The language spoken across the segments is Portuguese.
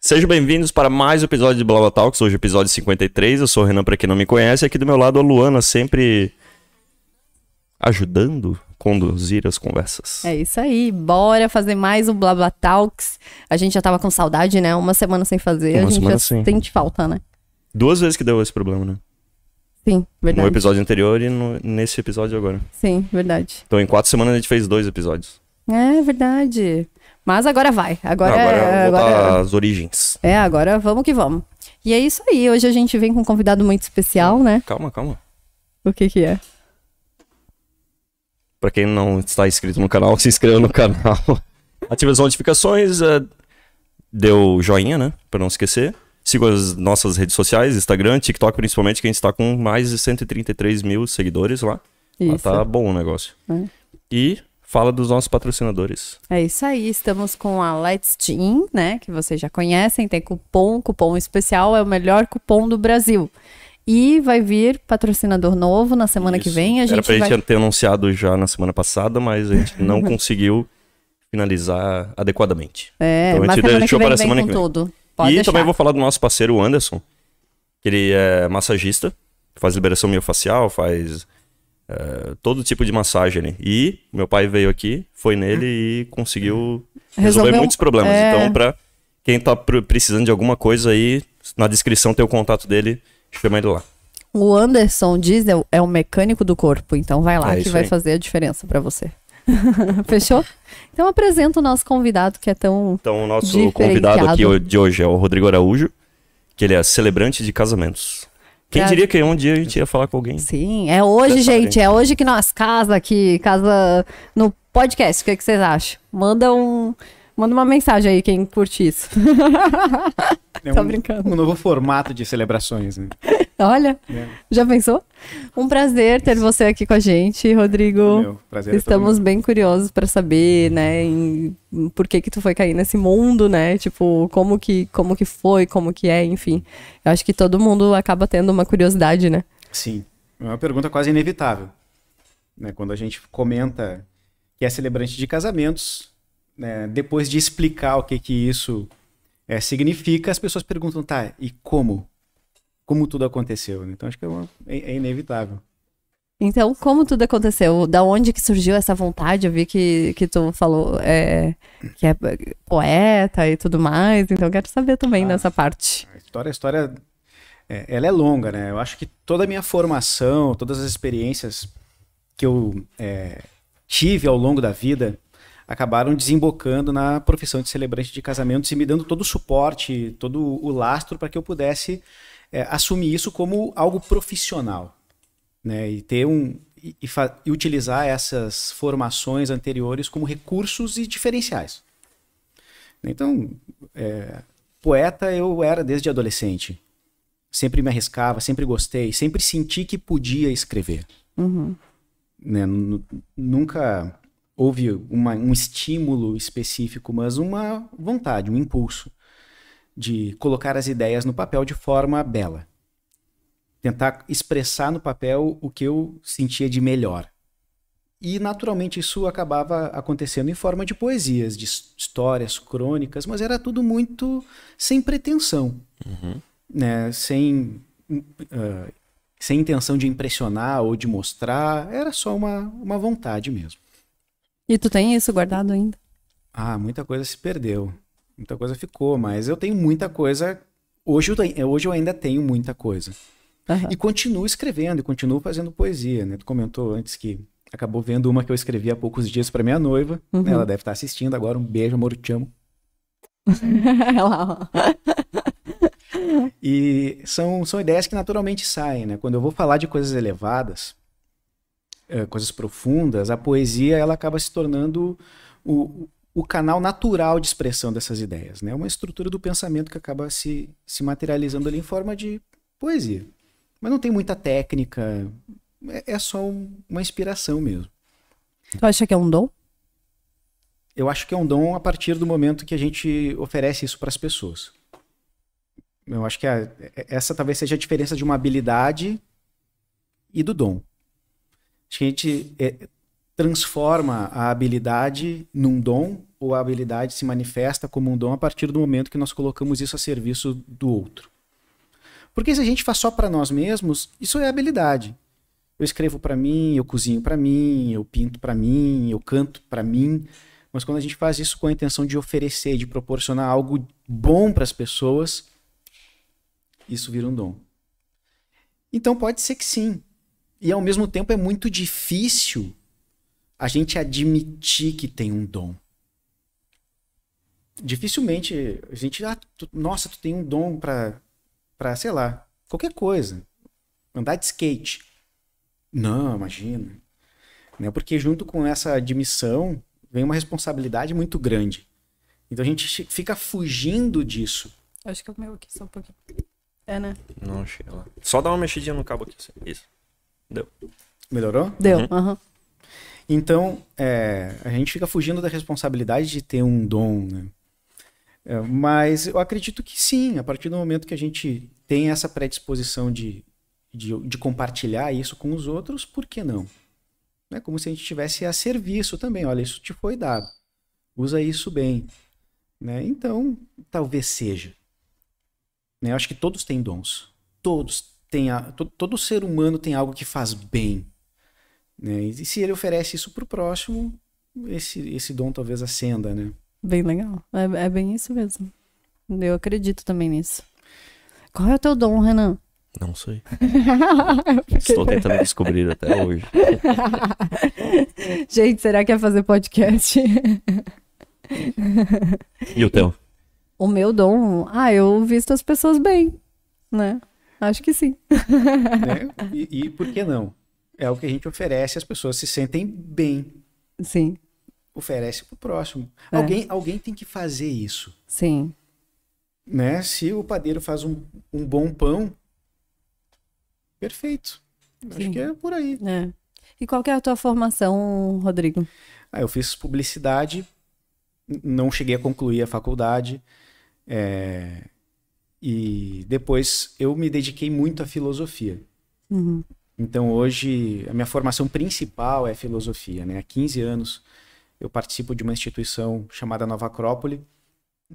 Sejam bem-vindos para mais um episódio de Blabla Talks, hoje episódio 53. Eu sou o Renan, para quem não me conhece, aqui do meu lado a Luana, sempre ajudando a conduzir as conversas. É isso aí, bora fazer mais um Blabla Talks. A gente já tava com saudade, né? Uma semana sem fazer, Uma a gente semana já sim. sente falta, né? 2 vezes que deu esse problema, né? Sim, verdade. No episódio anterior e nesse episódio agora. Sim, verdade. Então em 4 semanas a gente fez 2 episódios. É verdade. Mas agora vai. Agora voltar às origens. Agora vamos que vamos. E é isso aí, hoje a gente vem com um convidado muito especial, né? Calma. O que é? Pra quem não está inscrito no canal, se inscreva no canal. Ative as notificações, dê o joinha, né? Pra não esquecer. Siga as nossas redes sociais, Instagram, TikTok principalmente, que a gente tá com mais de 133 mil seguidores lá. Lá Isso. tá bom o negócio. É. E fala dos nossos patrocinadores. É isso aí, estamos com a Let's Team, né? Que vocês já conhecem, tem cupom especial, é o melhor cupom do Brasil. E vai vir patrocinador novo na semana que vem. Era pra gente ter anunciado já na semana passada, mas a gente não conseguiu finalizar adequadamente. É, então a mas gente semana que deixou vem para a vem semana com que vem. tudo. Pode E deixar. também vou falar do nosso parceiro, o Anderson, que ele é massagista, faz liberação miofascial, faz todo tipo de massagem ali. E meu pai veio aqui, foi nele e conseguiu resolver muitos problemas. Então, pra quem tá precisando de alguma coisa aí, na descrição tem o contato dele, chama ele lá. O Anderson Diesel é o mecânico do corpo, então vai lá que vai fazer a diferença pra você. Fechou? Então apresenta o nosso convidado que é tão Então o nosso convidado aqui de hoje é o Rodrigo Araújo, que ele é celebrante de casamentos. Quem diria que um dia a gente ia falar com alguém? Sim, é hoje, gente. É hoje que nós casa no podcast. O que vocês acham? Manda uma mensagem aí, quem curte isso. Tô brincando. Um novo formato de celebrações, né? Olha, já pensou? Um prazer ter você aqui com a gente, Rodrigo. Meu prazer. Estamos bem curiosos para saber, né, por que tu foi cair nesse mundo, né? Tipo, como que foi, como que é, enfim. Eu acho que todo mundo acaba tendo uma curiosidade, né? Sim, é uma pergunta quase inevitável, né? Quando a gente comenta que é celebrante de casamentos, né, depois de explicar o que isso significa, as pessoas perguntam, tá, e como? Como tudo aconteceu? Então acho que é inevitável. Então, como tudo aconteceu? Da onde que surgiu essa vontade? Eu vi que tu falou que é poeta e tudo mais, então eu quero saber também dessa parte. A história ela é longa, né? Eu acho que toda a minha formação, todas as experiências que eu tive ao longo da vida acabaram desembocando na profissão de celebrante de casamentos e me dando todo o suporte, todo o lastro para que eu pudesse assumir isso como algo profissional, né? E ter e utilizar essas formações anteriores como recursos e diferenciais. Então, poeta eu era desde adolescente. Sempre me arriscava, sempre gostei, sempre senti que podia escrever. Uhum. Né? Nunca houve um estímulo específico, mas uma vontade, um impulso de colocar as ideias no papel de forma bela. Tentar expressar no papel o que eu sentia de melhor. E, naturalmente, isso acabava acontecendo em forma de poesias, de histórias, crônicas, mas era tudo muito sem pretensão. Uhum. Né? Sem intenção de impressionar ou de mostrar, era só uma vontade mesmo. E tu tem isso guardado ainda? Ah, muita coisa se perdeu. Muita coisa ficou, mas eu tenho muita coisa. Hoje eu ainda tenho muita coisa. Uhum. E continuo escrevendo, e continuo fazendo poesia, né? Tu comentou antes que acabou vendo uma que eu escrevi há poucos dias para minha noiva. Uhum. Ela deve estar assistindo agora. Um beijo, amor, te amo. E são ideias que naturalmente saem, né? Quando eu vou falar de coisas elevadas, coisas profundas, a poesia ela acaba se tornando o canal natural de expressão dessas ideias, né? Uma estrutura do pensamento que acaba se materializando ali em forma de poesia. Mas não tem muita técnica, é só uma inspiração mesmo. Tu acha que é um dom? Eu acho que é um dom a partir do momento que a gente oferece isso para as pessoas. Eu acho que essa talvez seja a diferença de uma habilidade e do dom. Acho que a gente transforma a habilidade num dom ou a habilidade se manifesta como um dom a partir do momento que nós colocamos isso a serviço do outro. Porque se a gente faz só para nós mesmos, isso é habilidade. Eu escrevo para mim, eu cozinho para mim, eu pinto para mim, eu canto para mim. Mas quando a gente faz isso com a intenção de oferecer, de proporcionar algo bom para as pessoas, isso vira um dom. Então pode ser que sim. E ao mesmo tempo é muito difícil a gente admitir que tem um dom. Dificilmente a gente, nossa, tu tem um dom para, sei lá, qualquer coisa. Andar de skate. Não, imagina. Né? Porque junto com essa admissão vem uma responsabilidade muito grande. Então a gente fica fugindo disso. Acho que é o meu aqui, só um pouquinho. É, né? Não, chega lá. Só dá uma mexidinha no cabo aqui. Assim. Isso. Deu. Melhorou? Deu, aham. Então, a gente fica fugindo da responsabilidade de ter um dom, né? Mas eu acredito que sim, a partir do momento que a gente tem essa predisposição de compartilhar isso com os outros, por que não? É como se a gente estivesse a serviço também. Olha, isso te foi dado. Usa isso bem. Né? Então, talvez seja. Né? Eu acho que todos têm dons. Todos têm. Todo ser humano tem algo que faz bem. Né? E se ele oferece isso para o próximo, esse dom talvez acenda, né? Bem legal. É bem isso mesmo. Eu acredito também nisso. Qual é o teu dom, Renan? Não sei. Estou tentando descobrir até hoje. Gente, será que é fazer podcast? E o teu? O meu dom? Eu visto as pessoas bem, né? Acho que sim. Né? E por que não? É o que a gente oferece, as pessoas se sentem bem. Sim. Oferece pro próximo. É. Alguém tem que fazer isso. Sim. Né? Se o padeiro faz um bom pão, perfeito. Acho que é por aí. É. E qual que é a tua formação, Rodrigo? Eu fiz publicidade, não cheguei a concluir a faculdade, e depois eu me dediquei muito à filosofia. Uhum. Então hoje a minha formação principal é filosofia, né? Há 15 anos eu participo de uma instituição chamada Nova Acrópole,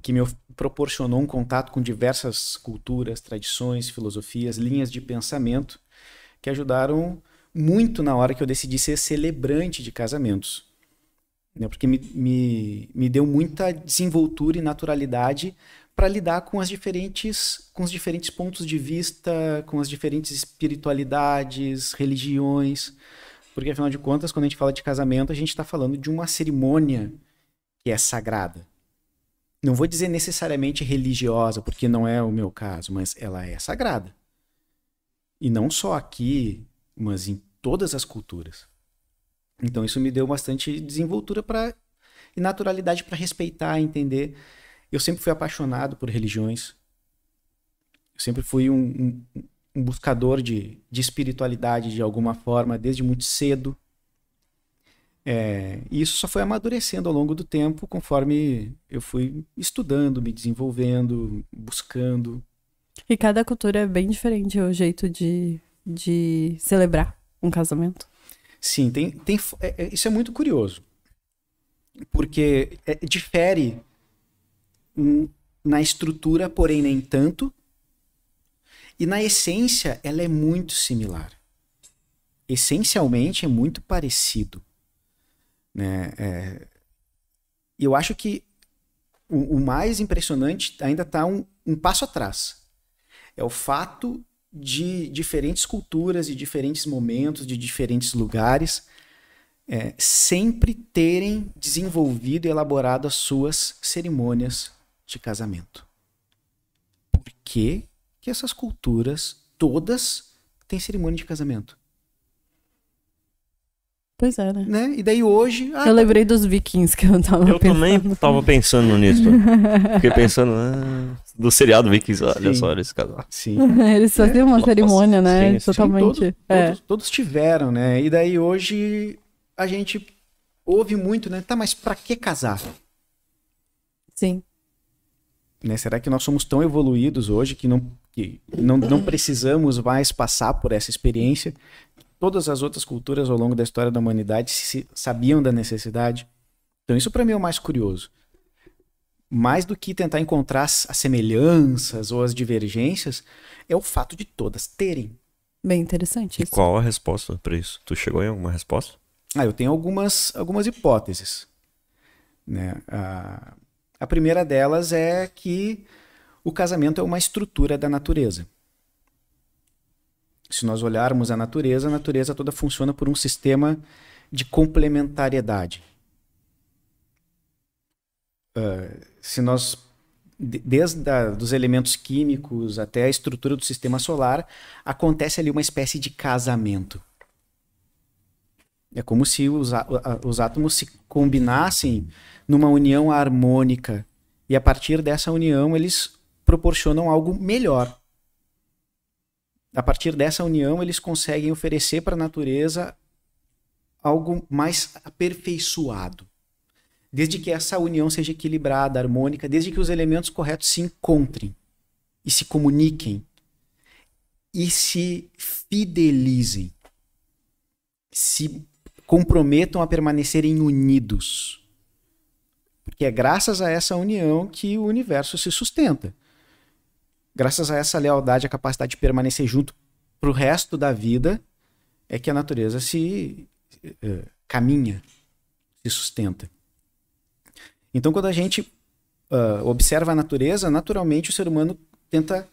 que me proporcionou um contato com diversas culturas, tradições, filosofias, linhas de pensamento, que ajudaram muito na hora que eu decidi ser celebrante de casamentos. Né? Porque me deu muita desenvoltura e naturalidade para lidar com os diferentes pontos de vista, com as diferentes espiritualidades, religiões. Porque, afinal de contas, quando a gente fala de casamento, a gente está falando de uma cerimônia que é sagrada. Não vou dizer necessariamente religiosa, porque não é o meu caso, mas ela é sagrada. E não só aqui, mas em todas as culturas. Então isso me deu bastante desenvoltura e naturalidade para respeitar, entender. Eu sempre fui apaixonado por religiões. Eu sempre fui um buscador de espiritualidade de alguma forma, desde muito cedo. E isso só foi amadurecendo ao longo do tempo, conforme eu fui estudando, me desenvolvendo, buscando. E cada cultura é bem diferente o jeito de celebrar um casamento. Sim, isso é muito curioso. Porque difere na estrutura, porém nem tanto. E na essência, ela é muito similar. Essencialmente, é muito parecido. Né? Eu acho que o mais impressionante ainda está um passo atrás. É o fato de diferentes culturas e diferentes momentos, de diferentes lugares, sempre terem desenvolvido e elaborado as suas cerimônias de casamento. Por que essas culturas todas têm cerimônia de casamento? Pois é, né? E daí hoje... eu lembrei dos vikings que eu tava pensando. Eu também tava pensando nisso. Fiquei pensando do seriado Vikings, olha só esse casal. Sim. Eles faziam uma cerimônia, né? Sim, totalmente. Todos tiveram, né? E daí hoje a gente ouve muito, né? Tá, mas pra que casar? Sim. Né? Será que nós somos tão evoluídos hoje que não precisamos mais passar por essa experiência? Todas as outras culturas ao longo da história da humanidade sabiam da necessidade. Então isso para mim é o mais curioso. mais do que tentar encontrar as semelhanças ou as divergências, é o fato de todas terem. Bem interessante E isso. qual a resposta pra isso? Tu chegou em alguma resposta? Eu tenho algumas hipóteses, né? A primeira delas é que o casamento é uma estrutura da natureza. Se nós olharmos a natureza toda funciona por um sistema de complementariedade. Se nós, desde dos elementos químicos até a estrutura do sistema solar, acontece ali uma espécie de casamento. É como se os átomos se combinassem numa união harmônica e a partir dessa união eles proporcionam algo melhor. A partir dessa união eles conseguem oferecer para a natureza algo mais aperfeiçoado. Desde que essa união seja equilibrada, harmônica, desde que os elementos corretos se encontrem e se comuniquem e se fidelizem, se comprometam a permanecerem unidos. Porque é graças a essa união que o universo se sustenta. Graças a essa lealdade, a capacidade de permanecer junto para o resto da vida, é que a natureza se caminha, se sustenta. Então, quando a gente observa a natureza, naturalmente o ser humano tenta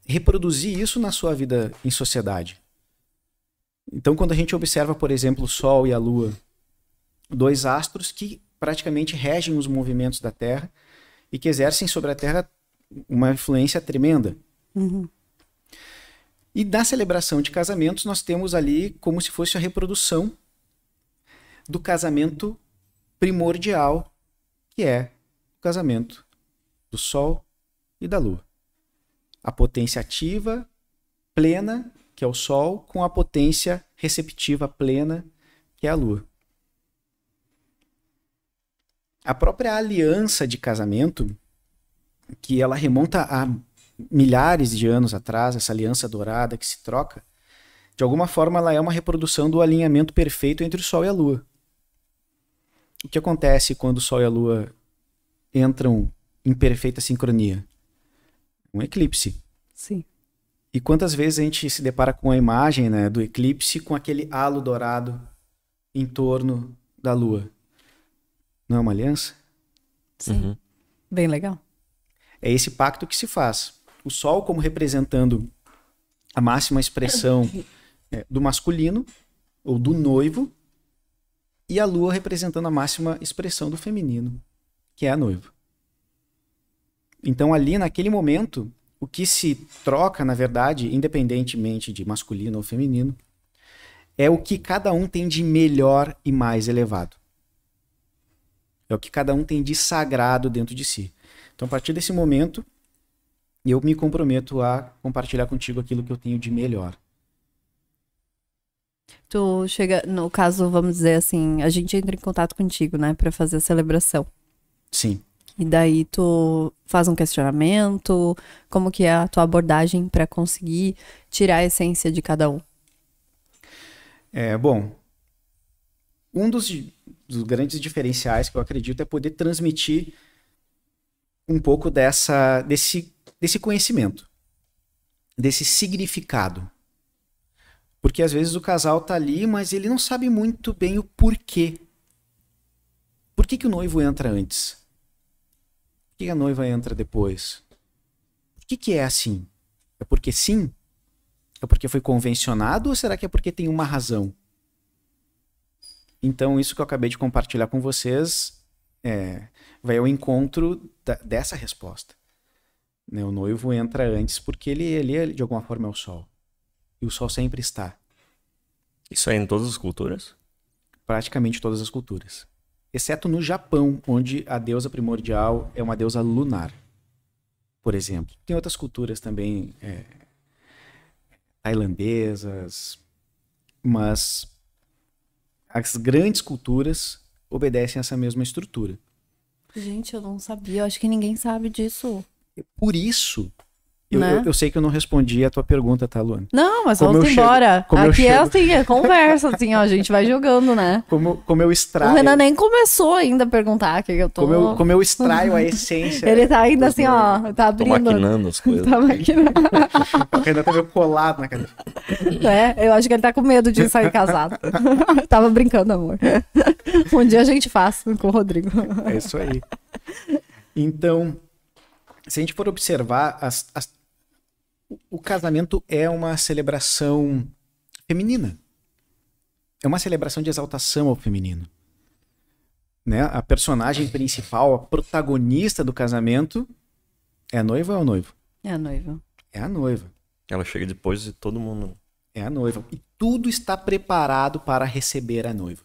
reproduzir isso na sua vida em sociedade. Então, quando a gente observa, por exemplo, o Sol e a Lua, dois astros que praticamente regem os movimentos da Terra e que exercem sobre a Terra uma influência tremenda. Uhum. E na celebração de casamentos, nós temos ali como se fosse a reprodução do casamento primordial, que é o casamento do Sol e da Lua. A potência ativa plena, que é o Sol, com a potência receptiva plena, que é a Lua. A própria aliança de casamento, que ela remonta a milhares de anos atrás, essa aliança dourada que se troca, de alguma forma ela é uma reprodução do alinhamento perfeito entre o Sol e a Lua. O que acontece quando o Sol e a Lua entram em perfeita sincronia? Um eclipse. Sim. E quantas vezes a gente se depara com a imagem, né, do eclipse com aquele halo dourado em torno da Lua? Não é uma aliança? Sim. Uhum. Bem legal. É esse pacto que se faz. O Sol como representando a máxima expressão do masculino, ou do noivo, e a Lua representando a máxima expressão do feminino, que é a noiva. Então ali, naquele momento, o que se troca, na verdade, independentemente de masculino ou feminino, é o que cada um tem de melhor e mais elevado. É o que cada um tem de sagrado dentro de si. Então, a partir desse momento, eu me comprometo a compartilhar contigo aquilo que eu tenho de melhor. Tu chega, no caso, vamos dizer assim, a gente entra em contato contigo, né, pra fazer a celebração. Sim. E daí tu faz um questionamento, como que é a tua abordagem pra conseguir tirar a essência de cada um? Bom, um dos grandes diferenciais que eu acredito é poder transmitir um pouco desse conhecimento, desse significado. Porque às vezes o casal tá ali, mas ele não sabe muito bem o porquê. Por que o noivo entra antes? Por que a noiva entra depois? Por que é assim? É porque sim? É porque foi convencionado ou será que é porque tem uma razão? Então isso que eu acabei de compartilhar com vocês vai ao encontro dessa resposta. Né? O noivo entra antes porque ele de alguma forma é o Sol. E o Sol sempre está. Isso é em todas as culturas? Praticamente todas as culturas. Exceto no Japão, onde a deusa primordial é uma deusa lunar, por exemplo. Tem outras culturas também tailandesas, mas as grandes culturas obedecem a essa mesma estrutura. Gente, eu não sabia, eu acho que ninguém sabe disso. Por isso né? Eu sei que eu não respondi a tua pergunta, tá, Luana? Não, mas Como vamos eu chego- embora. como eu Aqui é chego- assim, é conversa, assim, ó, a gente vai jogando, né? Como eu O extraio... Renan nem começou ainda a perguntar o que eu tô... Como eu extraio a essência... Ele tá ainda dos assim, noivos. ó, tá Tô abrindo. maquinando as coisas. Tá maquinando. O Renan tá meio colado na cadeira. É, eu acho que ele tá com medo de sair casado. Tava brincando, amor. Um dia a gente faz com o Rodrigo. É isso aí. Então, se a gente for observar, o casamento é uma celebração feminina. É uma celebração de exaltação ao feminino. Né? A personagem principal, a protagonista do casamento, é a noiva ou é o noivo? É a noiva. É a noiva. Ela chega depois de todo mundo. É a noiva. E tudo está preparado para receber a noiva.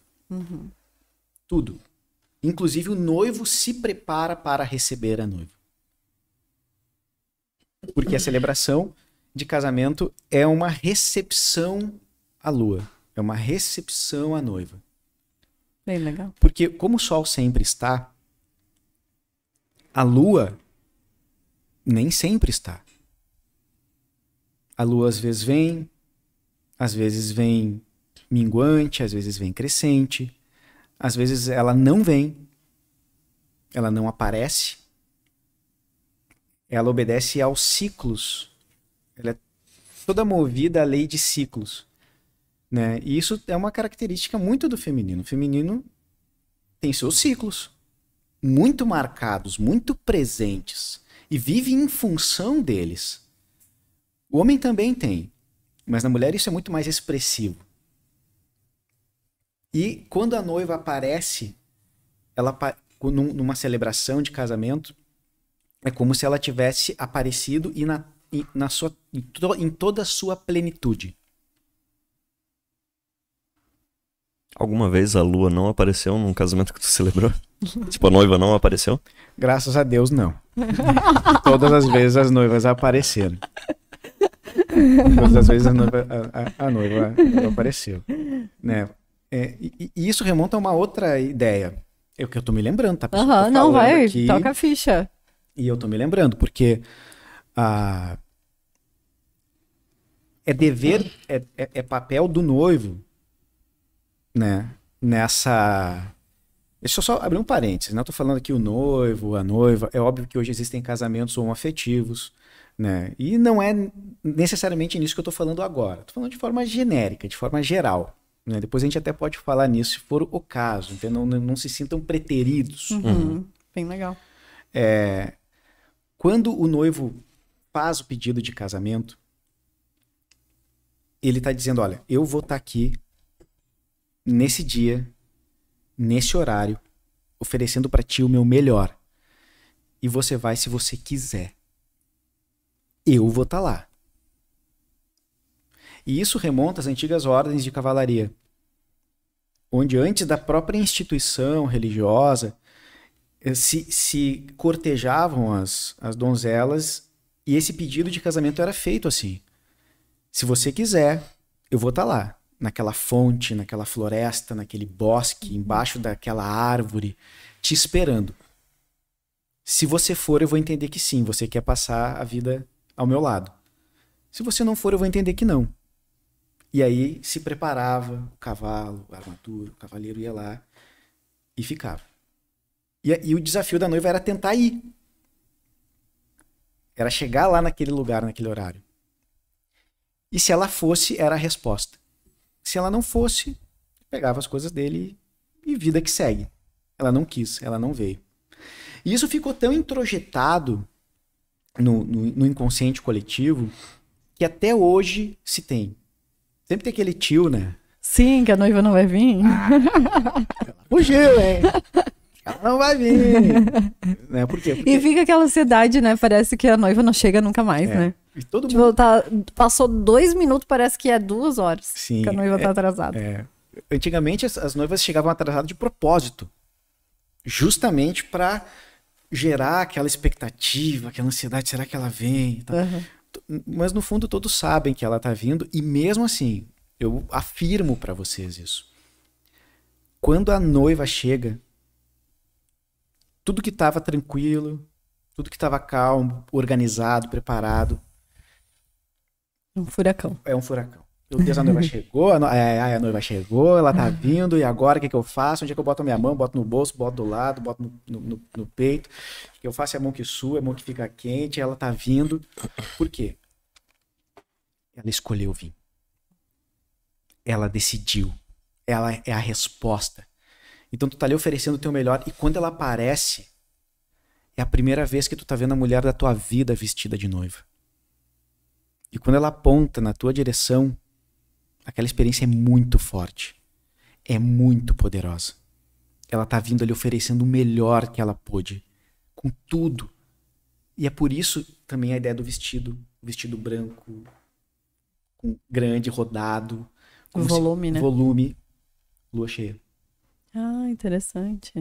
Tudo. Inclusive o noivo se prepara para receber a noiva. Porque a celebração de casamento é uma recepção à lua. É uma recepção à noiva. Bem legal. Porque como o sol sempre está, a lua nem sempre está. A lua às vezes vem minguante, às vezes vem crescente, às vezes ela não vem, ela não aparece, ela obedece aos ciclos, ela é toda movida à lei de ciclos, né? E isso é uma característica muito do feminino. O feminino tem seus ciclos muito marcados, muito presentes e vive em função deles. O homem também tem, mas na mulher isso é muito mais expressivo. E quando a noiva aparece, numa celebração de casamento, é como se ela tivesse aparecido em toda a sua plenitude. Alguma vez a lua não apareceu num casamento que tu celebrou? Tipo, a noiva não apareceu? Graças a Deus, não. Todas as vezes as noivas apareceram. Todas as vezes a noiva apareceu. Né? E isso remonta a uma outra ideia. É o que eu tô me lembrando, tá? pessoal? Tô Não, falando vai, aqui, toca a ficha. e eu tô me lembrando, porque é dever, é papel do noivo, né? Nessa... Deixa eu só abrir um parênteses, né? Eu tô falando aqui o noivo, a noiva. É óbvio que hoje existem casamentos homoafetivos, né? E não é necessariamente nisso que eu tô falando agora. Tô falando de forma genérica, de forma geral. Né? Depois a gente até pode falar nisso, se for o caso. Então não se sintam preteridos. Bem legal. Quando o noivo faz o pedido de casamento, ele está dizendo, olha, eu vou estar aqui nesse dia, nesse horário, oferecendo para ti o meu melhor. E você vai se você quiser. Eu vou estar lá. E isso remonta às antigas ordens de cavalaria, onde antes da própria instituição religiosa se cortejavam as donzelas e esse pedido de casamento era feito assim. Se você quiser, eu vou estar lá, naquela fonte, naquela floresta, naquele bosque, embaixo daquela árvore, te esperando. Se você for, eu vou entender que sim, você quer passar a vida ao meu lado. Se você não for, eu vou entender que não. E aí se preparava o cavalo, a armadura, o cavaleiro ia lá e ficava. E o desafio da noiva era tentar ir. Era chegar lá naquele lugar, naquele horário. E se ela fosse, era a resposta. Se ela não fosse, pegava as coisas dele e vida que segue. Ela não quis, ela não veio. E isso ficou tão introjetado no inconsciente coletivo que até hoje se tem. Sempre tem aquele tio, né? Sim, que a noiva não vai vir. Fugiu, hein? Ela não vai vir. Né? Por quê? Porque... E fica aquela ansiedade, né? Parece que a noiva não chega nunca mais, né? E todo Tipo, mundo... passou 2 minutos, parece que é 2 horas. Sim, que a noiva tá atrasada. Antigamente as noivas chegavam atrasadas de propósito. Justamente para gerar aquela expectativa, aquela ansiedade, será que ela vem? Mas no fundo todos sabem que ela tá vindo e mesmo assim, eu afirmo para vocês isso. Quando a noiva chega, tudo que estava tranquilo, tudo que estava calmo, organizado, preparado, Um furacão. É um furacão. Meu Deus, a noiva chegou, a noiva chegou, ela tá vindo, e agora o que eu faço? Onde é que eu boto a minha mão? Boto no bolso, boto do lado, boto no peito. O que eu faço é a mão que sua, a mão que fica quente, ela tá vindo. Por quê? Ela escolheu vir. Ela decidiu. Ela é a resposta. Então tu tá ali oferecendo o teu melhor, e quando ela aparece, é a primeira vez que tu tá vendo a mulher da tua vida vestida de noiva. E quando ela aponta na tua direção, aquela experiência é muito forte. É muito poderosa. Ela tá vindo ali oferecendo o melhor que ela pôde. Com tudo. E é por isso também a ideia do vestido. Vestido branco, grande, rodado. Volume, né? Volume. Lua cheia. Ah, interessante.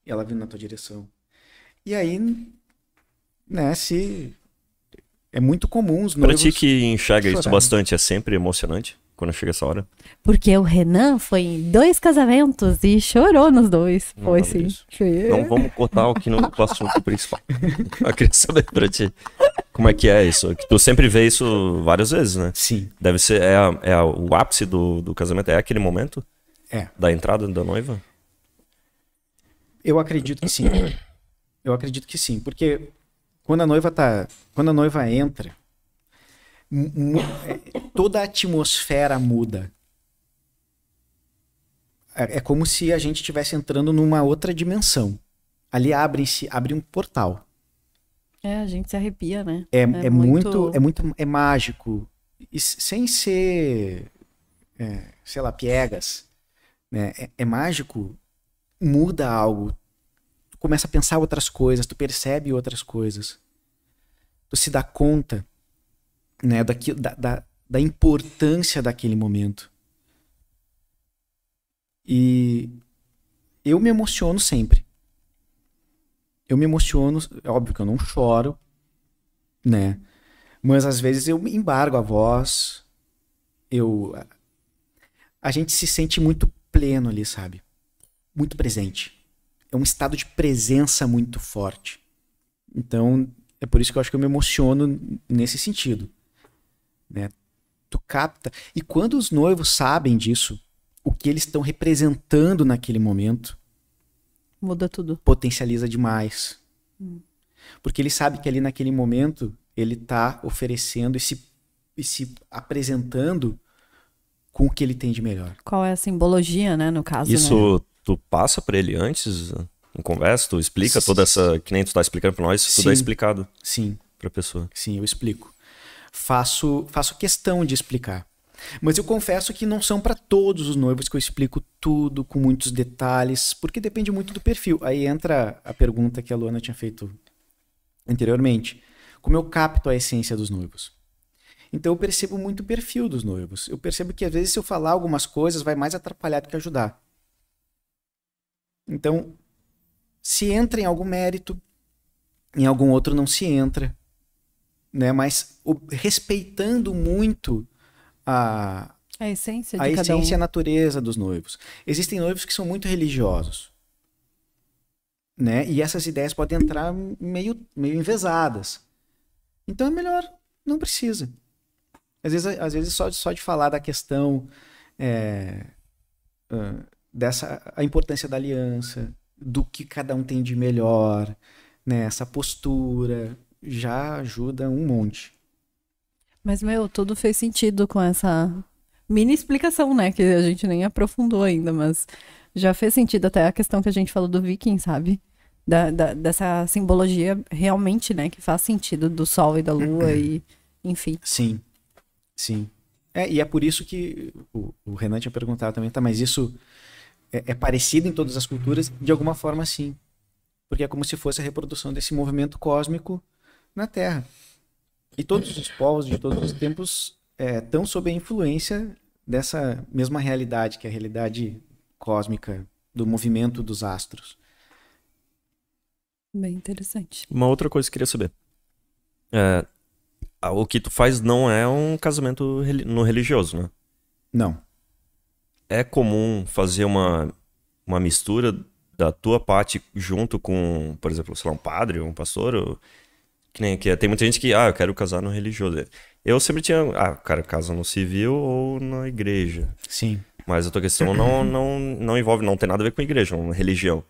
E ela vindo na tua direção. E aí, né, se... É muito comum os noivos... Pra ti que enxerga isso chorarem. bastante, é sempre emocionante quando chega essa hora? Porque o Renan foi em 2 casamentos e chorou nos 2. Não Foi lembro sim. disso. Foi. Não vamos cortar o que no assunto principal. Eu queria saber pra ti. Como é que é isso? Que tu sempre vê isso várias vezes, né? Sim. Deve ser... o ápice do casamento? É aquele momento? É. Da entrada da noiva? Eu acredito que sim. Eu acredito que sim. Porque quando a noiva entra, toda a atmosfera muda. É como se a gente estivesse entrando numa outra dimensão. Ali abre um portal. A gente se arrepia, né? É muito mágico. E sem ser, sei lá, piegas. Né? É mágico, muda algo. Tu começa a pensar outras coisas, tu percebe outras coisas. Tu se dá conta, né, da importância daquele momento. E eu me emociono sempre. Eu me emociono, é óbvio que eu não choro, né? Mas às vezes eu embargo a voz. A gente se sente muito pleno ali, sabe? Muito presente. É um estado de presença muito forte. Então, é por isso que eu acho que eu me emociono nesse sentido. Né? Tu capta. E quando os noivos sabem disso, o que eles estão representando naquele momento, muda tudo. Potencializa demais. Porque ele sabe que ali naquele momento ele está oferecendo e se apresentando com o que ele tem de melhor. Qual é a simbologia, né, no caso? Isso né? Tu passa pra ele antes, em conversa, tu explica toda essa... Que nem tu tá explicando pra nós, tudo é explicado. Sim. Pra pessoa. Sim, eu explico. Faço questão de explicar. Mas eu confesso que não são para todos os noivos que eu explico tudo com muitos detalhes, porque depende muito do perfil. Aí entra a pergunta que a Luana tinha feito anteriormente. Como eu capto a essência dos noivos? Então eu percebo muito o perfil dos noivos. Eu percebo que às vezes se eu falar algumas coisas vai mais atrapalhar do que ajudar. Então, se entra em algum mérito, em algum outro não se entra, né? Mas respeitando muito a essência de a cada essência e a um. natureza dos noivos. Existem noivos que são muito religiosos, né? E essas ideias podem entrar meio envesadas. Então é melhor, não precisa. Às vezes só de falar da questão a importância da aliança, do que cada um tem de melhor, né? Essa postura já ajuda um monte. Mas, tudo fez sentido com essa mini explicação, né? Que a gente nem aprofundou ainda, mas já fez sentido até a questão que a gente falou do Viking, sabe? Dessa simbologia realmente, né? Que faz sentido do Sol e da Lua e, enfim. Sim, sim. E é por isso que o Renan tinha perguntado também, tá? Mas isso é parecido em todas as culturas? De alguma forma, sim. Porque é como se fosse a reprodução desse movimento cósmico na Terra. E todos os povos de todos os tempos estão sob a influência dessa mesma realidade, que é a realidade cósmica do movimento dos astros. Bem interessante. Uma outra coisa que eu queria saber. O que tu faz não é um casamento no religioso, né? Não. É comum fazer uma mistura da tua parte junto com, por exemplo, sei lá, um padre ou um pastor? Ou... Que tem muita gente que, eu quero casar no religioso. Eu sempre tinha... cara, casa no civil ou na igreja. Sim. Mas a tua questão não envolve, não tem nada a ver com igreja, uma religião.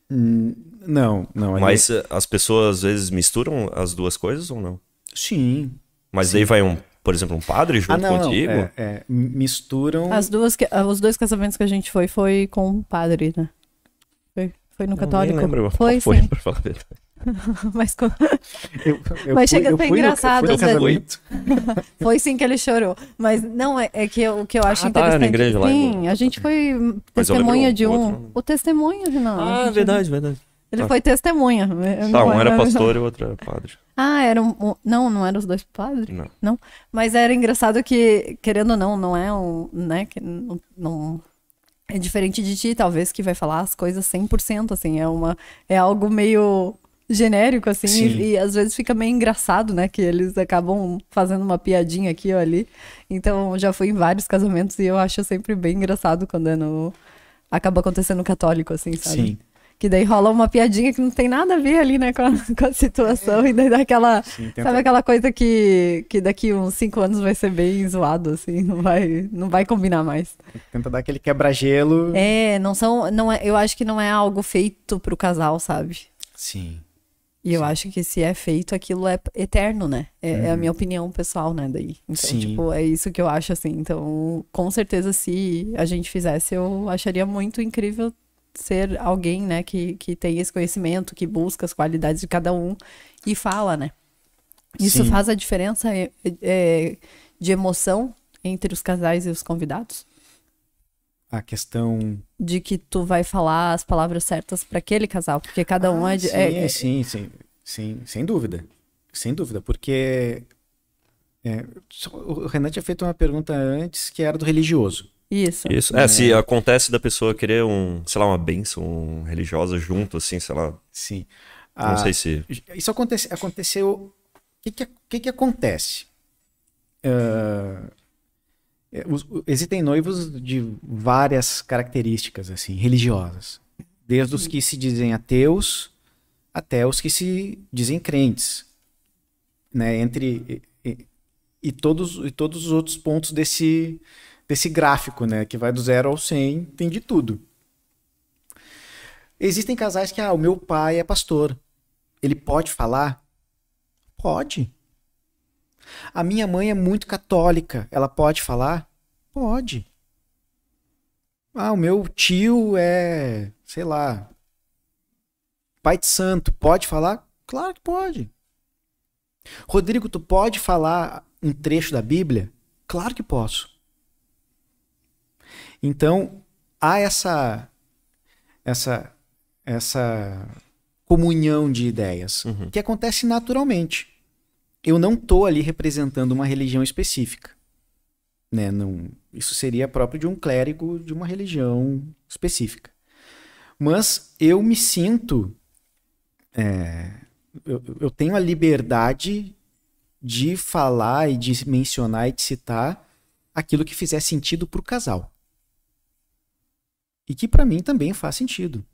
Não. Mas as pessoas às vezes misturam as duas coisas ou não? Sim. Mas daí vai por exemplo, um padre junto contigo? Misturam... Os 2 casamentos que a gente foi com um padre, né? Foi no católico. Nem lembro. Foi, foi sim. pra falar a verdade. Mas chega a ser engraçado. Casamento. Foi sim que ele chorou. Mas não, é que o que eu acho tá, interessante. na igreja lá, Sim, a gente foi Mas eu testemunha lembro de um. outro. O testemunha, não. Verdade. Ele foi testemunha. Um era pastor e o outro era padre. Era não eram os 2 padres? Não. Mas era engraçado que, querendo ou não é um, né, que não é diferente de ti, talvez, que vai falar as coisas 100%, assim, é algo meio genérico, assim, e às vezes fica meio engraçado, né, que eles acabam fazendo uma piadinha aqui ou ali. Então, já fui em vários casamentos e eu acho sempre bem engraçado quando acaba acontecendo católico, assim, sabe? Sim. Que daí rola uma piadinha que não tem nada a ver ali, né, com a situação. E daí dá aquela... Sabe aquela coisa que daqui uns 5 anos vai ser bem zoado, assim. Não vai combinar mais. Tenta dar aquele quebra-gelo. Eu acho que não é algo feito pro casal, sabe? Sim. E eu acho que se é feito, aquilo é eterno, né? É a minha opinião pessoal, né, daí. Então, tipo, é isso que eu acho, assim. Então, com certeza, se a gente fizesse, eu acharia muito incrível ser alguém, né, que tem esse conhecimento, que busca as qualidades de cada um e fala, né? Isso faz a diferença de emoção entre os casais e os convidados? A questão... De que tu vai falar as palavras certas para aquele casal, porque cada um Sim, sem dúvida. Sem dúvida, porque o Renan tinha feito uma pergunta antes que era do religioso. Isso. Se acontece da pessoa querer uma bênção religiosa junto, assim, sei lá. Sim. Não sei se... Isso aconteceu... O que acontece? Existem noivos de várias características, assim, religiosas. Desde os que se dizem ateus até os que se dizem crentes. Né? E todos os outros pontos desse gráfico, né, que vai do 0 ao 100, tem de tudo. Existem casais que, o meu pai é pastor. Ele pode falar? Pode. A minha mãe é muito católica. Ela pode falar? Pode. O meu tio é, sei lá, pai de santo. Pode falar? Claro que pode. Rodrigo, tu pode falar um trecho da Bíblia? Claro que posso. Então, há essa comunhão de ideias que acontece naturalmente. Eu não estou ali representando uma religião específica. Né? Isso seria próprio de um clérigo de uma religião específica. Mas eu me sinto... eu tenho a liberdade de falar e de mencionar e de citar aquilo que fizer sentido para o casal. E que para mim também faz sentido.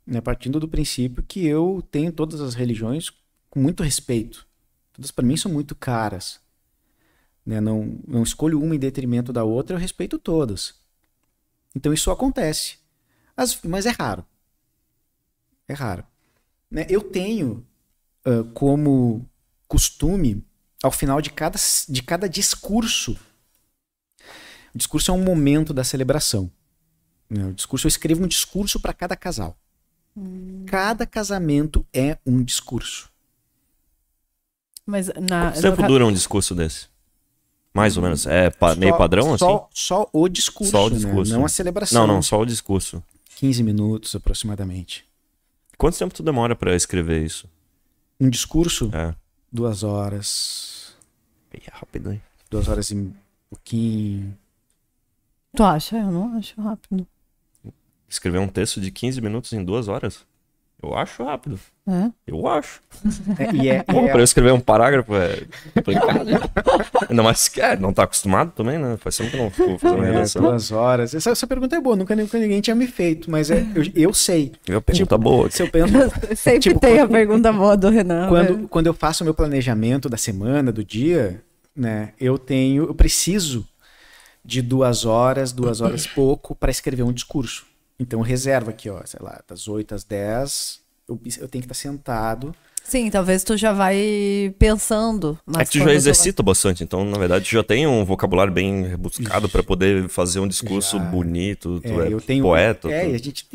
Né? Partindo do princípio que eu tenho todas as religiões com muito respeito. Todas para mim são muito caras. Né? Não escolho uma em detrimento da outra, eu respeito todas. Então isso acontece. Mas é raro. É raro. Né? Eu tenho como costume, ao final de cada discurso, o discurso é um momento da celebração. O discurso, eu escrevo um discurso para cada casal. Cada casamento é um discurso. Mas quanto tempo dura um discurso desse? Mais ou menos? Meio padrão, assim? Só o discurso, só o discurso. Né? Não a celebração. Não, só o discurso. 15 minutos, aproximadamente. Quanto tempo tu demora para escrever isso? Um discurso? 2 horas. Bem rápido, hein? 2 horas e um pouquinho. Tu acha? Eu não acho rápido. Escrever um texto de 15 minutos em 2 horas? Eu acho rápido. Eu acho. Pra eu escrever um parágrafo é complicado. Ainda mais que não tá acostumado também, né? Faz tempo que eu não vou fazer uma redação. 2 horas. Essa pergunta é boa, nunca ninguém tinha me feito, mas eu sei. A pergunta boa. Se eu penso, sempre tem a pergunta boa do Renan. Quando eu faço o meu planejamento da semana, do dia, né? Eu preciso de 2 horas e pouco para escrever um discurso. Então eu reservo aqui, ó, sei lá, das 8 às 10, eu tenho que estar sentado. Sim, talvez tu já vai pensando. É que tu já exercita bastante, então na verdade tu já tem um vocabulário bem rebuscado para poder fazer um discurso bonito, tu eu tenho, poeta. a gente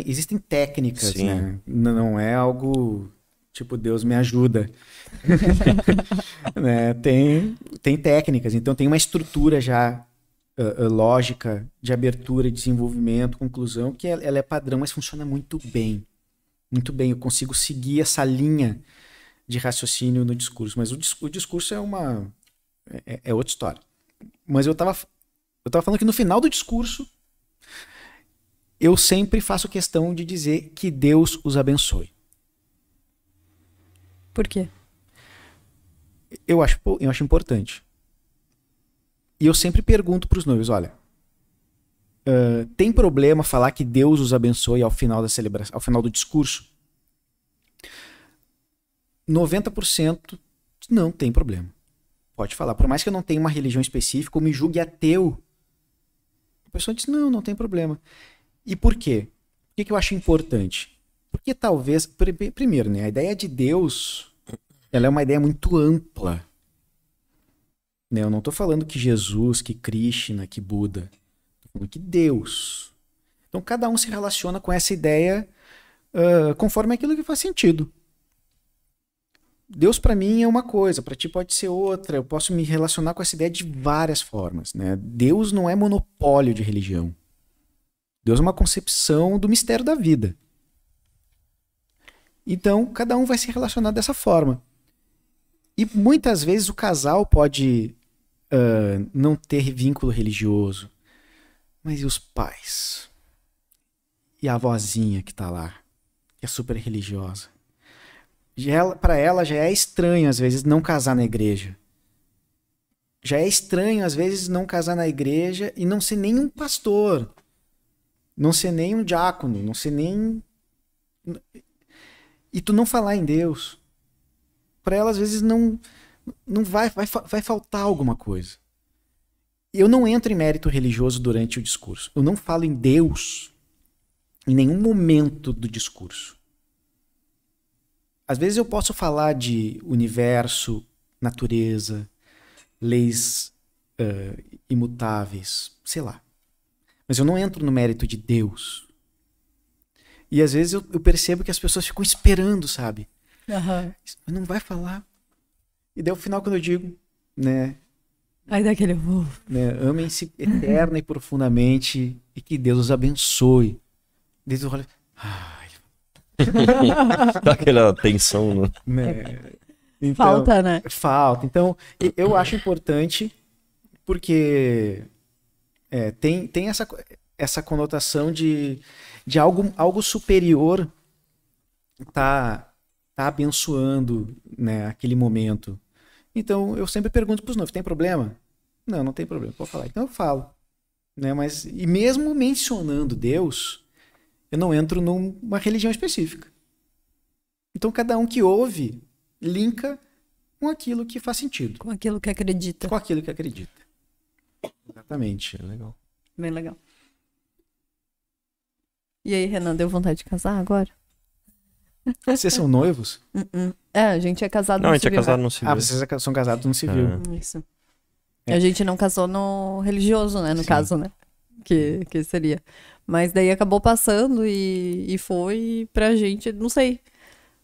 existem técnicas, né? Não é algo tipo Deus me ajuda. Né? Tem técnicas, então tem uma estrutura já lógica de abertura, desenvolvimento, conclusão, que ela é padrão, mas funciona muito bem. Muito bem, eu consigo seguir essa linha de raciocínio no discurso. Mas o discurso é outra história. Mas eu tava falando que no final do discurso, eu sempre faço questão de dizer que Deus os abençoe. Por quê? Eu acho importante. E eu sempre pergunto para os noivos, olha, tem problema falar que Deus os abençoe ao final da celebração, ao final do discurso? 90% não tem problema. Pode falar. Por mais que eu não tenha uma religião específica ou me julgue ateu, a pessoa diz, não tem problema. E por quê? Por que eu acho importante? Porque talvez, primeiro, né, a ideia de Deus, ela é uma ideia muito ampla. Né? Eu não estou falando que Jesus, que Krishna, que Buda. Que Deus. Então cada um se relaciona com essa ideia conforme aquilo que faz sentido. Deus para mim é uma coisa, para ti pode ser outra. Eu posso me relacionar com essa ideia de várias formas, né? Deus não é monopólio de religião. Deus é uma concepção do mistério da vida. Então cada um vai se relacionar dessa forma. E muitas vezes o casal pode não ter vínculo religioso. Mas e os pais? E a avózinha que tá lá, que é super religiosa? Para ela já é estranho, às vezes, não casar na igreja. Já é estranho, às vezes, não casar na igreja e não ser nem um pastor. Não ser nem um diácono, não ser nem... E tu não falar em Deus. Para ela, às vezes, não vai faltar alguma coisa. Eu não entro em mérito religioso durante o discurso. Eu não falo em Deus em nenhum momento do discurso. Às vezes eu posso falar de universo, natureza, leis imutáveis, sei lá. Mas eu não entro no mérito de Deus. E às vezes eu percebo que as pessoas ficam esperando, sabe? Não vai falar. E daí, ao final, quando eu digo, né? Aí daquele... né, amem-se eterna e profundamente e que Deus os abençoe. Deus olha... Dá aquela tensão, né? Então, falta, né? Falta. Então, eu acho importante porque tem essa conotação de algo superior tá abençoando, né, aquele momento. Então, eu sempre pergunto para os noivos, tem problema? Não tem problema, pode falar. Então eu falo. Né? E mesmo mencionando Deus, eu não entro numa religião específica. Então cada um que ouve, linka com aquilo que faz sentido. Com aquilo que acredita. Com aquilo que acredita. Exatamente. Legal. Bem legal. E aí, Renan, deu vontade de casar agora? Vocês são noivos? A gente é casado no civil. Não, a gente é casado no civil. Vocês são casados no civil. Isso. A gente não casou no religioso, né? No caso, né? Que seria. Mas daí acabou passando e foi pra gente, não sei.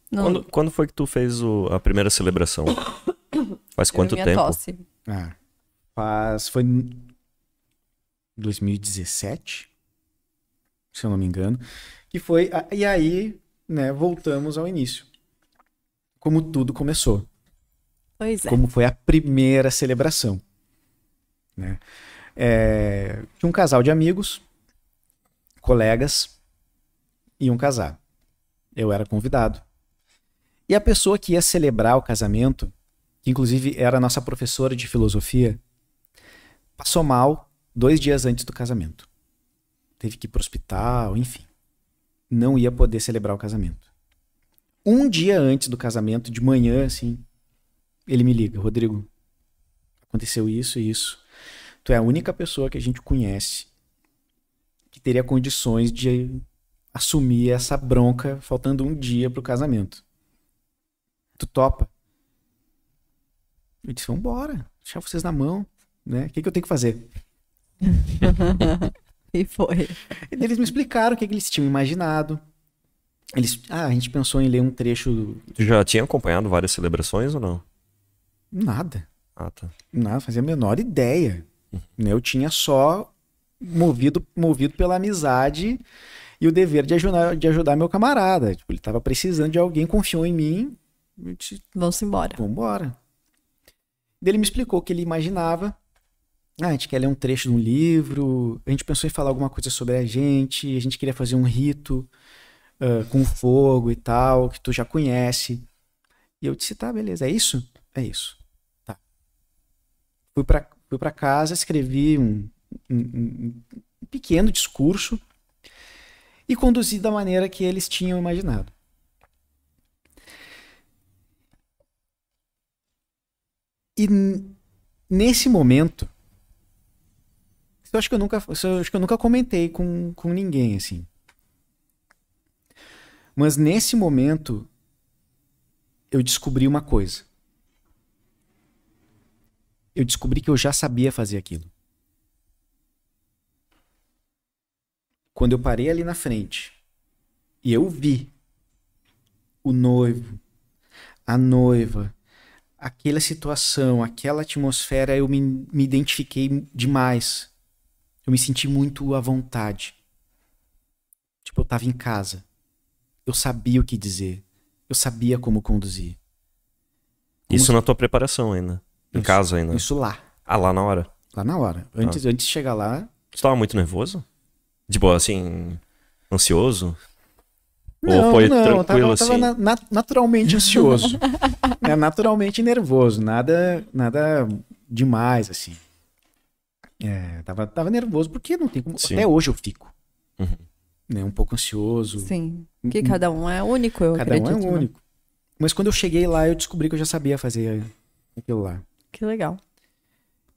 Não... Quando foi que tu fez a primeira celebração? Faz quanto tempo? Tosse. Foi 2017, se eu não me engano. Que foi... E aí... né, voltamos ao início. Como tudo começou. Pois é. Como foi a primeira celebração. Né? Tinha um casal de amigos, colegas, iam casar. Eu era convidado. E a pessoa que ia celebrar o casamento, que inclusive era a nossa professora de filosofia, passou mal 2 dias antes do casamento. Teve que ir para o hospital, enfim. Não ia poder celebrar o casamento. 1 dia antes do casamento, de manhã, assim, ele me liga, Rodrigo, aconteceu isso e isso. Tu é a única pessoa que a gente conhece que teria condições de assumir essa bronca faltando um dia pro casamento. Tu topa? Eu disse, vambora, deixar vocês na mão, né? O que eu tenho que fazer? E foi. E eles me explicaram o que eles tinham imaginado. A gente pensou em ler um trecho... Tu já tinha acompanhado várias celebrações ou não? Nada. Ah, tá. Não fazia a menor ideia. Eu tinha só movido pela amizade e o dever de ajudar meu camarada. Tipo, ele estava precisando de alguém, confiou em mim. Eu disse, Vamos embora. vambora. Ele me explicou o que ele imaginava. A gente quer ler um trecho de um livro, a gente pensou em falar alguma coisa sobre a gente queria fazer um rito com fogo e tal, que tu já conhece. E eu disse, tá, beleza, é isso? É isso. Tá. Fui pra casa, escrevi um pequeno discurso e conduzi da maneira que eles tinham imaginado. E nesse momento, eu acho que eu nunca comentei com ninguém, assim. Mas nesse momento, eu descobri uma coisa. Eu descobri que eu já sabia fazer aquilo. Quando eu parei ali na frente e eu vi o noivo, a noiva, aquela situação, aquela atmosfera, eu me identifiquei demais. Eu me senti muito à vontade. Tipo, eu tava em casa. Eu sabia o que dizer. Eu sabia como conduzir. Isso na tua preparação ainda? Em casa ainda? Isso lá. Ah, lá na hora? Lá na hora. Antes de chegar lá... Você tava muito nervoso? Tipo, assim, ansioso? Não, ou foi não, tranquilo tava assim? naturalmente ansioso. Naturalmente nervoso. Nada demais, assim. Tava nervoso, porque não tem como... Sim. Até hoje eu fico. Uhum. Né, um pouco ansioso. Sim, porque cada um é único, eu acredito. Cada um é né? único. Mas quando eu cheguei lá, eu descobri que eu já sabia fazer aquilo lá. Que legal.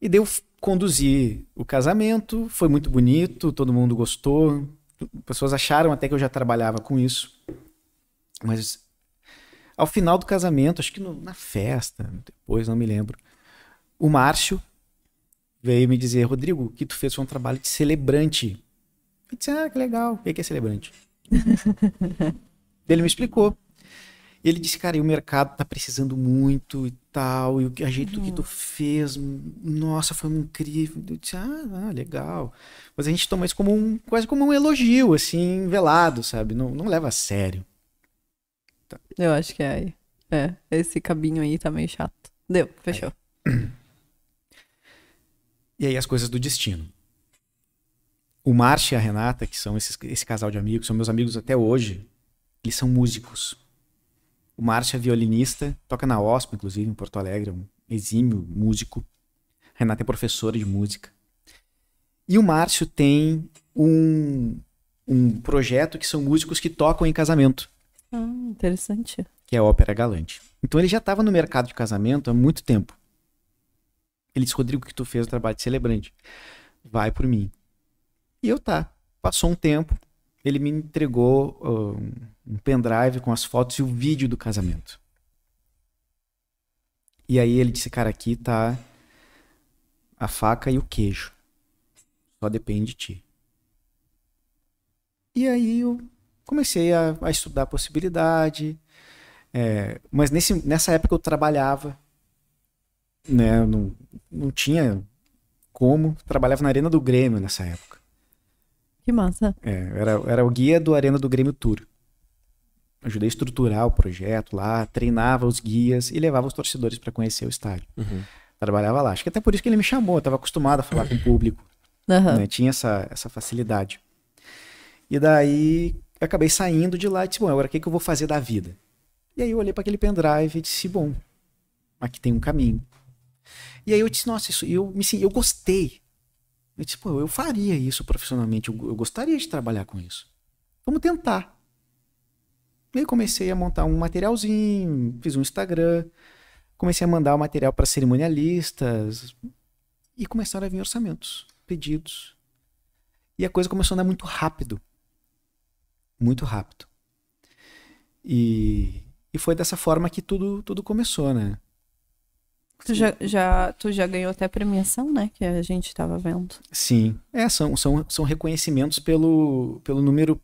E daí eu conduzi o casamento, foi muito bonito, todo mundo gostou. Pessoas acharam até que eu já trabalhava com isso. Mas ao final do casamento, acho que na festa, depois, não me lembro, o Márcio veio me dizer, Rodrigo, o que tu fez foi um trabalho de celebrante. Eu disse, que legal, o que é celebrante? Ele me explicou. Ele disse, cara, e o mercado tá precisando muito e tal, e a jeito que tu fez, nossa, foi incrível. Eu disse, legal. Mas a gente toma isso como quase como um elogio, assim, velado, sabe? Não leva a sério. Tá. Eu acho que esse cabinho aí tá meio chato. Deu, fechou. E aí as coisas do destino. O Márcio e a Renata, que são esse casal de amigos, são meus amigos até hoje, eles são músicos. O Márcio é violinista, toca na OSP, inclusive, em Porto Alegre, um exímio músico. A Renata é professora de música. E o Márcio tem um projeto que são músicos que tocam em casamento. Interessante. Que é a Ópera Galante. Então ele já estava no mercado de casamento há muito tempo. Ele disse, Rodrigo, que tu fez o trabalho de celebrante. Vai por mim. E eu passou um tempo, ele me entregou um pendrive com as fotos e o vídeo do casamento. E aí ele disse, cara, aqui tá a faca e o queijo. Só depende de ti. E aí eu comecei a estudar a possibilidade. Mas nessa época eu trabalhava. Né, não tinha como. Trabalhava na Arena do Grêmio nessa época. Que massa. Era o guia do Arena do Grêmio Tour. Ajudei a estruturar o projeto lá, treinava os guias e levava os torcedores para conhecer o estádio. Uhum. Trabalhava lá. Acho que até por isso que ele me chamou. Eu estava acostumado a falar com o público. Uhum. Né? Tinha essa facilidade. E daí eu acabei saindo de lá e disse, bom, agora o que eu vou fazer da vida? E aí eu olhei para aquele pendrive e disse, bom, aqui tem um caminho. E aí eu disse, nossa, eu gostei. Eu disse, eu faria isso profissionalmente, eu gostaria de trabalhar com isso. Vamos tentar. E aí comecei a montar um materialzinho, fiz um Instagram, comecei a mandar o material para cerimonialistas e começaram a vir orçamentos, pedidos. E a coisa começou a andar muito rápido. Muito rápido. E foi dessa forma que tudo começou, né? Tu já ganhou até premiação, né? Que a gente tava vendo. Sim. São reconhecimentos pelo número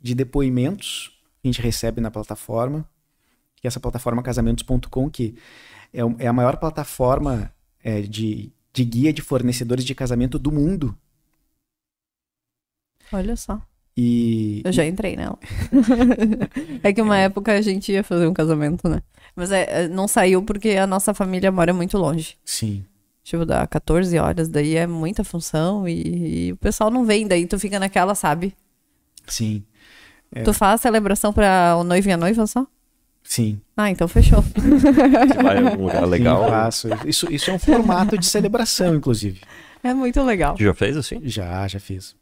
de depoimentos que a gente recebe na plataforma. Que é essa plataforma casamentos.com, que é a maior plataforma de guia de fornecedores de casamento do mundo. Olha só. Eu já entrei nela. É que uma época a gente ia fazer um casamento, né? Mas não saiu porque a nossa família mora muito longe. Sim. Tipo, dá 14 horas, daí é muita função e o pessoal não vem, daí tu fica naquela, sabe? Sim. Tu faz celebração pra o noivo e a noiva só? Sim. Ah, então fechou. Você vai em algum lugar legal. Sim, faço. Isso é um formato de celebração, inclusive. É muito legal. Tu já fez assim? Já fiz.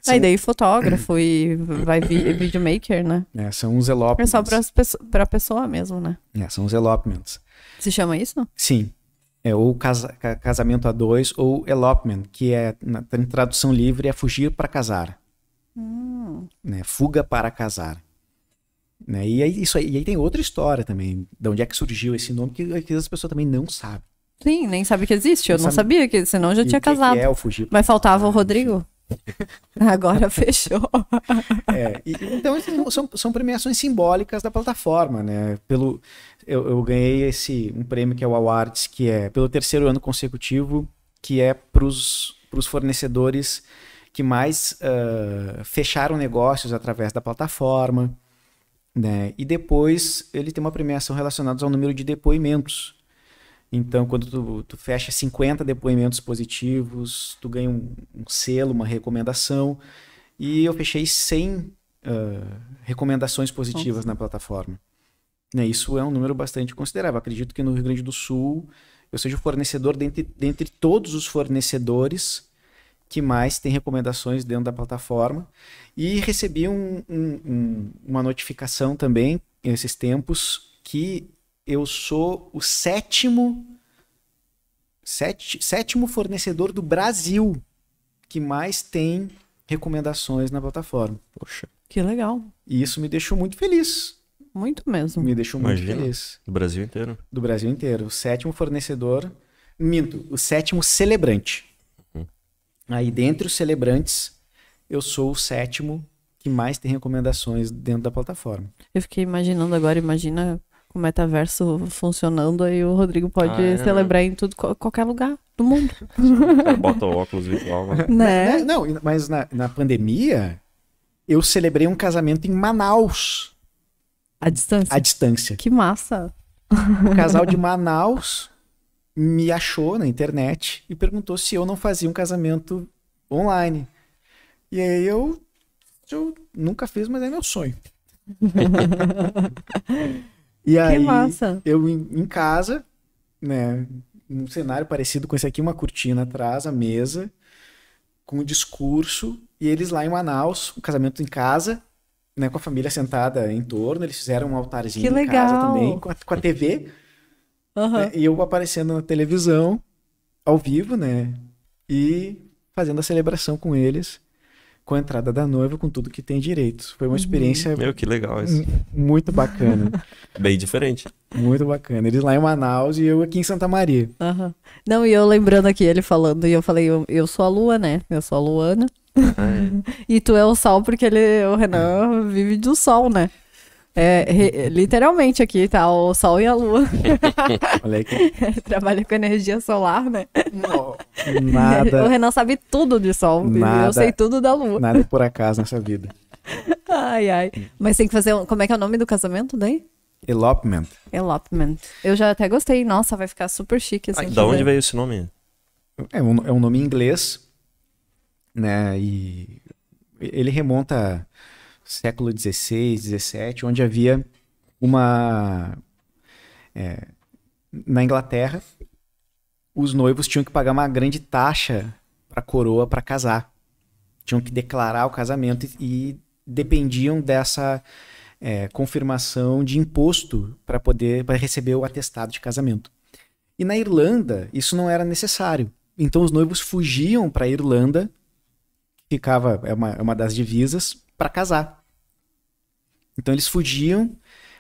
Aí daí fotógrafo e vai videomaker, né? São os elopements. É só pra pessoa mesmo, né? São os elopements. Se chama isso? Sim. Ou casamento a dois ou elopement, que em tradução livre é fugir para casar. Né? Fuga para casar. Né? E aí tem outra história também, de onde é que surgiu esse nome, que as pessoas também não sabem. Sim, nem sabe que existe. Eu não sabia, que senão eu já tinha casado. Que é o fugir. Mas faltava o Rodrigo. Agora fechou. Então são premiações simbólicas da plataforma, né? Eu ganhei um prêmio que é o Awards, que é pelo 3º ano consecutivo, que é para os fornecedores que mais fecharam negócios através da plataforma, né? E depois ele tem uma premiação relacionada ao número de depoimentos. Então, quando tu fecha 50 depoimentos positivos, tu ganha um selo, uma recomendação. E eu fechei 100 recomendações positivas na plataforma. Né? Isso é um número bastante considerável. Acredito que no Rio Grande do Sul eu seja o fornecedor dentre todos os fornecedores que mais tem recomendações dentro da plataforma. E recebi uma notificação também, nesses tempos, que eu sou o sétimo fornecedor do Brasil que mais tem recomendações na plataforma. Poxa. Que legal. E isso me deixou muito feliz. Muito mesmo. Me deixou muito feliz. Do Brasil inteiro. Do Brasil inteiro. O 7º fornecedor... Minto, o 7º celebrante. Aí, dentre os celebrantes, eu sou o 7º que mais tem recomendações dentro da plataforma. Eu fiquei imaginando agora, imagina o metaverso funcionando, aí o Rodrigo pode celebrar em qualquer lugar do mundo. O cara bota o óculos virtual. Né? Não, mas na pandemia, eu celebrei um casamento em Manaus. À distância? À distância. Que massa! O casal de Manaus me achou na internet e perguntou se eu não fazia um casamento online. E aí eu nunca fiz, mas é meu sonho. E aí, que massa! Eu em casa, né, um cenário parecido com esse aqui, uma cortina atrás, a mesa, com o discurso, e eles lá em Manaus, um casamento em casa, né, com a família sentada em torno, eles fizeram um altarzinho que em casa legal. também, com a TV, Uhum. né, e eu aparecendo na televisão, ao vivo, né, e fazendo a celebração com eles, com a entrada da noiva, com tudo que tem direito. Foi uma experiência que legal isso. Muito bacana. Bem diferente. Muito bacana. Eles lá em Manaus e eu aqui em Santa Maria. Uhum. Não, e eu lembrando aqui ele falando, e eu falei, eu sou a Lua, né? Eu sou a Luana. E tu é o Sol, porque o Renan vive do Sol, né? Literalmente aqui tá o Sol e a Lua. Olha aqui. Trabalha com energia solar, né? Não, nada. O Renan sabe tudo de Sol. Nada, eu sei tudo da Lua. Nada por acaso nessa vida. Ai. Mas tem que fazer. Como é que é o nome do casamento daí? Elopement. Elopement. Eu já até gostei. Nossa, vai ficar super chique assim. Da onde veio esse nome? É um nome em inglês, né? E ele remonta século XVI, XVII, onde havia na Inglaterra, os noivos tinham que pagar uma grande taxa para a coroa para casar. Tinham que declarar o casamento e dependiam confirmação de imposto para receber o atestado de casamento. E na Irlanda, isso não era necessário. Então os noivos fugiam para a Irlanda, ficava, é uma das divisas, para casar. Então eles fugiam,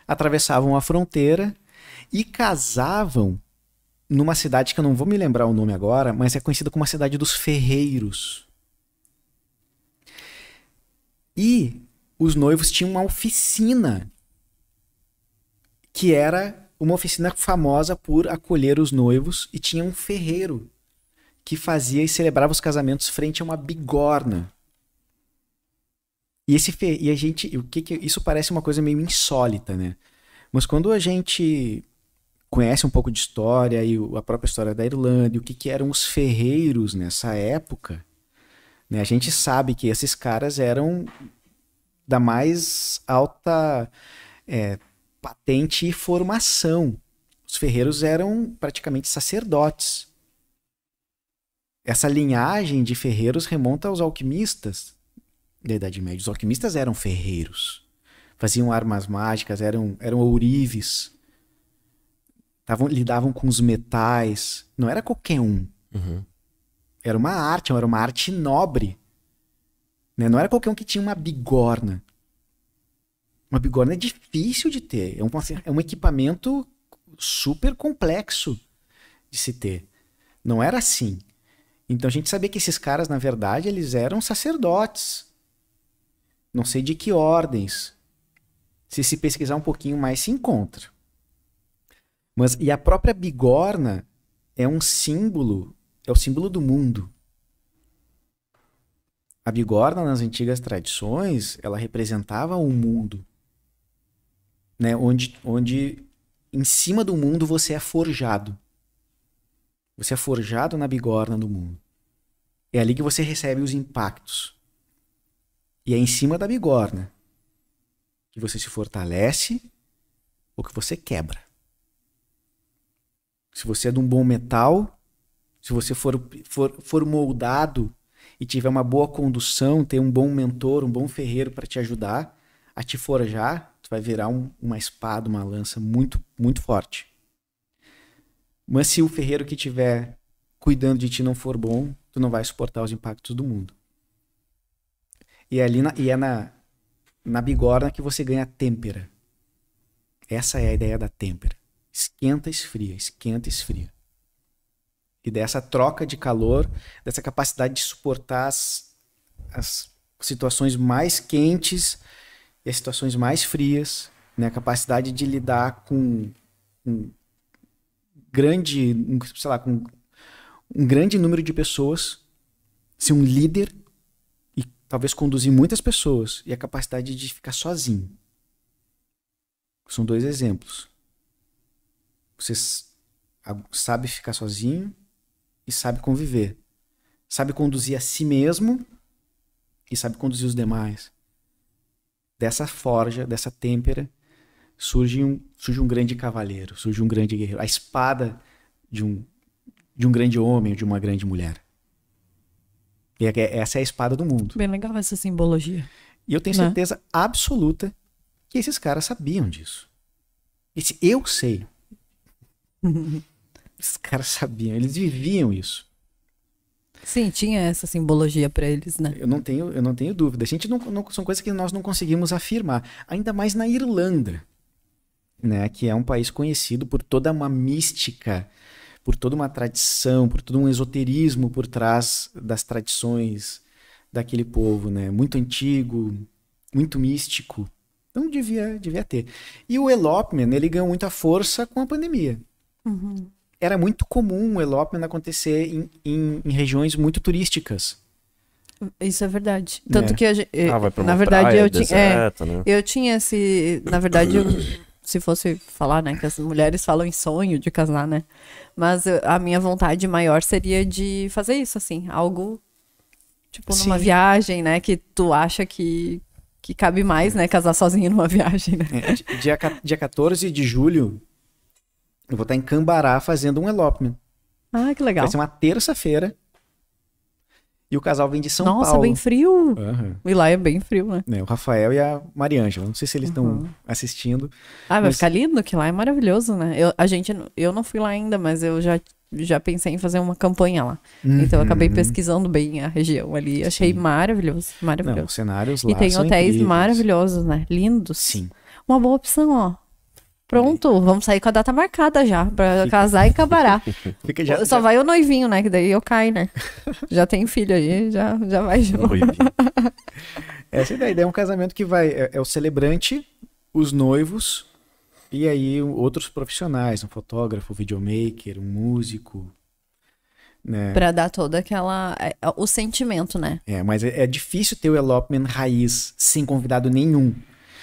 atravessavam a fronteira e casavam numa cidade que eu não vou me lembrar o nome agora, mas é conhecida como a cidade dos ferreiros. E os noivos tinham uma oficina, que era uma oficina famosa por acolher os noivos, e tinha um ferreiro que fazia e celebrava os casamentos frente a uma bigorna. Isso parece uma coisa meio insólita, né? Mas quando a gente conhece um pouco de história e a própria história da Irlanda e o que eram os ferreiros nessa época, né? A gente sabe que esses caras eram da mais alta patente e formação. Os ferreiros eram praticamente sacerdotes. Essa linhagem de ferreiros remonta aos alquimistas da Idade Média. Os alquimistas eram ferreiros. Faziam armas mágicas, eram ourives. Lidavam com os metais. Não era qualquer um. Uhum. Era uma arte nobre. Né? Não era qualquer um que tinha uma bigorna. Uma bigorna é difícil de ter. É um equipamento super complexo de se ter. Não era assim. Então a gente sabia que esses caras, na verdade, eles eram sacerdotes. Não sei de que ordens. Se pesquisar um pouquinho mais, se encontra. E a própria bigorna é um símbolo, é o símbolo do mundo. A bigorna, nas antigas tradições, ela representava o mundo. Né? Onde em cima do mundo você é forjado. Você é forjado na bigorna do mundo. É ali que você recebe os impactos. E é em cima da bigorna que você se fortalece ou que você quebra. Se você é de um bom metal, se você for moldado e tiver uma boa condução, ter um bom mentor, um bom ferreiro para te ajudar a te forjar, tu vai virar uma espada, uma lança muito, muito forte. Mas se o ferreiro que estiver cuidando de ti não for bom, tu não vai suportar os impactos do mundo. E é na bigorna que você ganha têmpera. Essa é a ideia da têmpera. Esquenta, esfria, esquenta, esfria. E dessa troca de calor, dessa capacidade de suportar as situações mais quentes e as situações mais frias, né? A capacidade de lidar com um grande número de pessoas, ser um líder e talvez conduzir muitas pessoas, e a capacidade de ficar sozinho. São dois exemplos. Você sabe ficar sozinho e sabe conviver. Sabe conduzir a si mesmo e sabe conduzir os demais. Dessa forja, dessa têmpera, surge um grande cavaleiro, surge um grande guerreiro. A espada de um grande homem ou de uma grande mulher. E essa é a espada do mundo. Bem legal essa simbologia. E eu tenho certeza absoluta que esses caras sabiam disso. Eu sei. Esses caras sabiam, eles viviam isso. Sim, tinha essa simbologia para eles, né? Eu não tenho dúvida. A gente são coisas que nós não conseguimos afirmar. Ainda mais na Irlanda, né? Que é um país conhecido por toda uma mística, por toda uma tradição, por todo um esoterismo por trás das tradições daquele povo, né? Muito antigo, muito místico. Então devia ter. E o elopement, ele ganhou muita força com a pandemia. Uhum. Era muito comum o elopement acontecer em regiões muito turísticas. Isso é verdade. Tanto que vai pra uma na verdade praia eu deserta, né? eu tinha esse, na verdade, se fosse falar, né, que as mulheres falam em sonho de casar, né? Mas a minha vontade maior seria de fazer isso, assim, algo tipo numa viagem, né, que tu acha que cabe mais, né, casar sozinho numa viagem, né? Dia 14 de julho, eu vou estar em Cambará fazendo um elopement. Ah, que legal. Vai ser uma terça-feira. E o casal vem de São Nossa, Paulo. bem frio. Aham. E lá é bem frio, né? Né, o Rafael e a Mariângela. Não sei se eles estão assistindo. Ah, vai Mas- ficar lindo, que lá é maravilhoso, né? Eu não fui lá ainda, mas eu já pensei em fazer uma campanha lá. Então eu acabei pesquisando bem a região ali. Achei maravilhoso, Não, maravilhoso. os cenários lá E tem são hotéis incríveis. maravilhosos, né? Lindos. Sim. Uma boa opção, ó. Pronto, vamos sair com a data marcada já, pra casar e acabar. Fica já, Só vai o noivinho, né? Que daí eu caio, né? Já tem filho aí, já vai junto. Essa é a ideia. É um casamento que vai... É o celebrante, os noivos e aí outros profissionais. Um fotógrafo, um videomaker, um músico. Né? Pra dar toda aquela... o sentimento, né? Mas é difícil ter o elopement raiz sem convidado nenhum.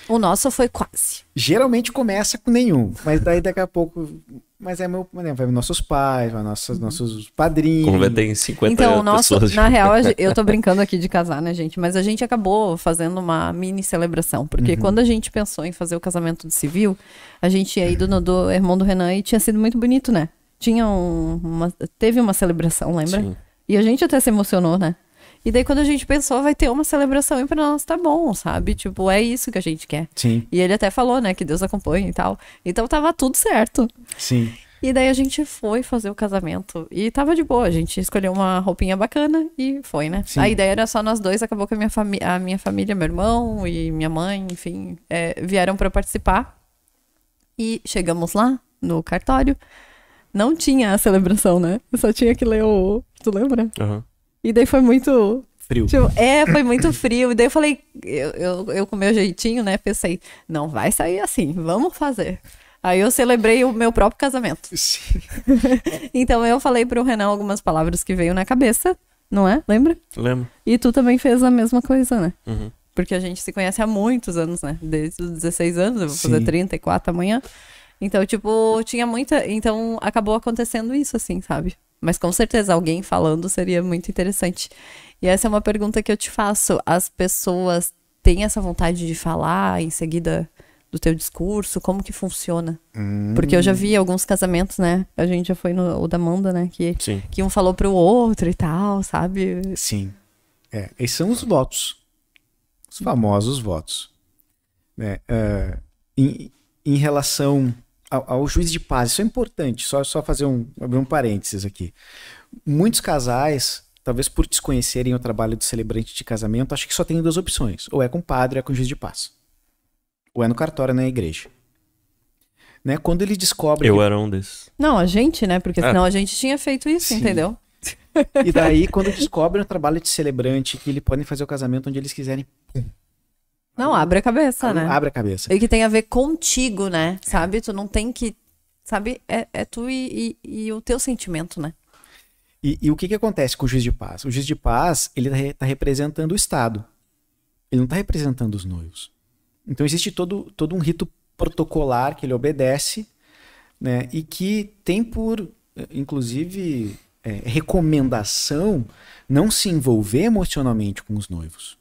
O nosso foi quase. Geralmente começa com nenhum, mas daí daqui a pouco... Mas vai nossos pais, vai nossos padrinhos. Como vai ter 50 Então, o nosso, pessoas. na real, eu tô brincando aqui de casar, né, gente? Mas a gente acabou fazendo uma mini celebração. Porque quando a gente pensou em fazer o casamento de civil, a gente ia ido no do irmão do Renan e tinha sido muito bonito, né? Teve uma celebração, lembra? Sim. E a gente até se emocionou, né? E daí quando a gente pensou, vai ter uma celebração e pra nós tá bom, sabe? Tipo, é isso que a gente quer. Sim, E ele até falou, né, que Deus acompanha e tal. Então tava tudo certo. sim. E daí a gente foi fazer o casamento e tava de boa. A gente escolheu uma roupinha bacana e foi, né? Sim. A ideia era só nós dois, acabou que a minha família, meu irmão e minha mãe, enfim, vieram pra participar. E chegamos lá, no cartório. Não tinha a celebração, né? Eu só tinha que ler o... Tu lembra? Aham. E daí foi muito... Frio. Tipo, foi muito frio. E daí eu falei, eu com o meu jeitinho, né? Pensei, não vai sair assim, vamos fazer. Aí eu celebrei o meu próprio casamento. Sim. Então eu falei pro Renan algumas palavras que veio na cabeça, não é? Lembra? Lembro. E tu também fez a mesma coisa, né? Uhum. Porque a gente se conhece há muitos anos, né? Desde os 16 anos, eu vou Sim. fazer 34 amanhã. Então, tipo, tinha muita... Então, acabou acontecendo isso, assim, sabe? Mas com certeza alguém falando seria muito interessante. E essa é uma pergunta que eu te faço. As pessoas têm essa vontade de falar em seguida do teu discurso? Como que funciona? Porque eu já vi alguns casamentos, né? A gente já foi no o da Amanda, né? Sim. Que um falou pro outro e tal, sabe? Sim. Esses são os votos. Os famosos votos. Né? Em relação ao juiz de paz, isso é importante, só abrir um parênteses aqui. Muitos casais, talvez por desconhecerem o trabalho do celebrante de casamento, acham que só tem duas opções, ou é com o padre ou é com o juiz de paz. Ou é no cartório ou na igreja. Né? Quando ele descobre... Eu era um desses. Não, a gente, né? Porque senão a gente tinha feito isso, Sim. entendeu? E daí, quando descobrem o trabalho de celebrante, que ele podem fazer o casamento onde eles quiserem, Não, abre a cabeça, né? abre a cabeça. E que tem a ver contigo, né? Sabe? Tu não tem que... Sabe? É tu e o teu sentimento, né? E o que acontece com o juiz de paz? O juiz de paz, ele está representando o Estado. Ele não está representando os noivos. Então existe todo um rito protocolar que ele obedece, né? E que tem por, inclusive, recomendação não se envolver emocionalmente com os noivos.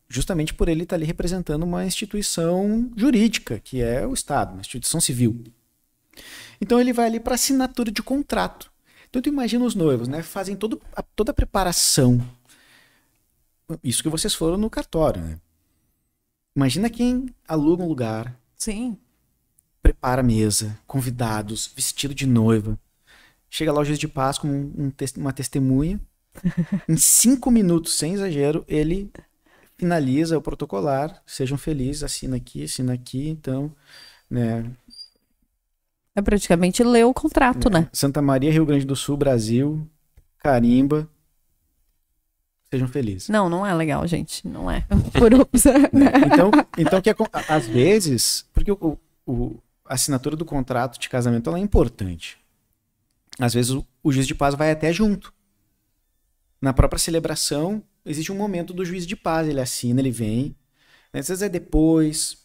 Justamente por ele estar ali representando uma instituição jurídica, que é o Estado, uma instituição civil. Então ele vai ali para assinatura de contrato. Então tu imagina os noivos, né? Fazem toda a preparação. Isso que vocês foram no cartório, né? Imagina quem aluga um lugar, Sim. prepara a mesa, convidados, vestido de noiva. Chega lá o juiz de paz com uma testemunha. Em 5 minutos, sem exagero, ele finaliza o protocolar. Sejam felizes, assina aqui, então, né? É praticamente ler o contrato, né? Santa Maria, Rio Grande do Sul, Brasil, carimba. Sejam felizes. Não é legal, gente. Não é. Por opção, né? Então que às vezes, porque a assinatura do contrato de casamento ela é importante. Às vezes o juiz de paz vai até junto. Na própria celebração, existe um momento do juiz de paz, ele assina, ele vem. Às vezes é depois,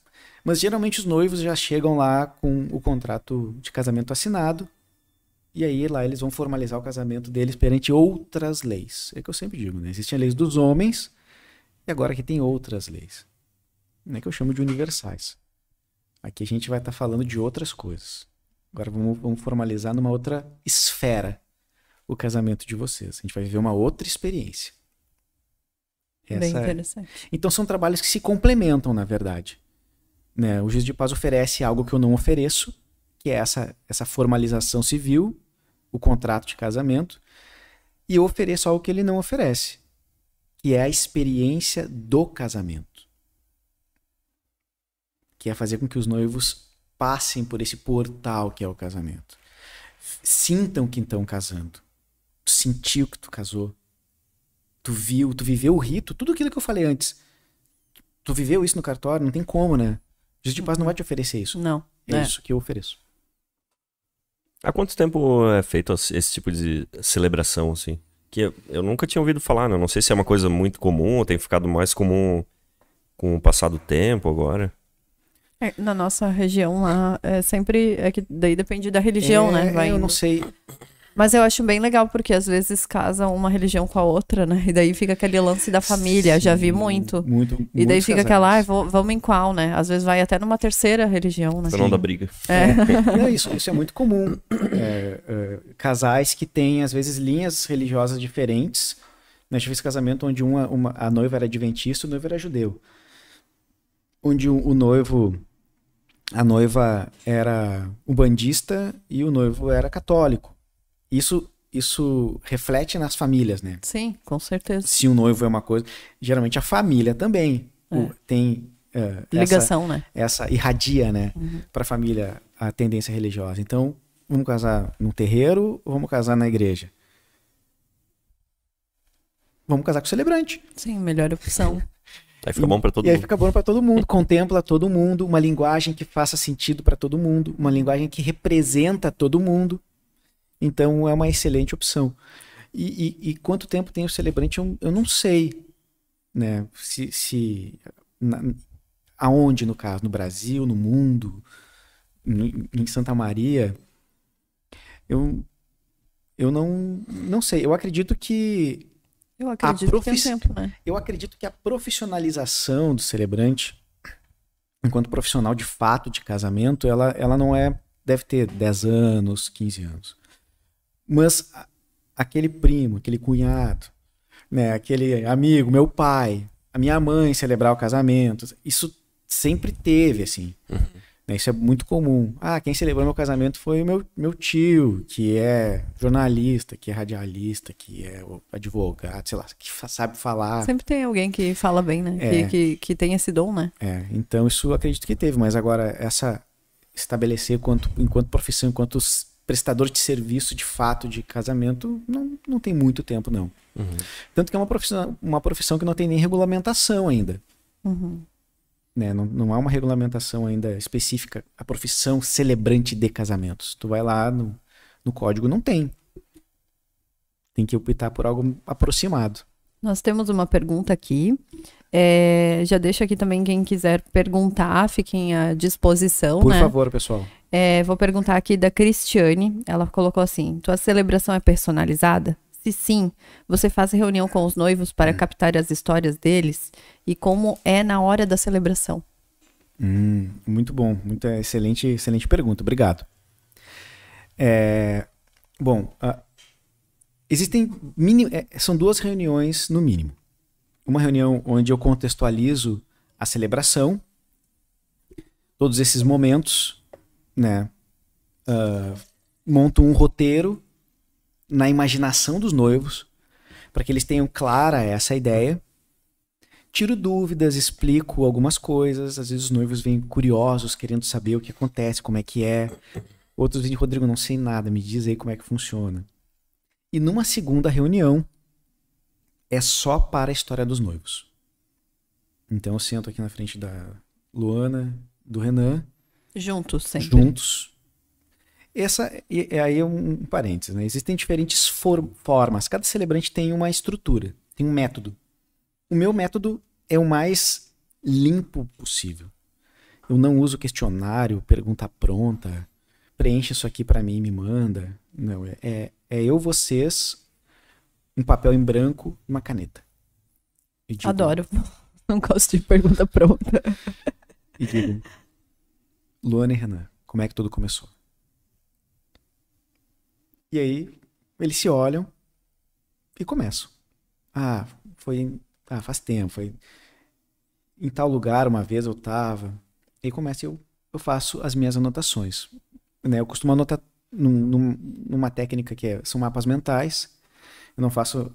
mas geralmente os noivos já chegam lá com o contrato de casamento assinado. E aí lá eles vão formalizar o casamento deles perante outras leis. É o que eu sempre digo, né? Existem leis dos homens e agora aqui tem outras leis. Não é que eu chamo de universais. Aqui a gente vai estar falando de outras coisas. Agora vamos formalizar numa outra esfera o casamento de vocês. A gente vai viver uma outra experiência. Bem Essa é. interessante. Então são trabalhos que se complementam, na verdade. Né? O juiz de paz oferece algo que eu não ofereço, que é essa formalização civil, o contrato de casamento, e eu ofereço algo que ele não oferece, que é a experiência do casamento, que é fazer com que os noivos passem por esse portal que é o casamento. Sintam que estão casando. Tu sentiu que tu casou. Tu viu, tu viveu o rito, tudo aquilo que eu falei antes. Tu viveu isso no cartório, não tem como, né? O juiz de paz não vai te oferecer isso. Não. É isso que eu ofereço. Há quanto tempo é feito esse tipo de celebração, assim? Que eu nunca tinha ouvido falar, né? Não sei se é uma coisa muito comum ou tem ficado mais comum com o passar do tempo agora. Na nossa região lá, sempre. É que daí depende da religião, né? Vai eu indo. não sei. Mas eu acho bem legal, porque às vezes casam uma religião com a outra, né? E daí fica aquele lance da família, já vi muito. E daí fica aquela, vamos em qual, né? Às vezes vai até numa terceira religião, né? Pra não dar briga. Não, isso é muito comum. Casais que têm, às vezes, linhas religiosas diferentes. Eu tive esse casamento onde a noiva era adventista e o noivo era judeu. Onde a noiva era umbandista e o noivo era católico. Isso reflete nas famílias, né? Sim, com certeza. Se o noivo é uma coisa... Geralmente a família também tem... ligação, né? Essa irradia, né? Para a família a tendência religiosa. Então, vamos casar no terreiro ou vamos casar na igreja? Vamos casar com o celebrante. Sim, melhor opção. Aí fica bom pra todo E aí mundo. fica bom para todo mundo, contempla todo mundo, uma linguagem que faça sentido para todo mundo, uma linguagem que representa todo mundo. Então é uma excelente opção. E quanto tempo tem o celebrante, eu não sei, né? Aonde, no caso? No Brasil, no mundo, em Santa Maria? Eu não sei. Eu acredito que Eu acredito que tem tempo, né? Eu acredito que a profissionalização do celebrante, enquanto profissional de fato de casamento, ela não deve ter 10 anos, 15 anos. Mas aquele primo, aquele cunhado, né, aquele amigo, meu pai, a minha mãe celebrar o casamento, isso sempre teve, assim. Né, isso é muito comum. Quem celebrou meu casamento foi o meu tio, que é jornalista, que é radialista, que é advogado, sei lá, que sabe falar. Sempre tem alguém que fala bem, né? Que tem esse dom, né? Então isso eu acredito que teve, mas agora estabelecer enquanto profissão, enquanto prestador de serviço de fato de casamento, não tem muito tempo, não. Tanto que é uma profissão que não tem nem regulamentação ainda. Né? Não há uma regulamentação ainda específica, a profissão celebrante de casamentos. Tu vai lá no código, não tem. Tem que optar por algo aproximado. Nós temos uma pergunta aqui. Já deixa aqui também quem quiser perguntar, fiquem à disposição. Por né? favor, pessoal. Vou perguntar aqui da Cristiane. Ela colocou assim: tua celebração é personalizada? Se sim, você faz reunião com os noivos para captar as histórias deles? E como é na hora da celebração? Muito bom. Muito excelente pergunta. Obrigado. Existem são 2 reuniões no mínimo. Uma reunião onde eu contextualizo a celebração, todos esses momentos, né? Monto um roteiro na imaginação dos noivos, para que eles tenham clara essa ideia. Tiro dúvidas, explico algumas coisas. Às vezes os noivos vêm curiosos, querendo saber o que acontece, como é que é. Outros dizem: Rodrigo, não sei nada, me diz aí como é que funciona. E numa segunda reunião, é só para a história dos noivos. Então eu sento aqui na frente da Luana, do Renan. Juntos, sempre. Juntos. Aí é um parênteses, né? Existem diferentes formas. Cada celebrante tem uma estrutura, tem um método. O meu método é o mais limpo possível. Eu não uso questionário, pergunta pronta, preenche isso aqui para mim e me manda. Não, eu, vocês, um papel em branco e uma caneta. Digo, adoro. Não gosto de pergunta pronta. E digo: Luana e Renan, como é que tudo começou? E aí, eles se olham e começam. Foi faz tempo. Foi em tal lugar uma vez eu tava. Aí começa eu faço as minhas anotações. Né? Eu costumo anotar numa técnica são mapas mentais. Eu não faço...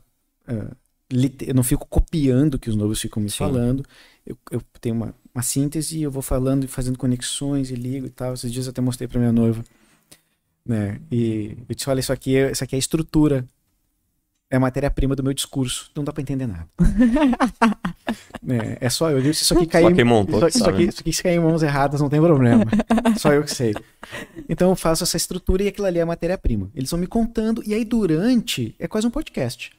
eu não fico copiando o que os noivos ficam me falando. Eu tenho uma síntese, eu vou falando e fazendo conexões e ligo e tal. Esses dias eu até mostrei pra minha noiva. Né? E eu disse, olha, isso aqui é a estrutura. É a matéria-prima do meu discurso. Não dá pra entender nada. É só eu. Isso aqui caiu. Só quem montou, isso aqui se cair em mãos erradas, não tem problema. Só eu que sei. Então eu faço essa estrutura e aquilo ali é a matéria-prima. Eles vão me contando, e aí é quase um podcast.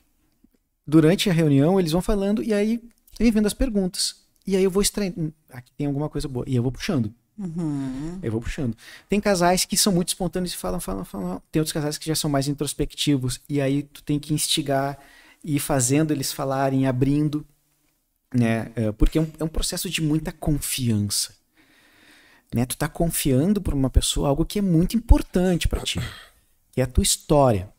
Durante a reunião, eles vão falando, e aí vem vendo as perguntas. E aí eu vou extraindo. Aqui tem alguma coisa boa. E eu vou puxando. Eu vou puxando. Tem casais que são muito espontâneos e falam. Tem outros casais que já são mais introspectivos. E aí tu tem que instigar e ir fazendo eles falarem, abrindo. Né? Porque é um processo de muita confiança. Né? Tu tá confiando por uma pessoa algo que é muito importante para ti. Que é a tua história.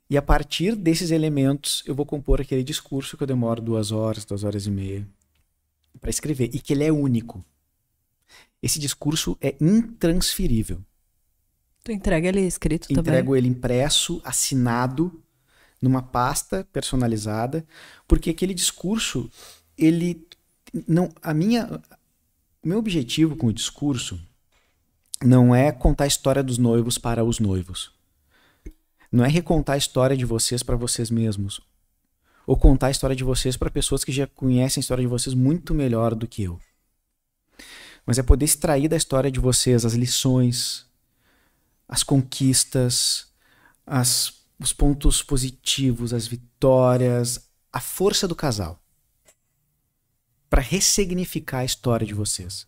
E a partir desses elementos eu vou compor aquele discurso que eu demoro 2 horas, 2 horas e meia para escrever. E que ele é único. Esse discurso é intransferível. Tu entrega ele escrito também? Entrego ele impresso, assinado, numa pasta personalizada, porque aquele discurso, ele não... O meu objetivo com o discurso não é contar a história dos noivos para os noivos. Não é recontar a história de vocês para vocês mesmos. Ou contar a história de vocês para pessoas que já conhecem a história de vocês muito melhor do que eu. Mas é poder extrair da história de vocês as lições, as conquistas, os pontos positivos, as vitórias, a força do casal. Para ressignificar a história de vocês.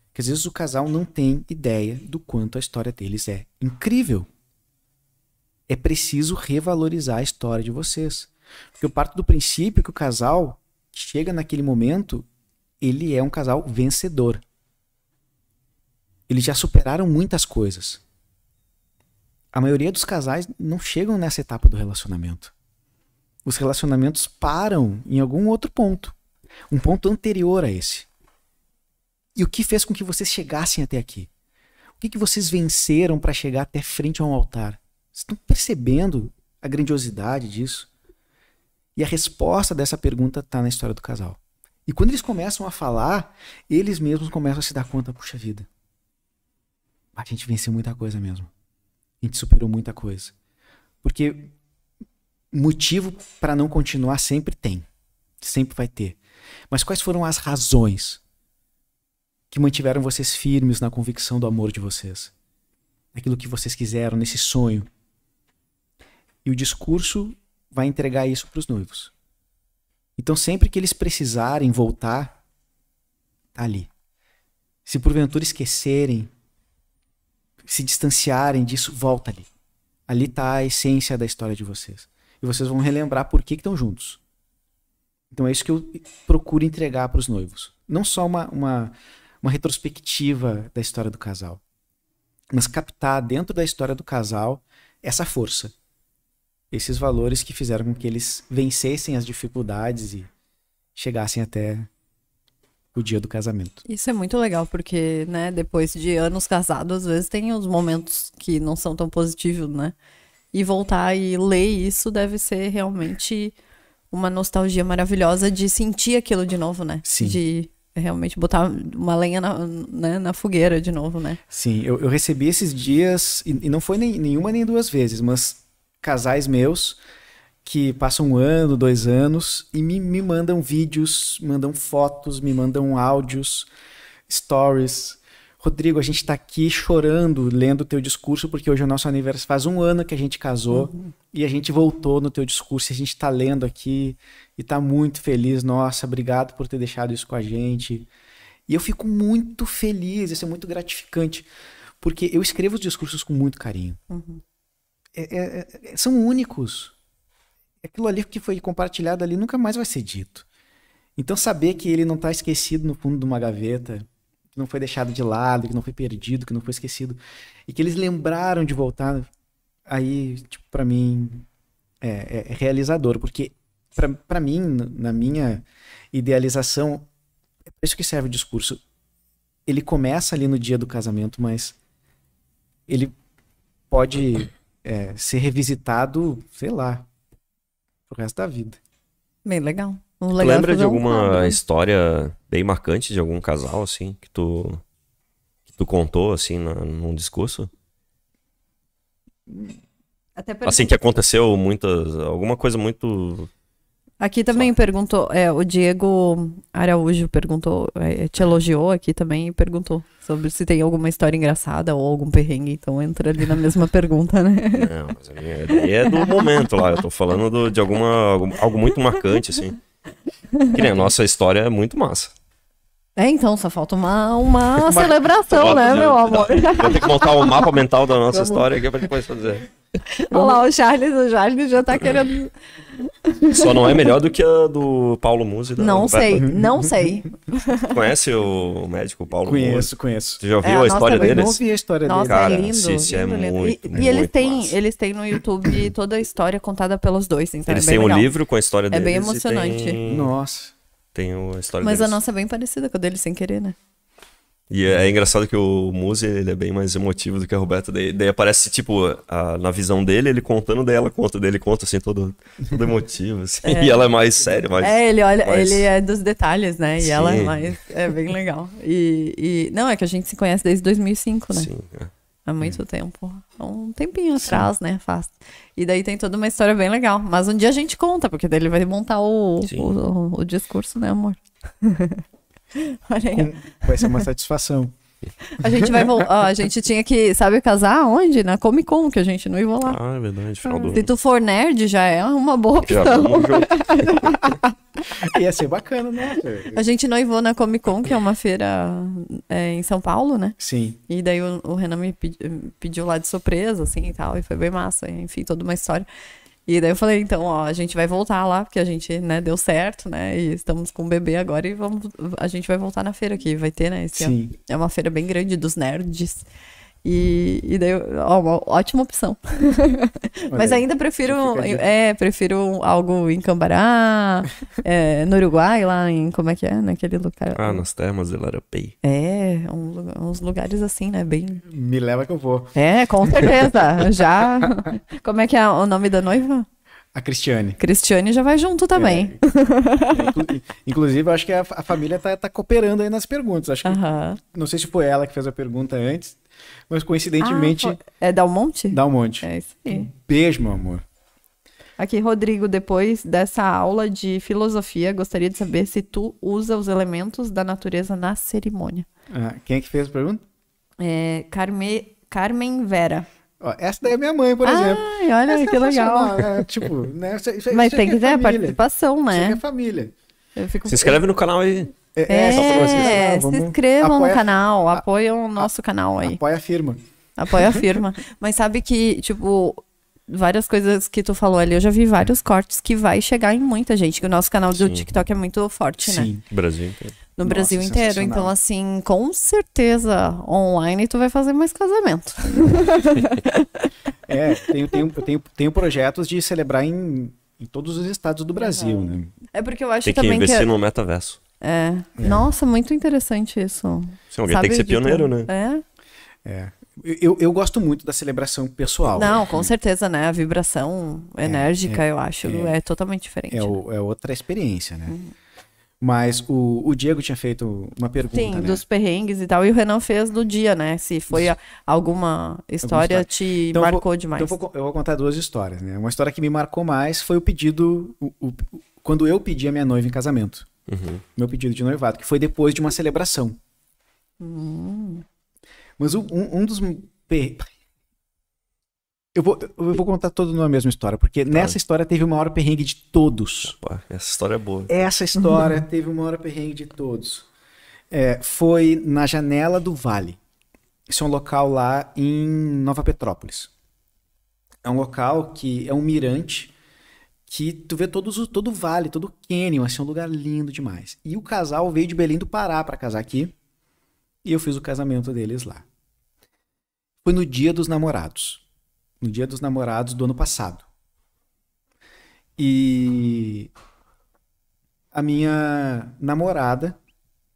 Porque às vezes o casal não tem ideia do quanto a história deles é incrível. É preciso revalorizar a história de vocês. Porque eu parto do princípio que o casal que chega naquele momento, ele é um casal vencedor. Eles já superaram muitas coisas. A maioria dos casais não chegam nessa etapa do relacionamento. Os relacionamentos param em algum outro ponto. Um ponto anterior a esse. E o que fez com que vocês chegassem até aqui? O que vocês venceram para chegar até frente a um altar? Vocês estão percebendo a grandiosidade disso? E a resposta dessa pergunta está na história do casal. E quando eles começam a falar, eles mesmos começam a se dar conta, puxa vida, a gente venceu muita coisa mesmo. A gente superou muita coisa. Porque motivo para não continuar sempre tem. Sempre vai ter. Mas quais foram as razões que mantiveram vocês firmes na convicção do amor de vocês? Naquilo que vocês quiseram, nesse sonho. E o discurso vai entregar isso para os noivos. Então sempre que eles precisarem voltar, tá ali. Se porventura esquecerem, se distanciarem disso, volta ali. Ali está a essência da história de vocês. E vocês vão relembrar por que estão juntos. Então é isso que eu procuro entregar para os noivos. Não só uma retrospectiva da história do casal, mas captar dentro da história do casal essa força. Esses valores que fizeram com que eles vencessem as dificuldades e chegassem até o dia do casamento. Isso é muito legal, porque, né, depois de anos casados, às vezes tem os momentos que não são tão positivos, né? E voltar e ler isso deve ser realmente uma nostalgia maravilhosa de sentir aquilo de novo, né? Sim. De realmente botar uma lenha na fogueira de novo, né? Sim, eu recebi esses dias, e não foi nenhuma nem 2 vezes, mas casais meus que passam 1 ano, 2 anos e me mandam vídeos, mandam fotos, me mandam áudios, stories. Rodrigo, a gente tá aqui chorando, lendo o teu discurso, porque hoje é o nosso aniversário. Faz 1 ano que a gente casou e a gente voltou no teu discurso e a gente tá lendo aqui e tá muito feliz. Nossa, obrigado por ter deixado isso com a gente. E eu fico muito feliz, isso é muito gratificante, porque eu escrevo os discursos com muito carinho. São únicos. Aquilo ali que foi compartilhado ali nunca mais vai ser dito. Então saber que ele não está esquecido no fundo de uma gaveta, que não foi deixado de lado, que não foi perdido, que não foi esquecido, e que eles lembraram de voltar, aí, tipo, para mim, é realizador, porque Para mim, na minha idealização, é para isso que serve o discurso. Ele começa ali no dia do casamento, mas ele pode ser revisitado, sei lá, pro resto da vida. Bem legal. Tu lembra de alguma história bem marcante de algum casal, assim, que tu contou, assim, num discurso? Assim, que aconteceu alguma coisa muito... Aqui também perguntou, o Diego Araújo perguntou, te elogiou aqui também e perguntou sobre se tem alguma história engraçada ou algum perrengue, então entra ali na mesma pergunta, né? Não, mas a minha ideia é do momento lá, eu tô falando de algo muito marcante, assim. Que nem a nossa história é muito massa. Então, só falta uma celebração, né, meu amor? Vou ter que montar um mapa mental da nossa história aqui pra depois fazer. Olha lá, o Charles já tá querendo... Só não é melhor do que a do Paulo Musi. Não sei. Conhece o médico Paulo Musi? Conheço. Você já ouviu a história Eu não deles? ouvi a história Nossa, dele. Cara, é lindo. assiste, é lindo. muito, E muito massa. eles têm no YouTube toda a história contada pelos dois, então Eles é bem têm legal. um livro com a história deles. bem emocionante. Nossa. Tem a história Mas deles. a nossa é bem parecida com a dele, sem querer, né? E é engraçado que o Musi, ele é bem mais emotivo do que a Roberta. Daí aparece, tipo, na visão dele, ele contando, daí ela conta, dele conta, assim, todo emotivo, assim. E ela é mais séria, mais... Ele é dos detalhes, né? E Sim. ela é mais... É bem legal. Não, é que a gente se conhece desde 2005, né? Sim, Há muito tempo. Há um tempinho atrás, né? Faz. E daí tem toda uma história bem legal. Mas um dia a gente conta, porque daí ele vai montar o discurso, né, amor? Olha aí. Vai ser uma satisfação. A gente vai voltar. A gente tinha que, sabe, casar onde? Na Comic Con, que a gente não ia lá. Ah, é verdade, final do... Se tu for nerd, já é uma boa Já opção. vamos junto. Ia ser bacana, né? A gente noivou na Comic Con, que é uma feira em São Paulo, né? Sim. E daí o Renan me pediu lá de surpresa, assim, e tal. E foi bem massa, enfim, toda uma história. E daí eu falei, então, ó, a gente vai voltar lá, porque a gente, né, deu certo, né? E estamos com um bebê agora e a gente vai voltar na feira que vai ter, né? Esse ano. É uma feira bem grande dos nerds. E daí, ó, uma ótima opção. Mas ainda prefiro algo em Cambará, no Uruguai, lá em, como é que é, naquele lugar. Ah, nas termas de Larapei. Uns lugares assim, né, bem... Me leva que eu vou. Com certeza, já... Como é que é o nome da noiva? A Cristiane. Cristiane já vai junto também. Inclusive, eu acho que a família tá cooperando aí nas perguntas. Acho que, não sei se foi ela que fez a pergunta antes, mas coincidentemente... É Dalmonte? Dalmonte. É isso aí. Beijo, meu amor. Aqui, Rodrigo, depois dessa aula de filosofia, gostaria de saber se tu usa os elementos da natureza na cerimônia. Quem é que fez a pergunta? Carmen Vera. Essa daí é minha mãe, por exemplo. Ai, olha que legal. Tipo, né? Mas tem que ter a participação, né? Isso é família. Se inscreve no canal aí. Se inscrevam no canal, apoiam o nosso canal aí. Apoia a firma. Apoia a firma. Mas sabe que, tipo, várias coisas que tu falou ali, eu já vi vários cortes que vai chegar em muita gente, que o nosso canal do TikTok é muito forte, né? Brasil inteiro. No Brasil inteiro. Então, assim, com certeza, online tu vai fazer mais casamento. Tenho projetos de celebrar em todos os estados do Brasil, né? É porque eu acho Tem que também investir no metaverso. Nossa, muito interessante isso. Alguém tem que ser pioneiro, né? Eu gosto muito da celebração pessoal. Não, com certeza, né? A vibração enérgica, eu acho, é totalmente diferente. É outra experiência, né? Mas o Diego tinha feito uma pergunta, Sim, né? dos perrengues e tal. E o Renan fez do dia, né? Se foi alguma história te marcou demais. Então eu vou contar 2 histórias, né? Uma história que me marcou mais foi o pedido... quando eu pedi a minha noiva em casamento. Meu pedido de noivado, que foi depois de uma celebração. Mas um dos... Eu vou contar todo numa mesma história, porque nessa história teve o maior perrengue de todos. Opa, essa história é boa. Essa história teve o maior perrengue de todos. Foi na Janela do Vale. Isso é um local lá em Nova Petrópolis. É um local que é um mirante que tu vê todo o vale, todo o cânion, assim, é um lugar lindo demais. E o casal veio de Belém do Pará para casar aqui, e eu fiz o casamento deles lá. Foi no Dia dos Namorados. No Dia dos Namorados do ano passado. E a minha namorada,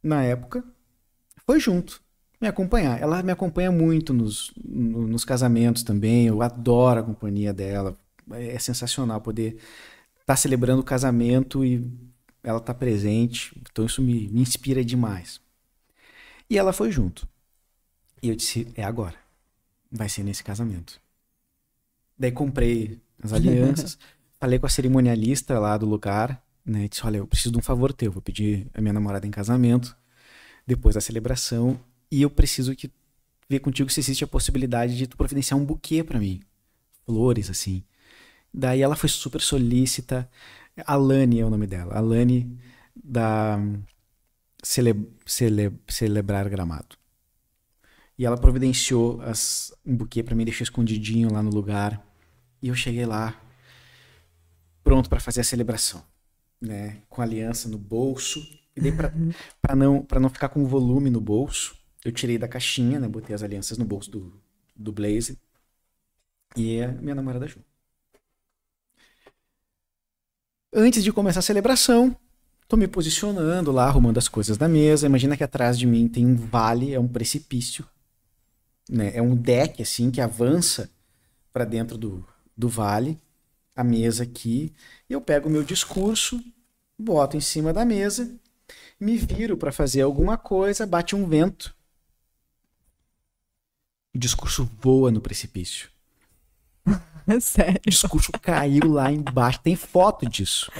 na época, foi junto me acompanhar. Ela me acompanha muito nos casamentos também. Eu adoro a companhia dela. É sensacional poder estar celebrando o casamento e ela tá presente. Então isso me inspira demais. E ela foi junto. E eu disse, é agora. Vai ser nesse casamento. Daí comprei as alianças. Falei com a cerimonialista lá do lugar. Né, e disse, olha, eu preciso de um favor teu. Vou pedir a minha namorada em casamento. Depois da celebração. E eu preciso ver contigo se existe a possibilidade de tu providenciar um buquê pra mim. Flores, assim. Daí ela foi super solícita. Alane é o nome dela. Alane da Celebrar Gramado. E ela providenciou um buquê pra mim, deixou escondidinho lá no lugar. E eu cheguei lá, pronto pra fazer a celebração. Né? Com a aliança no bolso. E daí pra não ficar com volume no bolso, eu tirei da caixinha, né? Botei as alianças no bolso do blazer. E a minha namorada junto. Antes de começar a celebração, tô me posicionando lá, arrumando as coisas da mesa. Imagina que atrás de mim tem um vale, é um precipício. Né? É um deck, assim, que avança para dentro do vale. A mesa aqui. Eu pego o meu discurso, boto em cima da mesa, me viro para fazer alguma coisa, bate um vento. O discurso voa no precipício. Sério? O discurso caiu lá embaixo. Tem foto disso.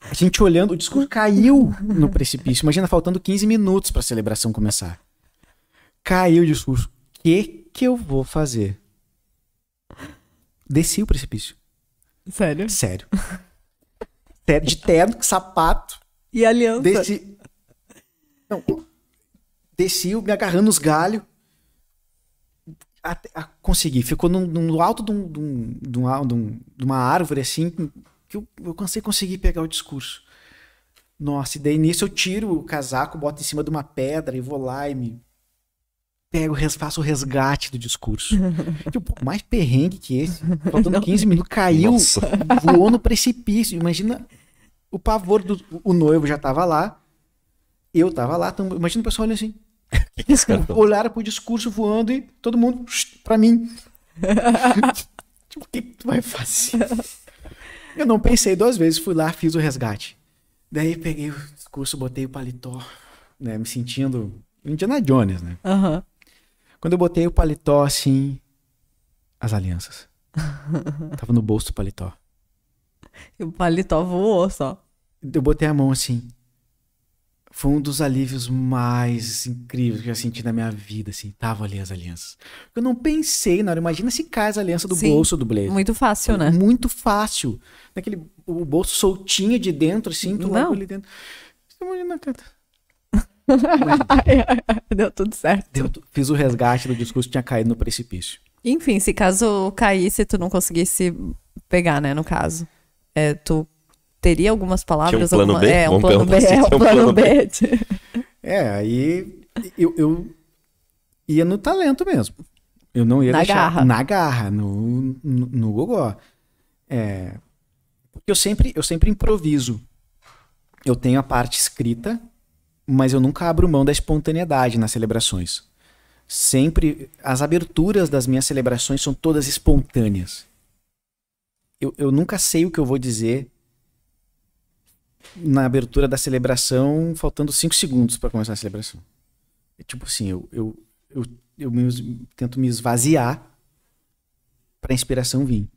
A gente olhando, o discurso caiu no precipício. Imagina, faltando 15 minutos para a celebração começar. Caiu o discurso. O que eu vou fazer? Desci o precipício. Sério? Sério. Sério, de terno, sapato. E aliança? Desci me agarrando nos galhos. Consegui. Ficou no alto de uma árvore, assim, que eu consegui pegar o discurso. Nossa, e daí nisso eu tiro o casaco, boto em cima de uma pedra e vou lá e me pego, faço o resgate do discurso. Tipo, mais perrengue que esse. Faltando 15 minutos, caiu, Nossa. voou no precipício. Imagina o pavor o noivo já tava lá, eu tava lá, imagina o pessoal olhando assim. Olharam pro discurso voando e todo mundo pra mim. Tipo, o que tu vai fazer? Eu não pensei 2 vezes, fui lá, fiz o resgate. Daí peguei o discurso, botei o paletó, né, me sentindo Indiana Jones, né? Uhum. Quando eu botei o paletó, assim, as alianças. Tava no bolso do paletó. E o paletó voou só. Eu botei a mão assim. Foi um dos alívios mais incríveis que eu já senti na minha vida, assim. Tava ali as alianças. Eu não pensei na hora. Imagina se cai as alianças do bolso do blazer. Muito fácil, né? Muito fácil. O bolso soltinho de dentro, assim, tu logo ali dentro. Imagina, cara. Deu tudo certo. Fiz o resgate do discurso, tinha caído no precipício. Enfim, se caso caísse, tu não conseguisse pegar, né, no caso. Tu teria algumas palavras? Tinha um plano B? Um plano B. Um plano B. Aí eu ia no talento mesmo. Eu não ia deixar... garra. Na garra, no gogó. Porque eu sempre improviso. Eu tenho a parte escrita, mas eu nunca abro mão da espontaneidade nas celebrações. Sempre, as aberturas das minhas celebrações são todas espontâneas. Eu nunca sei o que eu vou dizer na abertura da celebração, faltando 5 segundos para começar a celebração. É tipo assim, eu tento me esvaziar para a inspiração vir.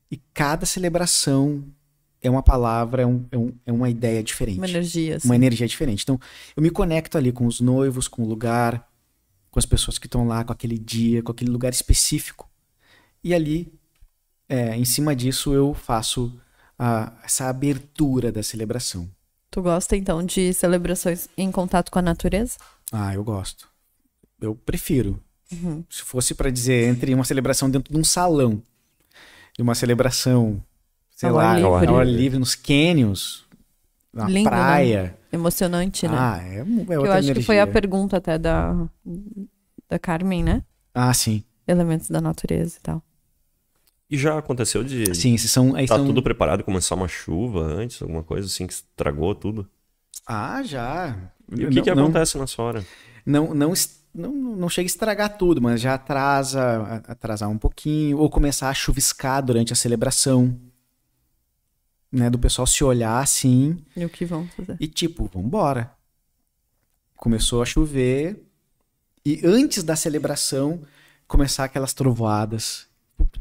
E cada celebração é uma palavra, é uma ideia diferente. Uma energia, assim. Uma energia diferente. Então, eu me conecto ali com os noivos, com o lugar, com as pessoas que estão lá, com aquele dia, com aquele lugar específico. E ali, em cima disso, eu faço essa abertura da celebração. Tu gosta, então, de celebrações em contato com a natureza? Ah, eu gosto. Eu prefiro. Uhum. Se fosse para dizer, entre uma celebração dentro de um salão e uma celebração, sei lá, ao ar livre, nos cânions, na Lindo, praia. Né? Emocionante, né? É outra eu acho energia. que foi a pergunta até da Carmen, né? Ah, sim. Elementos da natureza e tal. E já aconteceu de Sim, aí tá são... tudo preparado, começar uma chuva antes, alguma coisa assim que estragou tudo? Ah, já. E o que acontece nessa hora? Não chega a estragar tudo, mas já atrasar um pouquinho, ou começar a chuviscar durante a celebração, né? Do pessoal se olhar assim E o que vão fazer? e tipo, vambora. Começou a chover e antes da celebração começar aquelas trovoadas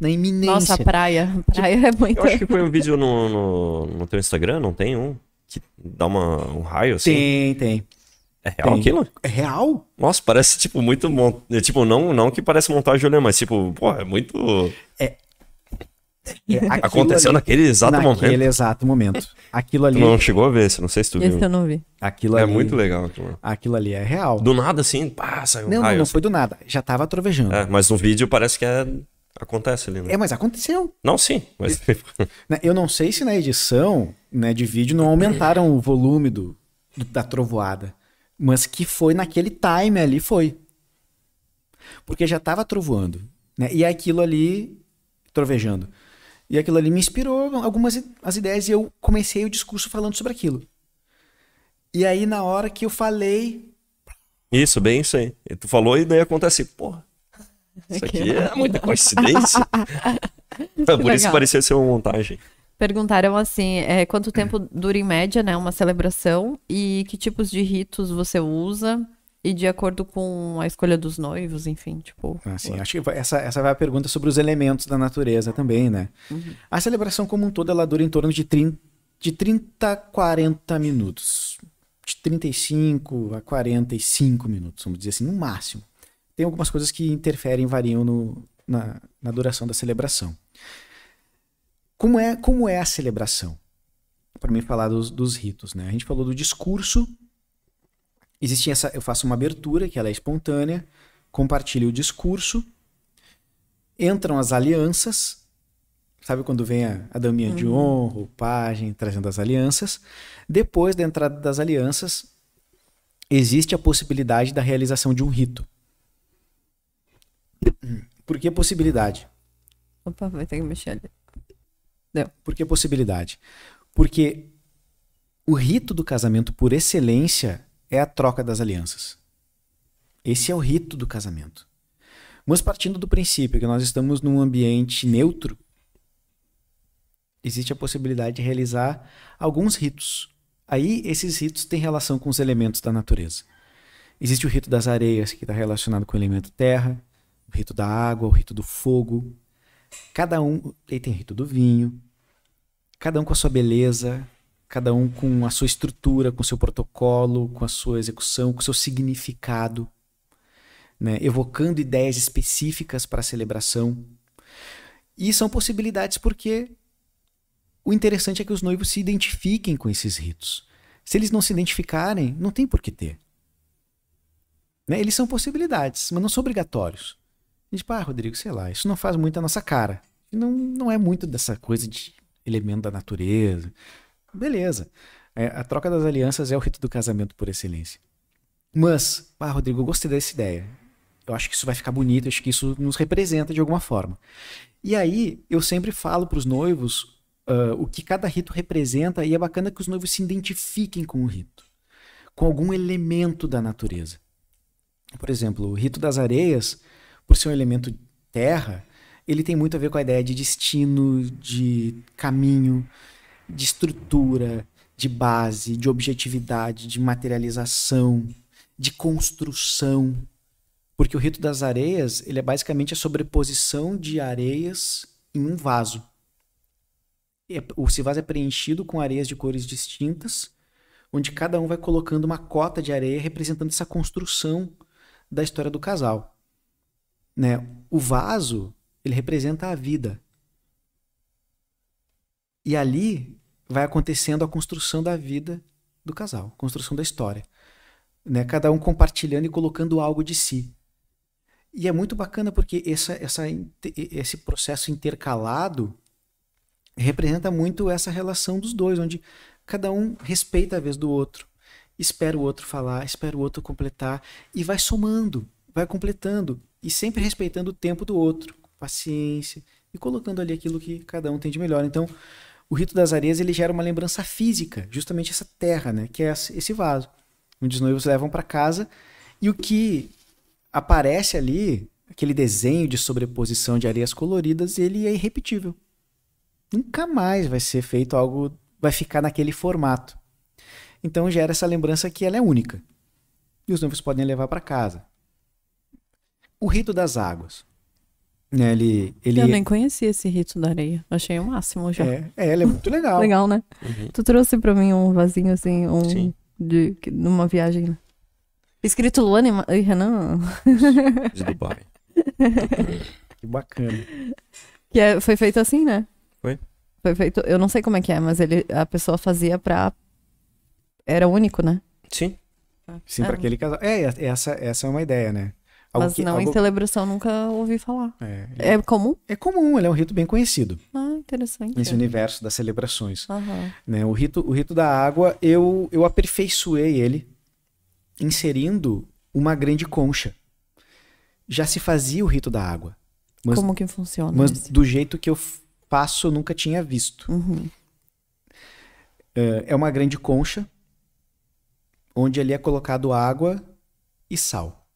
na iminência. Nossa, a praia. A praia é muito... Eu acho que foi um vídeo no teu Instagram, não tem um? Que dá um raio assim? Tem. É real aquilo? É real? Nossa, parece, tipo, muito... Tipo, não que parece montagem, Juliano, mas, tipo, pô, é muito... Aconteceu naquele exato momento. Naquele exato momento. Aquilo ali... Tu não chegou a ver, não sei se tu Esse viu. eu não vi. Aquilo É ali, muito legal aquilo. Aquilo ali é real. Do nada, assim, pá, saiu um Não, raio. não assim. foi do nada. Já tava trovejando. Mas no vídeo parece que acontece ali, né? Mas aconteceu. Não, sim, mas... Né, eu não sei se na edição, né, de vídeo não aumentaram o volume da trovoada. Mas que foi naquele time ali, foi. Porque já tava trovoando. Né? E aquilo ali, trovejando. E aquilo ali me inspirou algumas as ideias e eu comecei o discurso falando sobre aquilo. E aí, na hora que eu falei... Isso, bem isso aí. E tu falou e daí acontece, porra, isso aqui é muita coincidência. Por isso legal. parecia ser uma montagem. Perguntaram assim, quanto tempo dura em média, né, uma celebração e que tipos de ritos você usa e de acordo com a escolha dos noivos, enfim, tipo... Assim, acho que essa vai a pergunta sobre os elementos da natureza também, né? Uhum. A celebração como um todo, ela dura em torno de 30 a 40 minutos. De 35 a 45 minutos, vamos dizer assim, no máximo. Tem algumas coisas que interferem, variam na duração da celebração. Como é a celebração? Para mim falar dos ritos, né? A gente falou do discurso. Eu faço uma abertura, que ela é espontânea, compartilho o discurso, entram as alianças, sabe quando vem a daminha de honra, o pajem, trazendo as alianças. Depois da entrada das alianças, existe a possibilidade da realização de um rito. Por que possibilidade? Opa, vai ter que mexer ali. Por que possibilidade? Porque o rito do casamento, por excelência, é a troca das alianças. Esse é o rito do casamento. Mas partindo do princípio que nós estamos num ambiente neutro, existe a possibilidade de realizar alguns ritos. Aí, esses ritos têm relação com os elementos da natureza. Existe o rito das areias, que está relacionado com o elemento terra, o rito da água, o rito do fogo. Cada um, aí tem o rito do vinho, cada um com a sua beleza, cada um com a sua estrutura, com o seu protocolo, com a sua execução, com o seu significado, né? Evocando ideias específicas para a celebração. E são possibilidades porque o interessante é que os noivos se identifiquem com esses ritos. Se eles não se identificarem, não tem por que ter. Né? Eles são possibilidades, mas não são obrigatórios. A gente, Rodrigo, sei lá, isso não faz muito a nossa cara. Não é muito dessa coisa de elemento da natureza. Beleza. A troca das alianças é o rito do casamento por excelência. Mas, Rodrigo, eu gostei dessa ideia. Eu acho que isso vai ficar bonito, eu acho que isso nos representa de alguma forma. E aí, eu sempre falo para os noivos o que cada rito representa, e é bacana que os noivos se identifiquem com o rito, com algum elemento da natureza. Por exemplo, o rito das areias, por ser um elemento terra, ele tem muito a ver com a ideia de destino, de caminho, de estrutura, de base, de objetividade, de materialização, de construção. Porque o rito das areias, ele é basicamente a sobreposição de areias em um vaso. Esse vaso é preenchido com areias de cores distintas, onde cada um vai colocando uma cota de areia representando essa construção da história do casal. Né? O vaso, ele representa a vida. E ali vai acontecendo a construção da vida do casal, a construção da história. Né? Cada um compartilhando e colocando algo de si. E é muito bacana porque esse processo intercalado representa muito essa relação dos dois, onde cada um respeita a vez do outro, espera o outro falar, espera o outro completar, e vai somando, vai completando, e sempre respeitando o tempo do outro, com paciência, e colocando ali aquilo que cada um tem de melhor. Então, o rito das areias, ele gera uma lembrança física, justamente essa terra, né, que é esse vaso, onde os noivos levam para casa, e o que aparece ali, aquele desenho de sobreposição de areias coloridas, ele é irrepetível. Nunca mais vai ser feito algo, vai ficar naquele formato. Então gera essa lembrança que ela é única. E os noivos podem levar para casa. O rito das águas. Né, Eu nem conhecia esse rito da areia. Achei o máximo já. Ele é muito legal. Legal, né? Uhum. Tu trouxe pra mim um vasinho assim, Sim. numa viagem, né? Escrito Luane e Renan. De Dubai. Que bacana. Foi feito assim, né? Foi feito, eu não sei como é que é, mas a pessoa fazia era único, né? Sim. Sim, para aquele casal. Essa é uma ideia, né? Mas em celebração nunca ouvi falar. É comum? É comum, ele é um rito bem conhecido. Ah, interessante. Nesse universo das celebrações. Aham. Né? O rito da água, eu aperfeiçoei ele inserindo uma grande concha. Já se fazia o rito da água. Como que funciona? Mas esse? do jeito que eu faço, eu nunca tinha visto. Uhum. É uma grande concha, onde ali é colocado água e sal.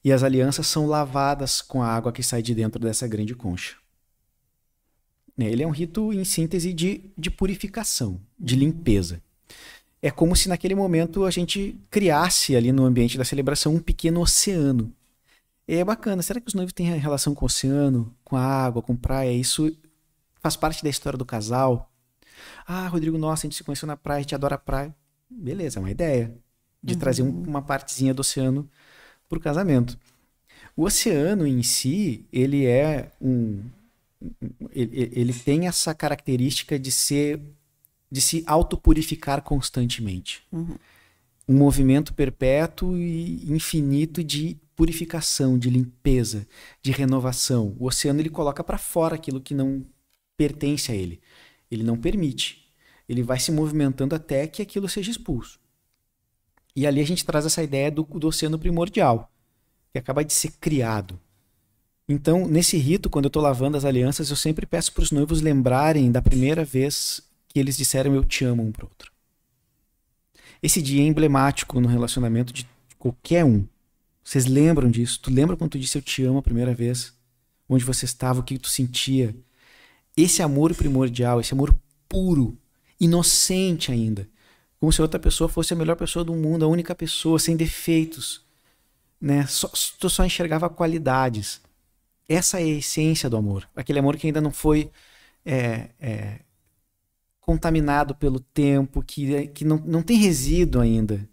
E as alianças são lavadas com a água que sai de dentro dessa grande concha. Ele é um rito, em síntese, de purificação, de limpeza. É como se naquele momento a gente criasse ali no ambiente da celebração um pequeno oceano. E é bacana. Será que os noivos têm relação com o oceano, com a água, com praia? Isso faz parte da história do casal? Ah, Rodrigo, nossa, a gente se conheceu na praia, a gente adora a praia. Beleza, é uma ideia de trazer uma partezinha do oceano para o casamento. O oceano em si, ele ele tem essa característica de se autopurificar constantemente. Uhum. Um movimento perpétuo e infinito de purificação, de limpeza, de renovação. O oceano, ele coloca para fora aquilo que não pertence a ele. Ele não permite. Ele vai se movimentando até que aquilo seja expulso. E ali a gente traz essa ideia do oceano primordial, que acaba de ser criado. Então, nesse rito, quando eu estou lavando as alianças, eu sempre peço para os noivos lembrarem da primeira vez que eles disseram eu te amo um para o outro. Esse dia é emblemático no relacionamento de qualquer um. Vocês lembram disso? Tu lembra quando tu disse eu te amo a primeira vez? Onde você estava, o que tu sentia? Esse amor primordial, esse amor puro, inocente ainda. Como se a outra pessoa fosse a melhor pessoa do mundo, a única pessoa, sem defeitos. Né? Tu só enxergava qualidades. Essa é a essência do amor. Aquele amor que ainda não foi contaminado pelo tempo, que não tem resíduo ainda,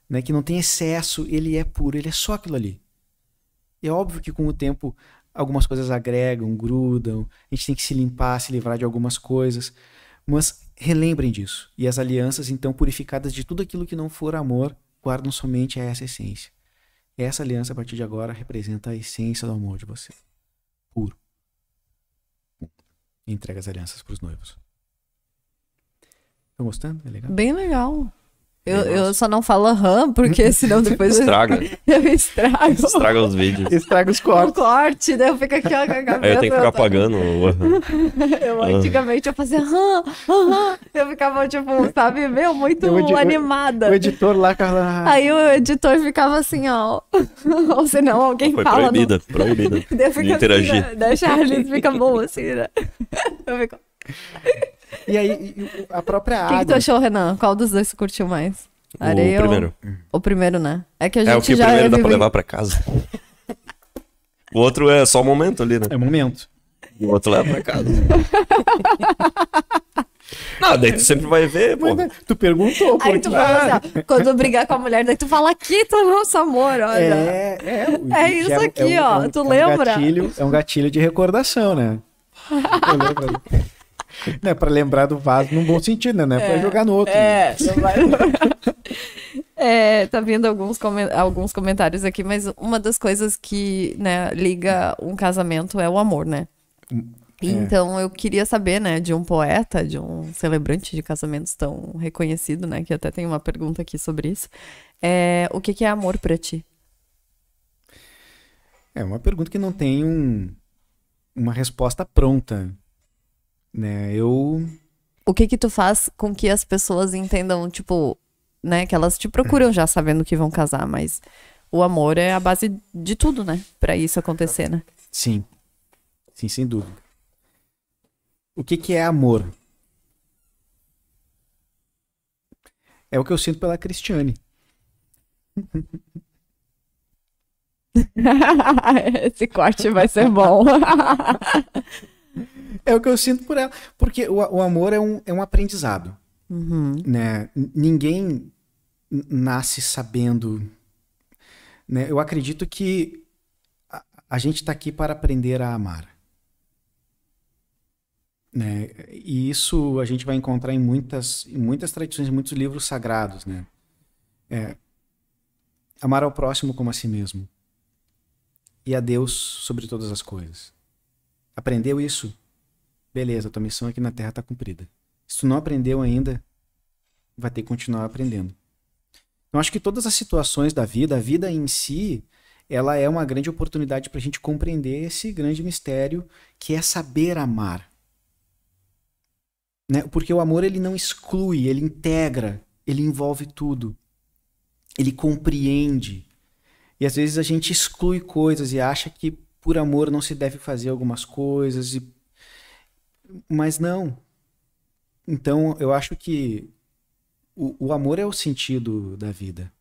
né? Que não tem excesso, ele é puro, ele é só aquilo ali. E é óbvio que com o tempo algumas coisas agregam, grudam, a gente tem que se limpar, se livrar de algumas coisas, mas relembrem disso. E as alianças, então, purificadas de tudo aquilo que não for amor, guardam somente essa essência. Essa aliança, a partir de agora, representa a essência do amor de você. Puro. E entrega as alianças para os noivos. Estão gostando? É legal? Bem legal. Eu só não falo porque senão depois Estraga. eu estrago. Estraga os vídeos. Estraga os O cortes. corte, daí eu fico aqui, ó, com a cabeça. Aí eu tenho que ficar apagando. Antigamente eu fazia eu ficava, tipo, sabe, muito animada. O editor lá, Carla. Aí o editor ficava assim, ó. Ou senão alguém Foi fala. proibida. Daí fica de interagir. assim, né? Da Charles fica bom assim, né? Eu fico... E aí, a própria O água. que tu achou, Renan? Qual dos dois você curtiu mais? Areia O primeiro. O primeiro, né? É que a gente É o que o já primeiro dá pra levar pra casa. O outro é só o momento ali, né? É momento. O outro leva pra casa. Não, daí tu sempre vai ver, pô. Tu perguntou. Aí tu fala assim, ó, quando eu brigar com a mulher, daí tu fala, aqui tá nosso amor, olha. É isso aqui, ó, tu lembra? É um gatilho de recordação, né? Não é pra lembrar do vaso num bom sentido, né? Não é pra jogar no outro. Né? Tá vindo alguns comentários aqui, mas uma das coisas que, né, liga um casamento é o amor, né? Então eu queria saber, né, de um poeta, de um celebrante de casamentos tão reconhecido, né, que até tem uma pergunta aqui sobre isso. O que é amor pra ti? É uma pergunta que não tem uma resposta pronta, né? O que tu faz com que as pessoas entendam, tipo, né, que elas te procuram já sabendo que vão casar, mas o amor é a base de tudo, né, pra isso acontecer, né? Sim, sem dúvida. O que é amor? É o que eu sinto pela Cristiane. Esse corte vai ser bom. É o que eu sinto por ela. Porque o amor é um aprendizado. Uhum. Né? Ninguém nasce sabendo. Né? Eu acredito que a gente está aqui para aprender a amar. Né? E isso a gente vai encontrar em muitas tradições, em muitos livros sagrados. Né? Amar ao próximo como a si mesmo. E a Deus sobre todas as coisas. Aprendeu isso? Beleza, tua missão aqui na Terra está cumprida. Se tu não aprendeu ainda, vai ter que continuar aprendendo. Eu acho que todas as situações da vida, a vida em si, ela é uma grande oportunidade para a gente compreender esse grande mistério que é saber amar. Né? Porque o amor ele não exclui, ele integra, ele envolve tudo. Ele compreende. E às vezes a gente exclui coisas e acha que por amor não se deve fazer algumas coisas. Mas não. Então eu acho que o amor é o sentido da vida.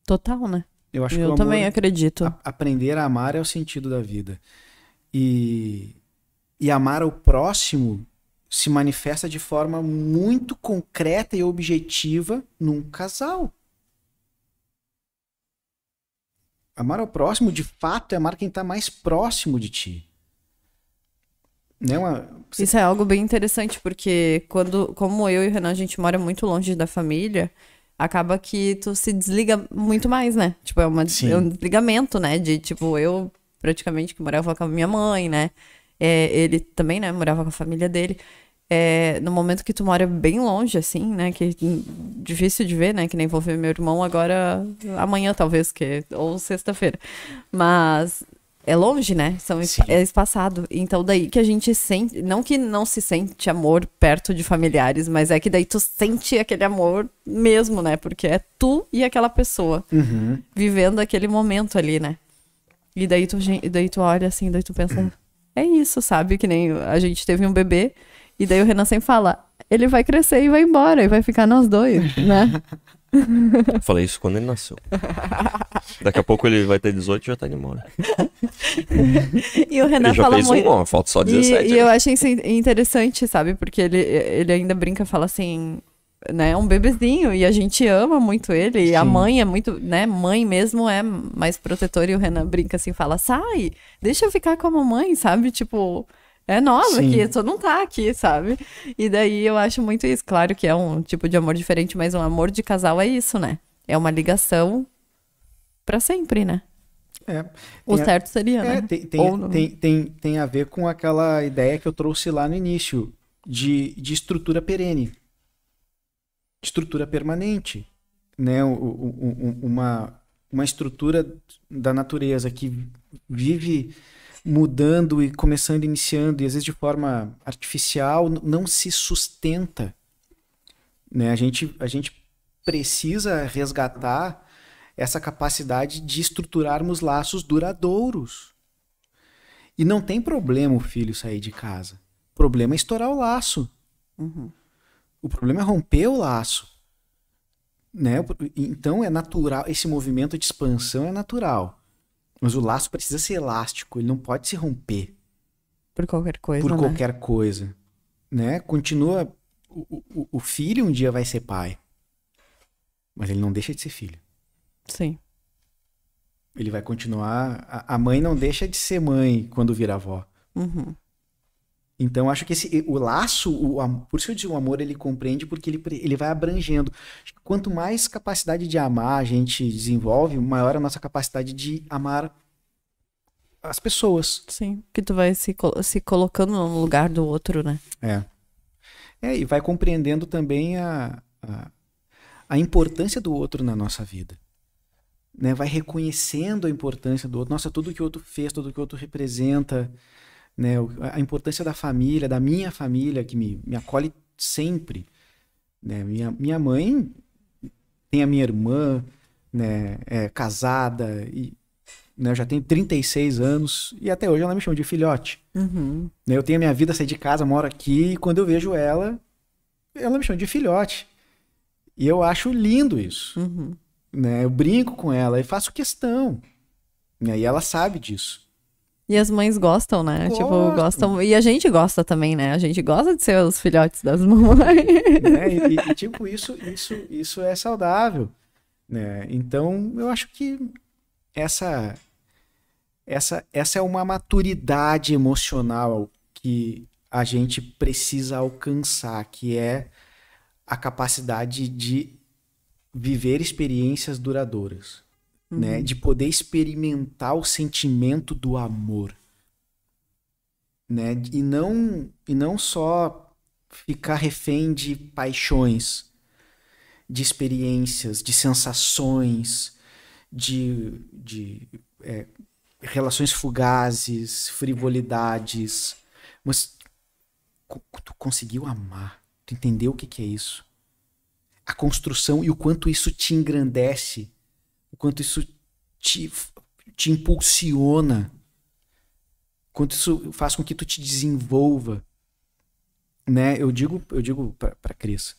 Total, né? Eu acho que Eu o amor, também acredito. Aprender a amar é o sentido da vida. E amar ao próximo se manifesta de forma muito concreta e objetiva num casal. Amar ao próximo, de fato, é amar quem está mais próximo de ti. Isso é algo bem interessante, porque como eu e o Renan, a gente mora muito longe da família, acaba que tu se desliga muito mais, né? Tipo, é um desligamento, né? De, tipo, eu praticamente que morava com a minha mãe, né? Ele também, né? Morava com a família dele. No momento que tu mora bem longe, assim, né? Que difícil de ver, né? Que nem vou ver meu irmão agora, amanhã talvez, ou sexta-feira. Mas é longe, né? É espaçado. Então daí que a gente sente, não que não se sente amor perto de familiares, mas é que daí tu sente aquele amor mesmo, né? Porque é tu e aquela pessoa vivendo aquele momento ali, né? E daí tu olha assim, daí tu pensa, é isso, sabe? Que nem a gente teve um bebê. E daí o Renan sempre fala, ele vai crescer e vai embora, e vai ficar nós dois, né? Eu falei isso quando ele nasceu. Daqui a pouco ele vai ter 18 e já tá indo embora. E o Renan ele já fala fez muito... falta só 17. E eu achei isso interessante, sabe? Porque ele ainda brinca, fala assim, né? É um bebezinho, e a gente ama muito ele, e a mãe é muito, né? Mãe mesmo é mais protetora, e o Renan brinca assim, fala, sai, deixa eu ficar com a mamãe, sabe? Tipo... É nós aqui, tu não tá aqui, sabe? E daí eu acho muito isso. Claro que é um tipo de amor diferente, mas um amor de casal é isso, né? É uma ligação pra sempre, né? O certo seria, né? Tem a ver com aquela ideia que eu trouxe lá no início, de estrutura perene. De estrutura permanente. Né? Uma estrutura da natureza que vive... mudando e começando, iniciando, e às vezes de forma artificial, não se sustenta. Né? A gente precisa resgatar essa capacidade de estruturarmos laços duradouros. E não tem problema o filho sair de casa. O problema é estourar o laço. O problema é romper o laço. Né? Então é natural, esse movimento de expansão é natural. Mas o laço precisa ser elástico, ele não pode se romper. Por qualquer coisa, Por qualquer coisa. Né? Continua... O filho um dia vai ser pai. Mas ele não deixa de ser filho. Sim. Ele vai continuar... A mãe não deixa de ser mãe quando vira avó. Então, acho que o laço... por isso eu digo, o amor, ele compreende porque ele vai abrangendo. Quanto mais capacidade de amar a gente desenvolve, maior a nossa capacidade de amar as pessoas. Sim, que tu vai se colocando no lugar do outro, né? E vai compreendendo também a importância do outro na nossa vida. Né? Vai reconhecendo a importância do outro. Nossa, tudo que o outro fez, tudo que o outro representa. né? A importância da família, da minha família, que me acolhe sempre, né? Minha mãe tem a minha irmã, né? É casada, e, né? Eu já tenho 36 anos e até hoje ela me chama de filhote. Uhum. Eu tenho a minha vida, saí de casa, moro aqui, e quando eu vejo ela me chama de filhote. E eu acho lindo isso. Uhum. Né? Eu brinco com ela e faço questão. Né? E ela sabe disso. E as mães gostam, né? Tipo, gostam. E a gente gosta também, né? A gente gosta de ser os filhotes das mamães. Né? E tipo, isso é saudável. Né? Então, eu acho que essa é uma maturidade emocional que a gente precisa alcançar, que é a capacidade de viver experiências duradouras, né? De poder experimentar o sentimento do amor, né? E não só ficar refém de paixões, de experiências, de sensações, de relações fugazes, frivolidades, mas tu conseguiu amar, tu entendeu o que é isso? A construção e o quanto isso te engrandece, o quanto isso te impulsiona, o quanto isso faz com que tu te desenvolva, né? Eu digo para Cris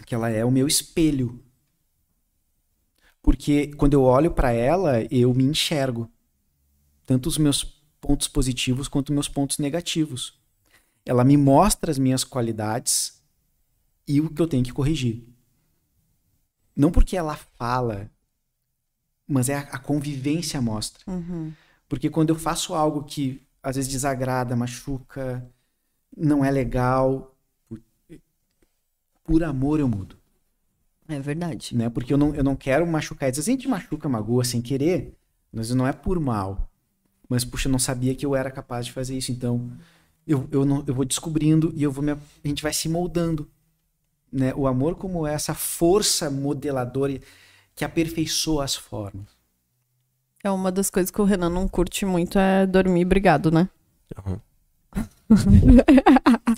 que ela é o meu espelho, porque quando eu olho para ela eu me enxergo, tanto os meus pontos positivos quanto os meus pontos negativos. Ela me mostra as minhas qualidades e o que eu tenho que corrigir. Não porque ela fala, mas a convivência mostra. Uhum. Porque quando eu faço algo que às vezes desagrada, machuca, não é legal, por amor eu mudo. É verdade. Né? Porque eu não quero machucar. Às vezes a gente machuca, magoa sem querer, mas não é por mal. Mas, puxa, eu não sabia que eu era capaz de fazer isso. Então, eu vou descobrindo e a gente vai se moldando. Né? O amor como essa força modeladora que aperfeiçoa as formas. É uma das coisas que o Renan não curte muito é dormir brigado, né? Uhum.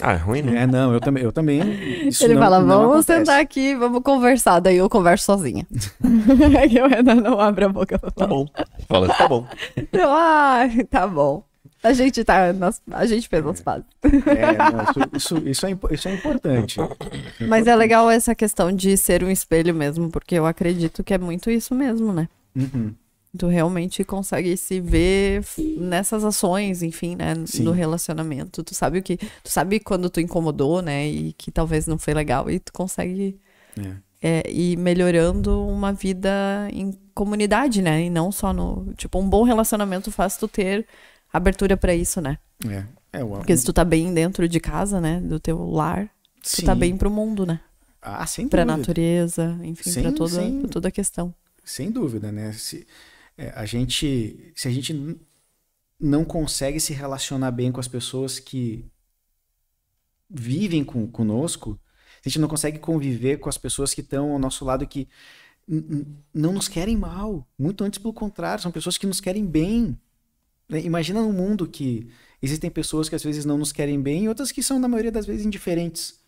É ruim, né? Não, eu também. Isso Ele não, fala, não vamos acontece. sentar aqui, vamos conversar. Daí eu converso sozinha. E o Renan não abre a boca pra Tá falar. bom. Fala, tá bom. Tá bom. A gente fez as pazes. Isso é importante. Mas é legal essa questão de ser um espelho mesmo, porque eu acredito que é muito isso mesmo, né? Uhum. Tu realmente consegue se ver nessas ações, enfim, né? Sim. No relacionamento. Tu sabe quando tu incomodou, né? E que talvez não foi legal. E tu consegue ir melhorando uma vida em comunidade, né? E não só no... Tipo, um bom relacionamento faz tu ter abertura pra isso, né? Porque se tu tá bem dentro de casa, né? Do teu lar, tu tá bem pro mundo, né? Sem pra dúvida. natureza, enfim, pra toda a questão. Sem dúvida, né? Se a gente não consegue se relacionar bem com as pessoas que vivem conosco, se a gente não consegue conviver com as pessoas que estão ao nosso lado que não nos querem mal, muito antes pelo contrário, são pessoas que nos querem bem. Imagina num mundo que existem pessoas que às vezes não nos querem bem e outras que são, na maioria das vezes, indiferentes.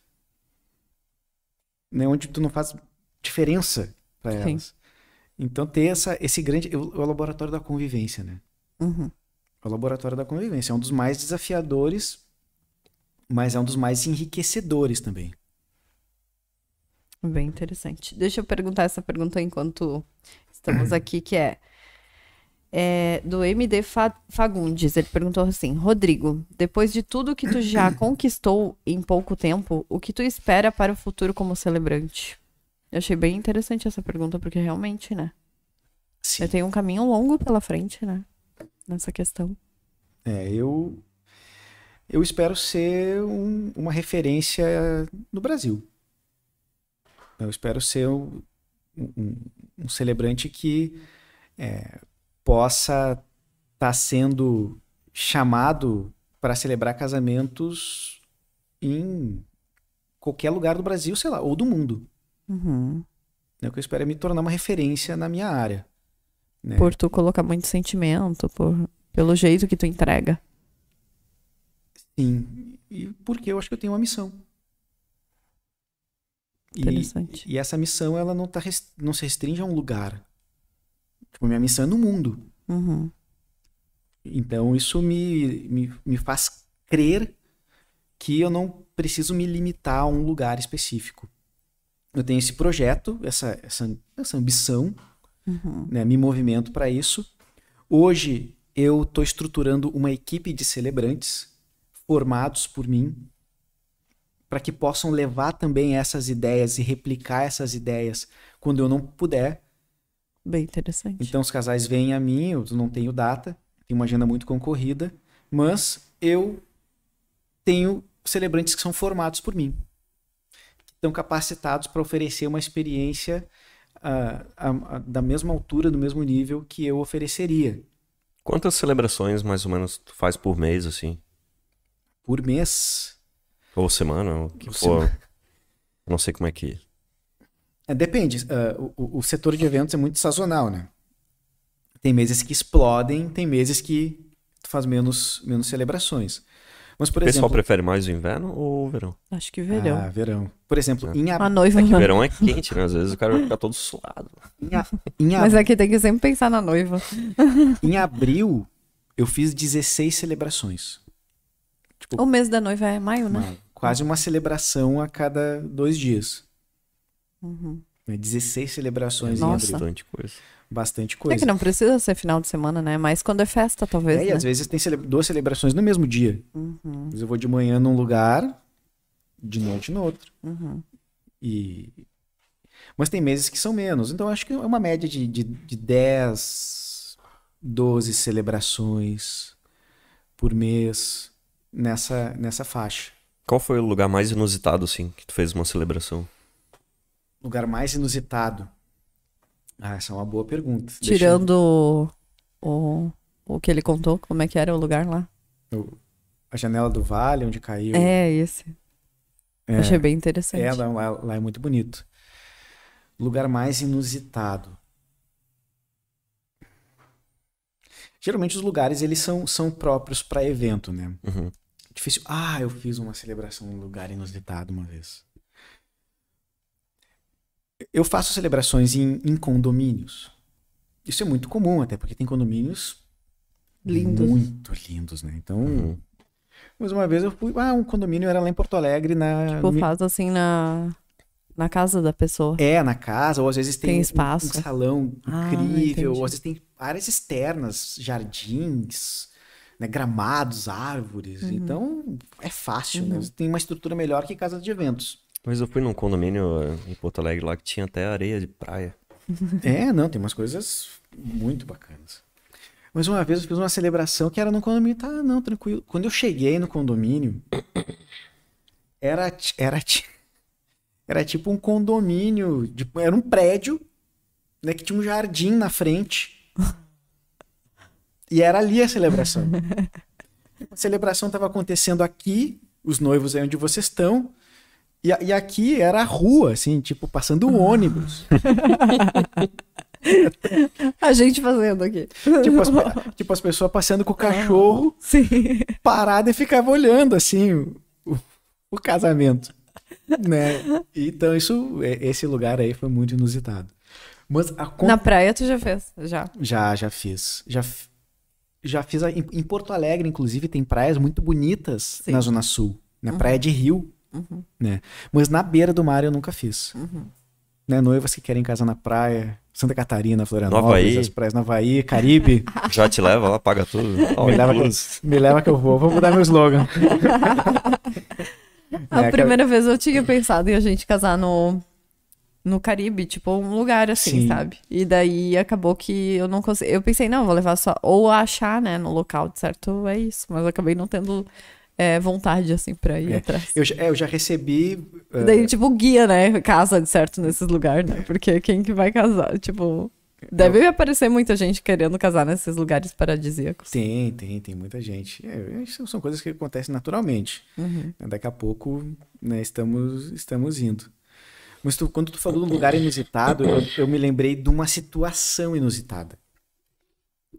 Né? Onde tu não faz diferença para elas. Então ter esse grande... O laboratório da convivência, né? Uhum. O laboratório da convivência é um dos mais desafiadores, mas é um dos mais enriquecedores também. Bem interessante. Deixa eu perguntar essa pergunta enquanto estamos aqui, que é do MD Fagundes. Ele perguntou assim: Rodrigo, depois de tudo que tu já conquistou em pouco tempo, o que tu espera para o futuro como celebrante? Eu achei bem interessante essa pergunta, porque realmente, né? Sim. Eu tenho um caminho longo pela frente, né? Nessa questão. Eu espero ser uma referência no Brasil. Eu espero ser um celebrante que possa estar sendo chamado para celebrar casamentos em qualquer lugar do Brasil, sei lá, ou do mundo. Uhum. O que eu espero é me tornar uma referência na minha área. Né? Por tu colocar muito sentimento, pelo jeito que tu entrega. Sim. E porque eu acho que eu tenho uma missão. Interessante. E essa missão, ela não se restringe a um lugar. Tipo, minha missão é no mundo. Uhum. Então, isso me faz crer que eu não preciso me limitar a um lugar específico. Eu tenho esse projeto, essa ambição, né, me movimento para isso. Hoje, eu estou estruturando uma equipe de celebrantes formados por mim para que possam levar também essas ideias e replicar essas ideias quando eu não puder. Bem interessante. Então, os casais vêm a mim, eu não tenho data, tenho uma agenda muito concorrida, mas eu tenho celebrantes que são formados por mim, que estão capacitados para oferecer uma experiência da mesma altura, do mesmo nível que eu ofereceria. Quantas celebrações, mais ou menos, tu faz por mês, assim? Por mês? Ou semana, o que Por for. semana. Não sei como é que... Depende. O setor de eventos é muito sazonal, né? Tem meses que explodem, tem meses que tu faz menos celebrações. Mas, por O pessoal exemplo... prefere mais o inverno ou o verão? Acho que verão. Verão. Por exemplo, em A noiva. É que verão é quente, né? Às vezes o cara vai ficar todo suado. Mas aqui tem que sempre pensar na noiva. Em abril, eu fiz 16 celebrações. O mês da noiva é maio, né? Quase uma celebração a cada 2 dias. Uhum. 16 celebrações em Nossa. abril. Bastante coisa. Bastante É coisa. que não precisa ser final de semana, né? Mas quando é festa, talvez, E né? às vezes tem 2 celebrações no mesmo dia. Uhum. Mas eu vou de manhã num lugar, de noite no outro. Uhum. Mas tem meses que são menos. Então acho que é uma média de 10, 12 celebrações por mês nessa faixa. Qual foi o lugar mais inusitado, assim, que tu fez uma celebração? Lugar mais inusitado? Essa é uma boa pergunta. Tirando o que ele contou, como é que era o lugar lá? A janela do vale, onde caiu. É, esse. Achei bem interessante. Lá é muito bonito. Lugar mais inusitado. Geralmente os lugares eles são próprios para evento, né? Uhum. Difícil. Eu fiz uma celebração num lugar inusitado uma vez. Eu faço celebrações em condomínios. Isso é muito comum, até porque tem condomínios Lindos. muito lindos, né? Então, mas uma vez eu fui, um condomínio era lá em Porto Alegre, Tipo, faz assim na casa da pessoa. na casa, ou às vezes tem espaço. um salão incrível, entendi. ou às vezes tem áreas externas, jardins, né, gramados, árvores. Então, é fácil, né? Tem uma estrutura melhor que casa de eventos. Mas eu fui num condomínio em Porto Alegre lá que tinha até areia de praia. Não, tem umas coisas muito bacanas. Mas uma vez eu fiz uma celebração que era num condomínio, tranquilo. Quando eu cheguei no condomínio, era tipo um condomínio, era um prédio, né, que tinha um jardim na frente. E era ali a celebração. A celebração estava acontecendo aqui, os noivos aí onde vocês estão, e aqui era a rua, assim, tipo, passando um ônibus. A gente fazendo aqui. Tipo, as pessoas passeando com o cachorro, Sim. parada e ficava olhando, assim, o casamento. Né? Então, esse lugar aí foi muito inusitado. Mas Na praia tu já fez? Já fiz. Já fiz. Em Porto Alegre, inclusive, tem praias muito bonitas na Zona Sul. Na Praia de Rio. Né? Mas na beira do mar eu nunca fiz. Né? Noivas que querem casar na praia, Santa Catarina, Florianópolis, as praias no Havaí, Caribe. Já te leva lá, paga tudo. Me leva que eu vou mudar meu slogan. A primeira vez eu tinha pensado em a gente casar no Caribe, tipo, um lugar assim, Sim. sabe? E daí acabou que eu não consegui. Eu pensei, não, vou levar só. Ou achar, né, no local, de certo, é isso. Mas eu acabei não tendo vontade, assim, pra ir atrás. Eu já recebi. E daí, tipo, guia, né? Casa, de certo, nesses lugares, né? Porque quem que vai casar? Tipo. Deve aparecer muita gente querendo casar nesses lugares paradisíacos. Tem muita gente. Isso são coisas que acontecem naturalmente. Daqui a pouco, né, estamos indo. Mas quando tu falou de um lugar inusitado, eu me lembrei de uma situação inusitada.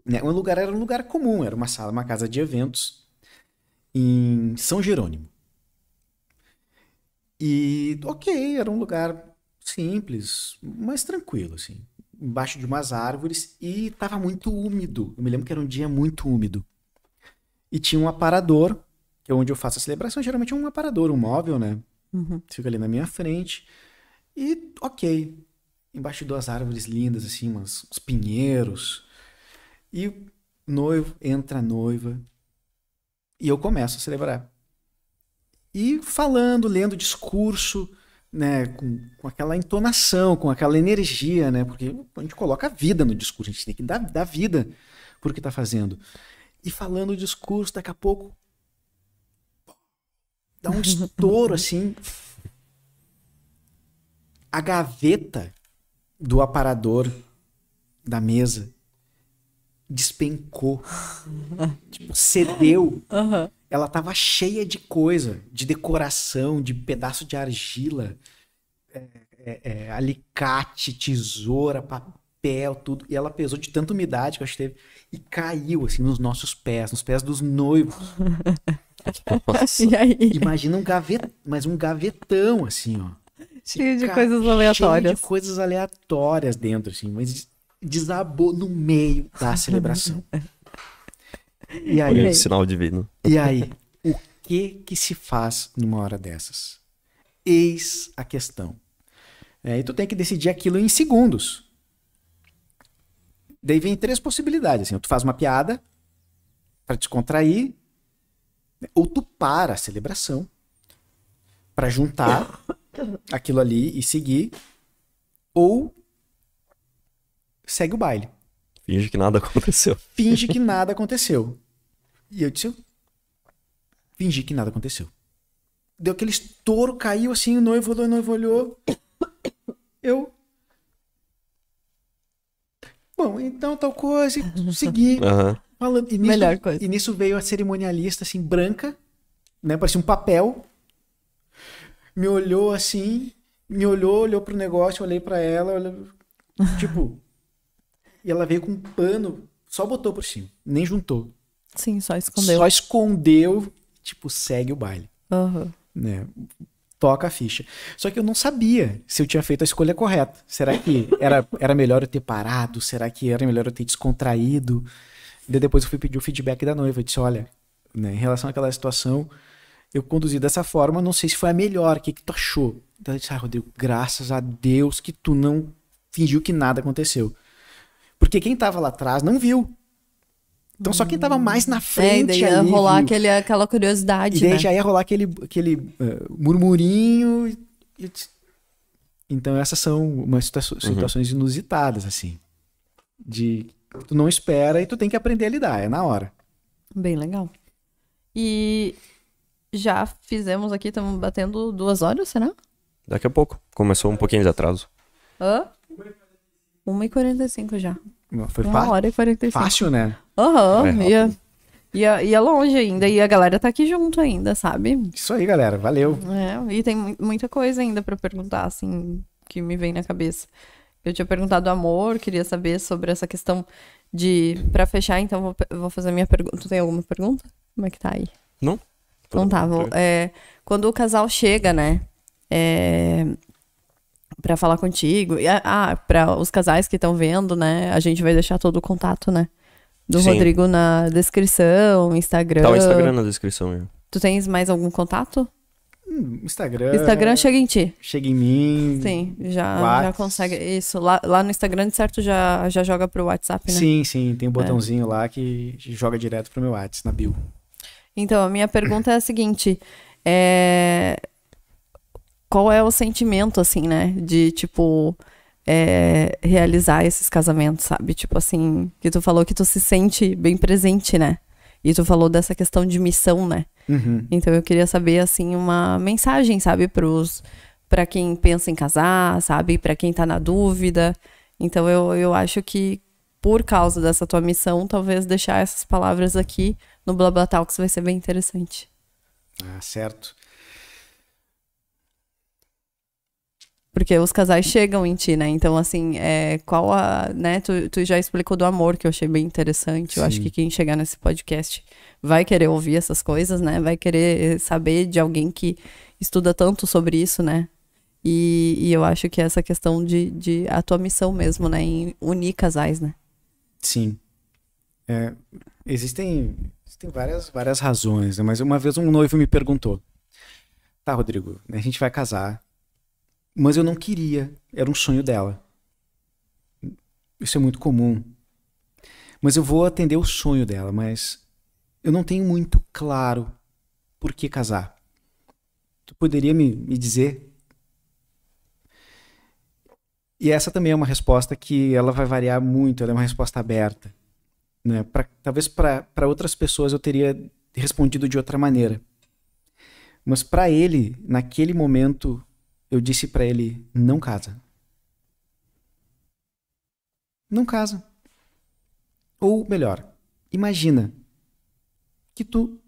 Né? Era um lugar comum, era uma sala, uma casa de eventos. em São Jerônimo. E, ok, era um lugar simples, mas tranquilo, assim. Embaixo de umas árvores e tava muito úmido. Eu me lembro que era um dia muito úmido. E tinha um aparador, que é onde eu faço a celebração. Geralmente é um aparador, um móvel, né? Fica ali na minha frente. E, ok, embaixo de duas árvores lindas, assim, uns pinheiros. E noivo, entra a noiva. E eu começo a celebrar. E falando, lendo discurso, né, com aquela entonação, com aquela energia, né, porque a gente coloca a vida no discurso, a gente tem que dar vida por que está fazendo. E falando o discurso, daqui a pouco dá um estouro assim. A gaveta do aparador da mesa despencou, tipo, cedeu. Ela tava cheia de coisa, de decoração, de pedaço de argila, alicate, tesoura, papel, tudo. E ela pesou de tanta umidade que eu acho que teve. E caiu, assim, nos nossos pés, nos pés dos noivos. E aí? Imagina um gavetão, assim, ó. Cheio de coisas aleatórias. Cheio de coisas aleatórias dentro, assim. Mas desabou no meio da celebração. E aí, Olha, sinal divino. E aí, o que se faz numa hora dessas? Eis a questão. E tu tem que decidir aquilo em segundos. Daí vem 3 possibilidades. Assim, tu faz uma piada para descontrair, ou tu para a celebração para juntar aquilo ali e seguir, ou segue o baile. Finge que nada aconteceu. Finge que nada aconteceu. E eu disse, fingi que nada aconteceu. Deu aquele estouro, caiu assim, o noivo olhou. Eu... Bom, então tal coisa, e segui. Falando. E nisso, melhor coisa. E nisso veio a cerimonialista, assim, branca, né? Parecia um papel. Me olhou assim, olhou pro negócio, eu olhei pra ela, tipo... E ela veio com um pano, só botou por cima, nem juntou. Sim, só escondeu. Só escondeu, tipo, segue o baile. Né? Toca a ficha. Só que eu não sabia se eu tinha feito a escolha correta. Será que era melhor eu ter parado? Será que era melhor eu ter descontraído? Daí depois eu fui pedir o feedback da noiva. Eu disse, olha, né, em relação àquela situação, eu conduzi dessa forma, não sei se foi a melhor. O que tu achou? Então eu disse, Rodrigo, graças a Deus que tu não fingiu que nada aconteceu. Porque quem tava lá atrás não viu. Então só quem tava mais na frente e daí ia ali rolar viu. aquela curiosidade, E daí né? já ia rolar aquele murmurinho. Então essas são umas situações inusitadas, assim. De tu não espera e tu tem que aprender a lidar, é na hora. Bem legal. E já fizemos aqui, estamos batendo 2 horas, será? Daqui a pouco. Começou um pouquinho de atraso. 1h45 já. Foi 1h45. fácil, né? Ia longe ainda. E a galera tá aqui junto ainda, sabe? Isso aí, galera. Valeu. E tem muita coisa ainda pra perguntar, assim, que me vem na cabeça. Eu tinha perguntado amor, queria saber sobre essa questão de... Pra fechar, então, vou fazer a minha pergunta. Tu tem alguma pergunta? Como é que tá aí? Não? Então tá, quando o casal chega, né? Pra falar contigo. Pra os casais que estão vendo, né? A gente vai deixar todo o contato, né? Do Sim. Rodrigo na descrição, Instagram. Tá o Instagram na descrição. Já. Tu tens mais algum contato? Instagram. Instagram chega em ti. Chega em mim. Sim, já consegue. Isso, lá no Instagram, de certo, já joga pro WhatsApp, né? Sim, tem um botãozinho lá que joga direto pro meu WhatsApp, na bio. Então, a minha pergunta é a seguinte. Qual é o sentimento, assim, né? De, tipo, realizar esses casamentos, sabe? Tipo assim, que tu falou que tu se sente bem presente, né? E tu falou dessa questão de missão, né? Então eu queria saber, assim, uma mensagem, sabe? Pra quem pensa em casar, sabe? Pra quem tá na dúvida. Então eu acho que, por causa dessa tua missão, talvez deixar essas palavras aqui no Blabla Talks vai ser bem interessante. Certo. Porque os casais chegam em ti, né? Então, assim, qual a... né? Tu já explicou do amor, que eu achei bem interessante. Eu acho que quem chegar nesse podcast vai querer ouvir essas coisas, né? Vai querer saber de alguém que estuda tanto sobre isso, né? E eu acho que essa questão de a tua missão mesmo, né? Em unir casais, né? Sim. Existem várias razões, né? Mas uma vez um noivo me perguntou: tá, Rodrigo, a gente vai casar, mas eu não queria, era um sonho dela. Isso é muito comum. Mas eu vou atender o sonho dela, mas eu não tenho muito claro por que casar. Tu poderia me dizer? E essa também é uma resposta que ela vai variar muito, ela é uma resposta aberta. Né? Talvez para outras pessoas eu teria respondido de outra maneira. Mas para ele, naquele momento, eu disse para ele: não casa. Não casa. Ou melhor, imagina que tu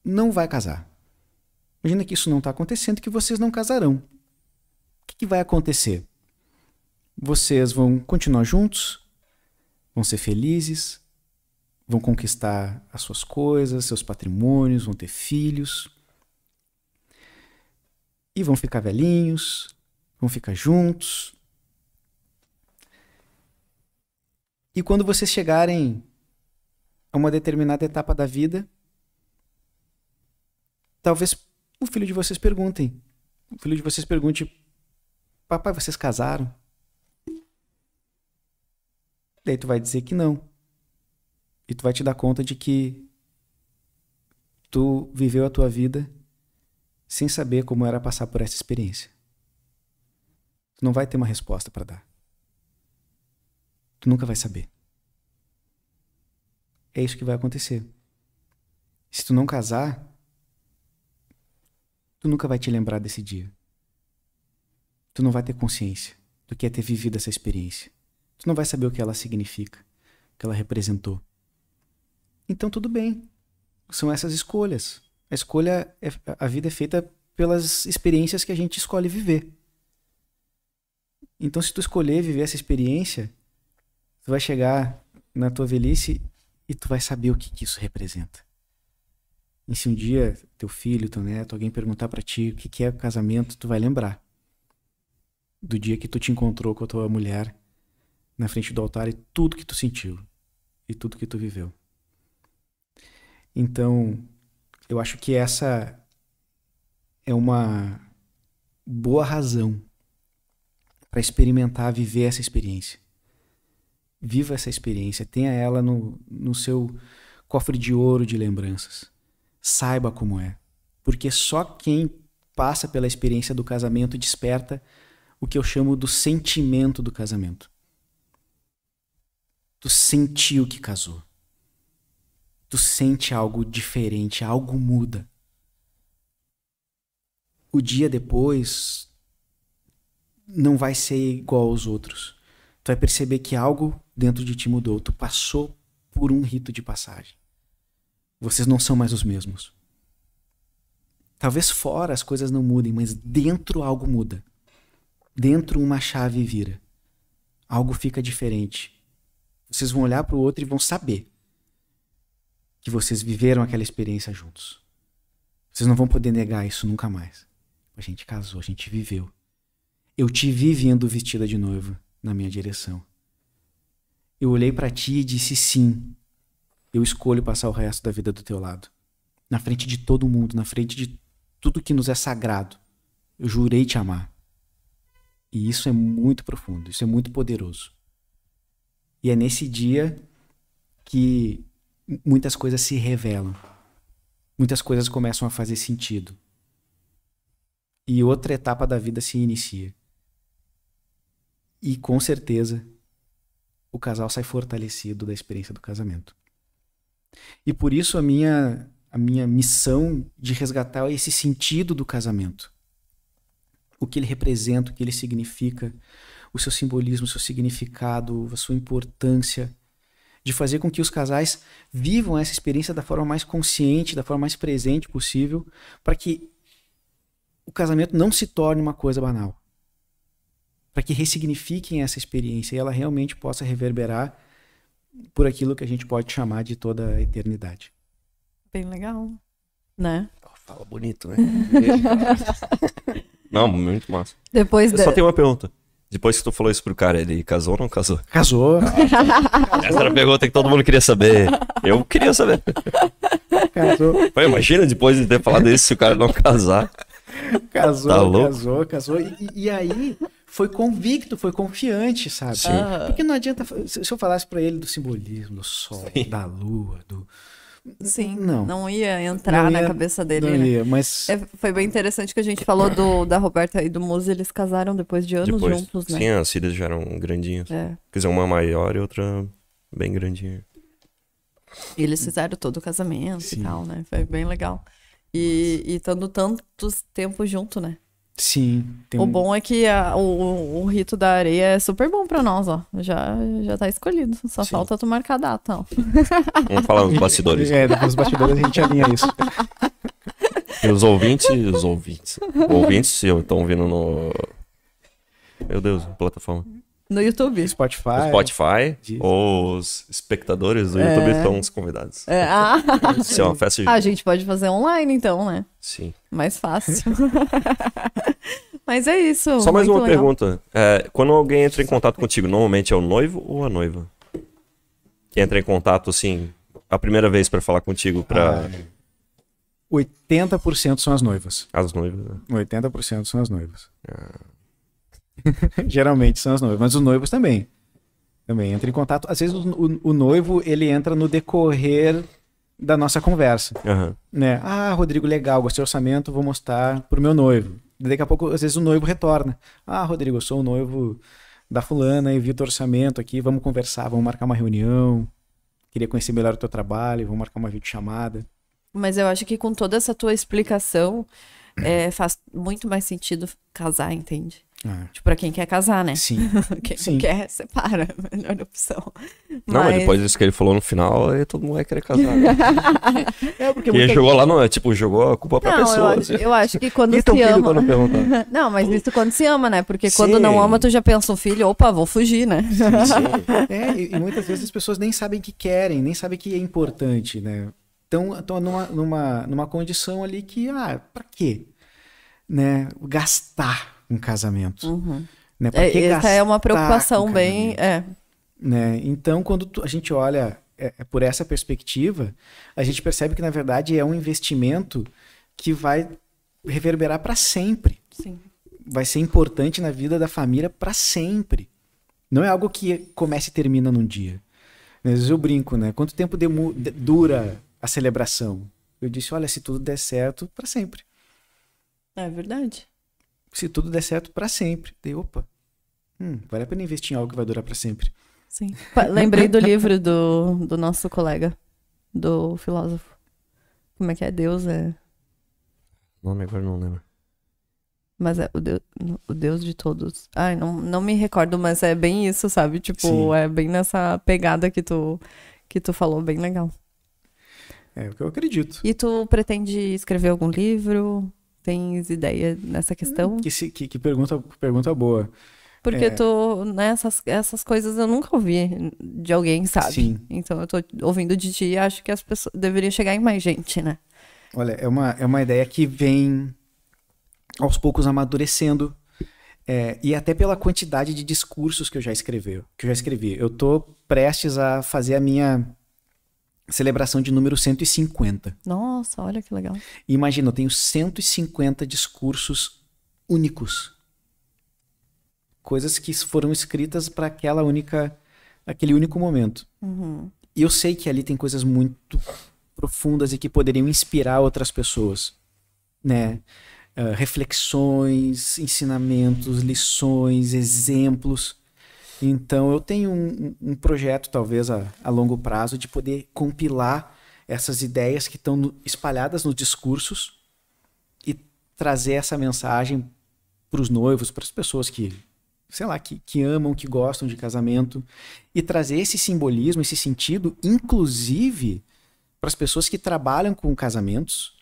não vai casar. Imagina que isso não está acontecendo, que vocês não casarão. O que vai acontecer? Vocês vão continuar juntos, vão ser felizes, vão conquistar as suas coisas, seus patrimônios, vão ter filhos. E vão ficar velhinhos, vão ficar juntos. E quando vocês chegarem a uma determinada etapa da vida, talvez o filho de vocês pergunte: papai, vocês casaram? Daí tu vai dizer que não. E tu vai te dar conta de que tu viveu a tua vida sem saber como era passar por essa experiência. Tu não vai ter uma resposta para dar. Tu nunca vai saber. É isso que vai acontecer. Se tu não casar, tu nunca vai te lembrar desse dia. Tu não vai ter consciência do que é ter vivido essa experiência. Tu não vai saber o que ela significa, o que ela representou. Então tudo bem. São essas escolhas. A vida é feita pelas experiências que a gente escolhe viver. Então se tu escolher viver essa experiência, tu vai chegar na tua velhice e tu vai saber o que isso representa. E se um dia teu filho, teu neto, alguém perguntar pra ti o que é casamento, tu vai lembrar do dia que tu te encontrou com a tua mulher na frente do altar e tudo que tu sentiu e tudo que tu viveu. Então, eu acho que essa é uma boa razão para experimentar, viver essa experiência. Viva essa experiência, tenha ela no seu cofre de ouro de lembranças. Saiba como é. Porque só quem passa pela experiência do casamento desperta o que eu chamo do sentimento do casamento. Tu sentiu que casou. Tu sente algo diferente, algo muda. O dia depois não vai ser igual aos outros. Tu vai perceber que algo dentro de ti mudou. Tu passou por um rito de passagem. Vocês não são mais os mesmos. Talvez fora as coisas não mudem, mas dentro algo muda. Dentro uma chave vira. Algo fica diferente. Vocês vão olhar para o outro e vão saber que vocês viveram aquela experiência juntos. Vocês não vão poder negar isso nunca mais. A gente casou, a gente viveu. Eu te vi vindo vestida de noiva na minha direção. Eu olhei para ti e disse sim. Eu escolho passar o resto da vida do teu lado. Na frente de todo mundo, na frente de tudo que nos é sagrado. Eu jurei te amar. E isso é muito profundo, isso é muito poderoso. E é nesse dia que muitas coisas se revelam. Muitas coisas começam a fazer sentido. E outra etapa da vida se inicia. E com certeza o casal sai fortalecido da experiência do casamento. E por isso a minha missão de resgatar esse sentido do casamento. O que ele representa, o que ele significa, o seu simbolismo, o seu significado, a sua importância, de fazer com que os casais vivam essa experiência da forma mais consciente, da forma mais presente possível, para que o casamento não se torne uma coisa banal. para que ressignifiquem essa experiência e ela realmente possa reverberar por aquilo que a gente pode chamar de toda a eternidade. Bem legal, né? Fala bonito, né? Não, muito massa. Depois Eu só tenho uma pergunta. Depois que tu falou isso pro cara, ele casou ou não casou? Casou. Essa era a pergunta que todo mundo queria saber. Eu queria saber. Casou. Pô, imagina depois de ter falado isso, se o cara não casar. Casou, Tá louco? casou. E aí foi convicto, foi confiante, sabe? Sim. Porque não adianta, se eu falasse pra ele do simbolismo, do sol, da lua, Sim, Não. não ia entrar Não na ia- cabeça dele, não né? ia, mas Foi bem interessante que a gente falou da Roberta e do Muzi, eles casaram depois de anos Depois, juntos, né? sim, as filhas já eram grandinhas. É. Quer dizer, uma maior e outra bem grandinha. E eles fizeram todo o casamento Sim. e tal, né? Foi bem legal. E estando tantos tempos junto, né? sim. Tem O bom é que o rito da areia é super bom pra nós, ó. Já tá escolhido. Só Sim. falta tu marcar a data, ó. Vamos falar nos bastidores. Nos bastidores a gente alinha isso. E os ouvintes, se estão vindo no... Meu Deus, plataforma. No YouTube. Spotify. No Spotify, Deezer. ou os espectadores do YouTube estão os convidados. Isso é uma festa de... A gente pode fazer online, então, né? Sim. Mais fácil. Mas é isso. Só mais muito uma legal. pergunta. Quando alguém entra em contato contigo, normalmente é o noivo ou a noiva? Que entra em contato, assim, a primeira vez pra falar contigo, pra 80% são as noivas. as noivas, né? 80% são as noivas. Geralmente são as noivas, mas os noivos também. Também entra em contato. Às vezes o noivo, ele entra no decorrer da nossa conversa, Aham. né? Ah, Rodrigo, legal, gostei do orçamento, vou mostrar pro meu noivo. Daqui a pouco, às vezes o noivo retorna. Ah, Rodrigo, eu sou o noivo da fulana e vi o teu orçamento aqui, vamos conversar, vamos marcar uma reunião. Queria conhecer melhor o teu trabalho, vamos marcar uma videochamada. Mas eu acho que com toda essa tua explicação, faz muito mais sentido casar, entende? Tipo, pra quem quer casar, né? Sim. Quem Sim. não quer, separa. Melhor opção. Não, mas depois disso que ele falou no final, aí todo mundo vai querer casar. Né? Porque E ele jogou lá, não, tipo, jogou a culpa pra Não, pessoa. eu acho que quando E teu se filho ama... quando perguntar? Não, mas isso quando se ama, né? Porque quando Sim. não ama, tu já pensa, um filho, opa, vou fugir, né? E muitas vezes as pessoas nem sabem que querem, nem sabem que é importante, né? Estão numa condição ali que, pra quê? Né? Gastar um casamento. Né? Pra que Essa é uma gastar preocupação um bem... casamento? Né? Então, quando a gente olha por essa perspectiva, a gente percebe que, na verdade, é um investimento que vai reverberar para sempre. Sim. Vai ser importante na vida da família para sempre. Não é algo que começa e termina num dia. Às vezes eu brinco, né? Quanto tempo dura a celebração? Eu disse, olha, se tudo der certo, para sempre. É verdade. Se tudo der certo, para sempre. Daí, opa, vale a pena investir em algo que vai durar para sempre. Sim. Lembrei do livro do nosso colega, do filósofo. Como é que é? Deus é... Nome agora não lembro. Mas é o Deus de todos. Ai, não me recordo, mas é bem isso, sabe? Tipo, Sim. é bem nessa pegada que tu falou, bem legal. É o que eu acredito. E tu pretende escrever algum livro? Tens ideia nessa questão? Que pergunta boa. Porque essas coisas eu nunca ouvi de alguém, sabe? Sim. Então eu tô ouvindo de ti e acho que as pessoas deveriam chegar em mais gente, né? Olha, é uma ideia que vem aos poucos amadurecendo. E até pela quantidade de discursos que eu já escrevi. Eu tô prestes a fazer a minha celebração de número 150. Nossa, olha que legal. Imagina, eu tenho 150 discursos únicos. Coisas que foram escritas para aquele único momento. E eu sei que ali tem coisas muito profundas e que poderiam inspirar outras pessoas, né? Reflexões, ensinamentos, lições, exemplos. Então eu tenho um projeto, talvez a longo prazo, de poder compilar essas ideias que estão espalhadas nos discursos e trazer essa mensagem para os noivos, para as pessoas que, sei lá, que amam, que gostam de casamento, e trazer esse simbolismo, esse sentido, inclusive para as pessoas que trabalham com casamentos.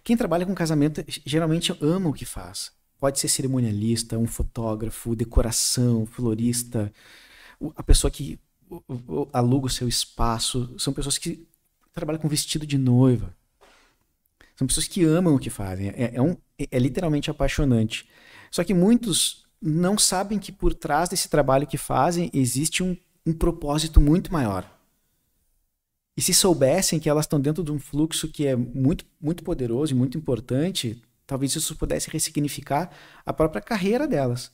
Quem trabalha com casamento geralmente ama o que faz. Pode ser cerimonialista, um fotógrafo, decoração, florista, a pessoa que aluga o seu espaço. São pessoas que trabalham com vestido de noiva. São pessoas que amam o que fazem. É literalmente apaixonante. Só que muitos não sabem que por trás desse trabalho que fazem existe um propósito muito maior. E se soubessem que elas estão dentro de um fluxo que é muito, muito poderoso e muito importante, talvez isso pudesse ressignificar a própria carreira delas.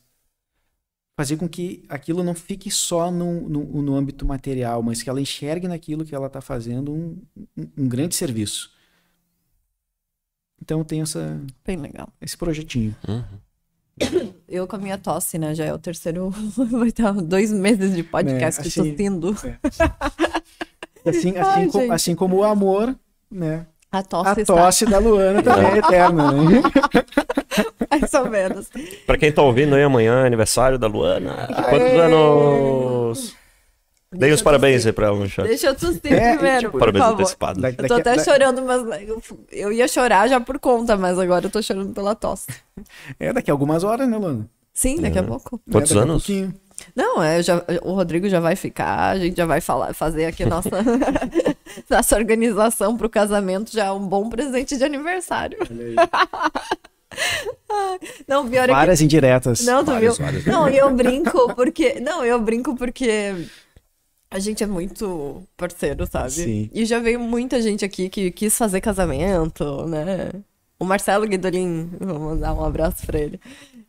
Fazer com que aquilo não fique só no âmbito material, mas que ela enxergue naquilo que ela está fazendo um grande serviço. Então eu tenho bem legal. Esse projetinho. Eu com a minha tosse, né? Já é o terceiro... Vai estar 2 meses de podcast que tossindo. Assim como o amor, né? A tosse da Luana também é eterna, né? Mais ou menos. Pra quem tá ouvindo aí, amanhã é aniversário da Luana. Quantos anos? Dei os parabéns aí pra ela no chat. Deixa eu tossir primeiro, por parabéns favor. antecipado. Eu tô até chorando, mas eu ia chorar já por conta, mas agora eu tô chorando pela tosse. Daqui a algumas horas, né, Luana? Sim, daqui a pouco. Quantos anos? Não, o Rodrigo já vai ficar, a gente já vai fazer aqui nossa organização pro casamento, já é um bom presente de aniversário. Não, pior várias indiretas. Não, tu viu? Não, eu brinco porque a gente é muito parceiro, sabe? Sim. E já veio muita gente aqui que quis fazer casamento, né? O Marcelo Guidolin, vou mandar um abraço pra ele.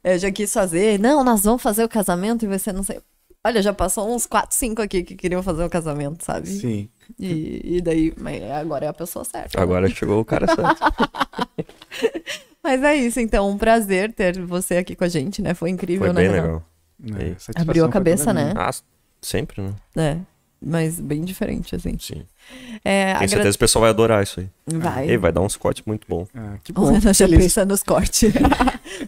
Eu já quis fazer, não, nós vamos fazer o casamento e vai ser, não sei. Olha, já passou uns 4, 5 aqui que queriam fazer o casamento, sabe? Sim. E daí, mas agora é a pessoa certa. Agora chegou o cara certo. Mas é isso, então, um prazer ter você aqui com a gente, né? Foi incrível, Foi né? bem legal. Abriu a cabeça, né? Sempre, né? Mas bem diferente, assim. Sim. Tenho certeza que o pessoal vai adorar isso aí. Vai dar uns cortes muito bom. Que bom. Nós já pensa nos cortes.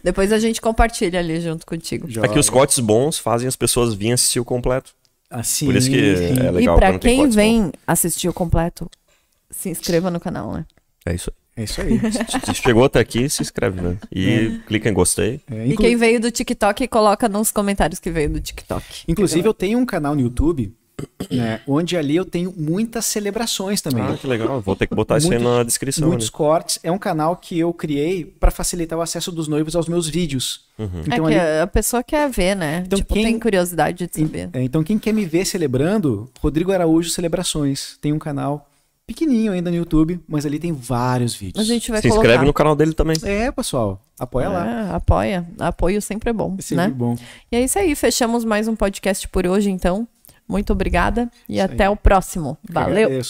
Depois a gente compartilha ali junto contigo. Aqui os cortes bons fazem as pessoas virem assistir o completo. Assim, por isso que é legal. E pra quem vem assistir o completo, se inscreva no canal, né? É isso aí. É isso aí. Se chegou até aqui, se inscreve, né? E clica em gostei. E quem veio do TikTok, coloca nos comentários que veio do TikTok. Inclusive, eu tenho um canal no YouTube, né, onde ali eu tenho muitas celebrações também. Que legal. Vou ter que botar isso aí na descrição. Muitos cortes. É um canal que eu criei para facilitar o acesso dos noivos aos meus vídeos. Então, que a pessoa quer ver, né? Então, tem curiosidade de saber. Então, quem quer me ver celebrando, Rodrigo Araújo Celebrações. Tem um canal pequenininho ainda no YouTube, mas ali tem vários vídeos. A gente vai Se inscreve no canal dele também. Pessoal, apoia lá. Apoia. Apoio sempre é bom, sempre né? Bom. E é isso aí, fechamos mais um podcast por hoje, então. Muito obrigada e até o próximo. Valeu! Valeu!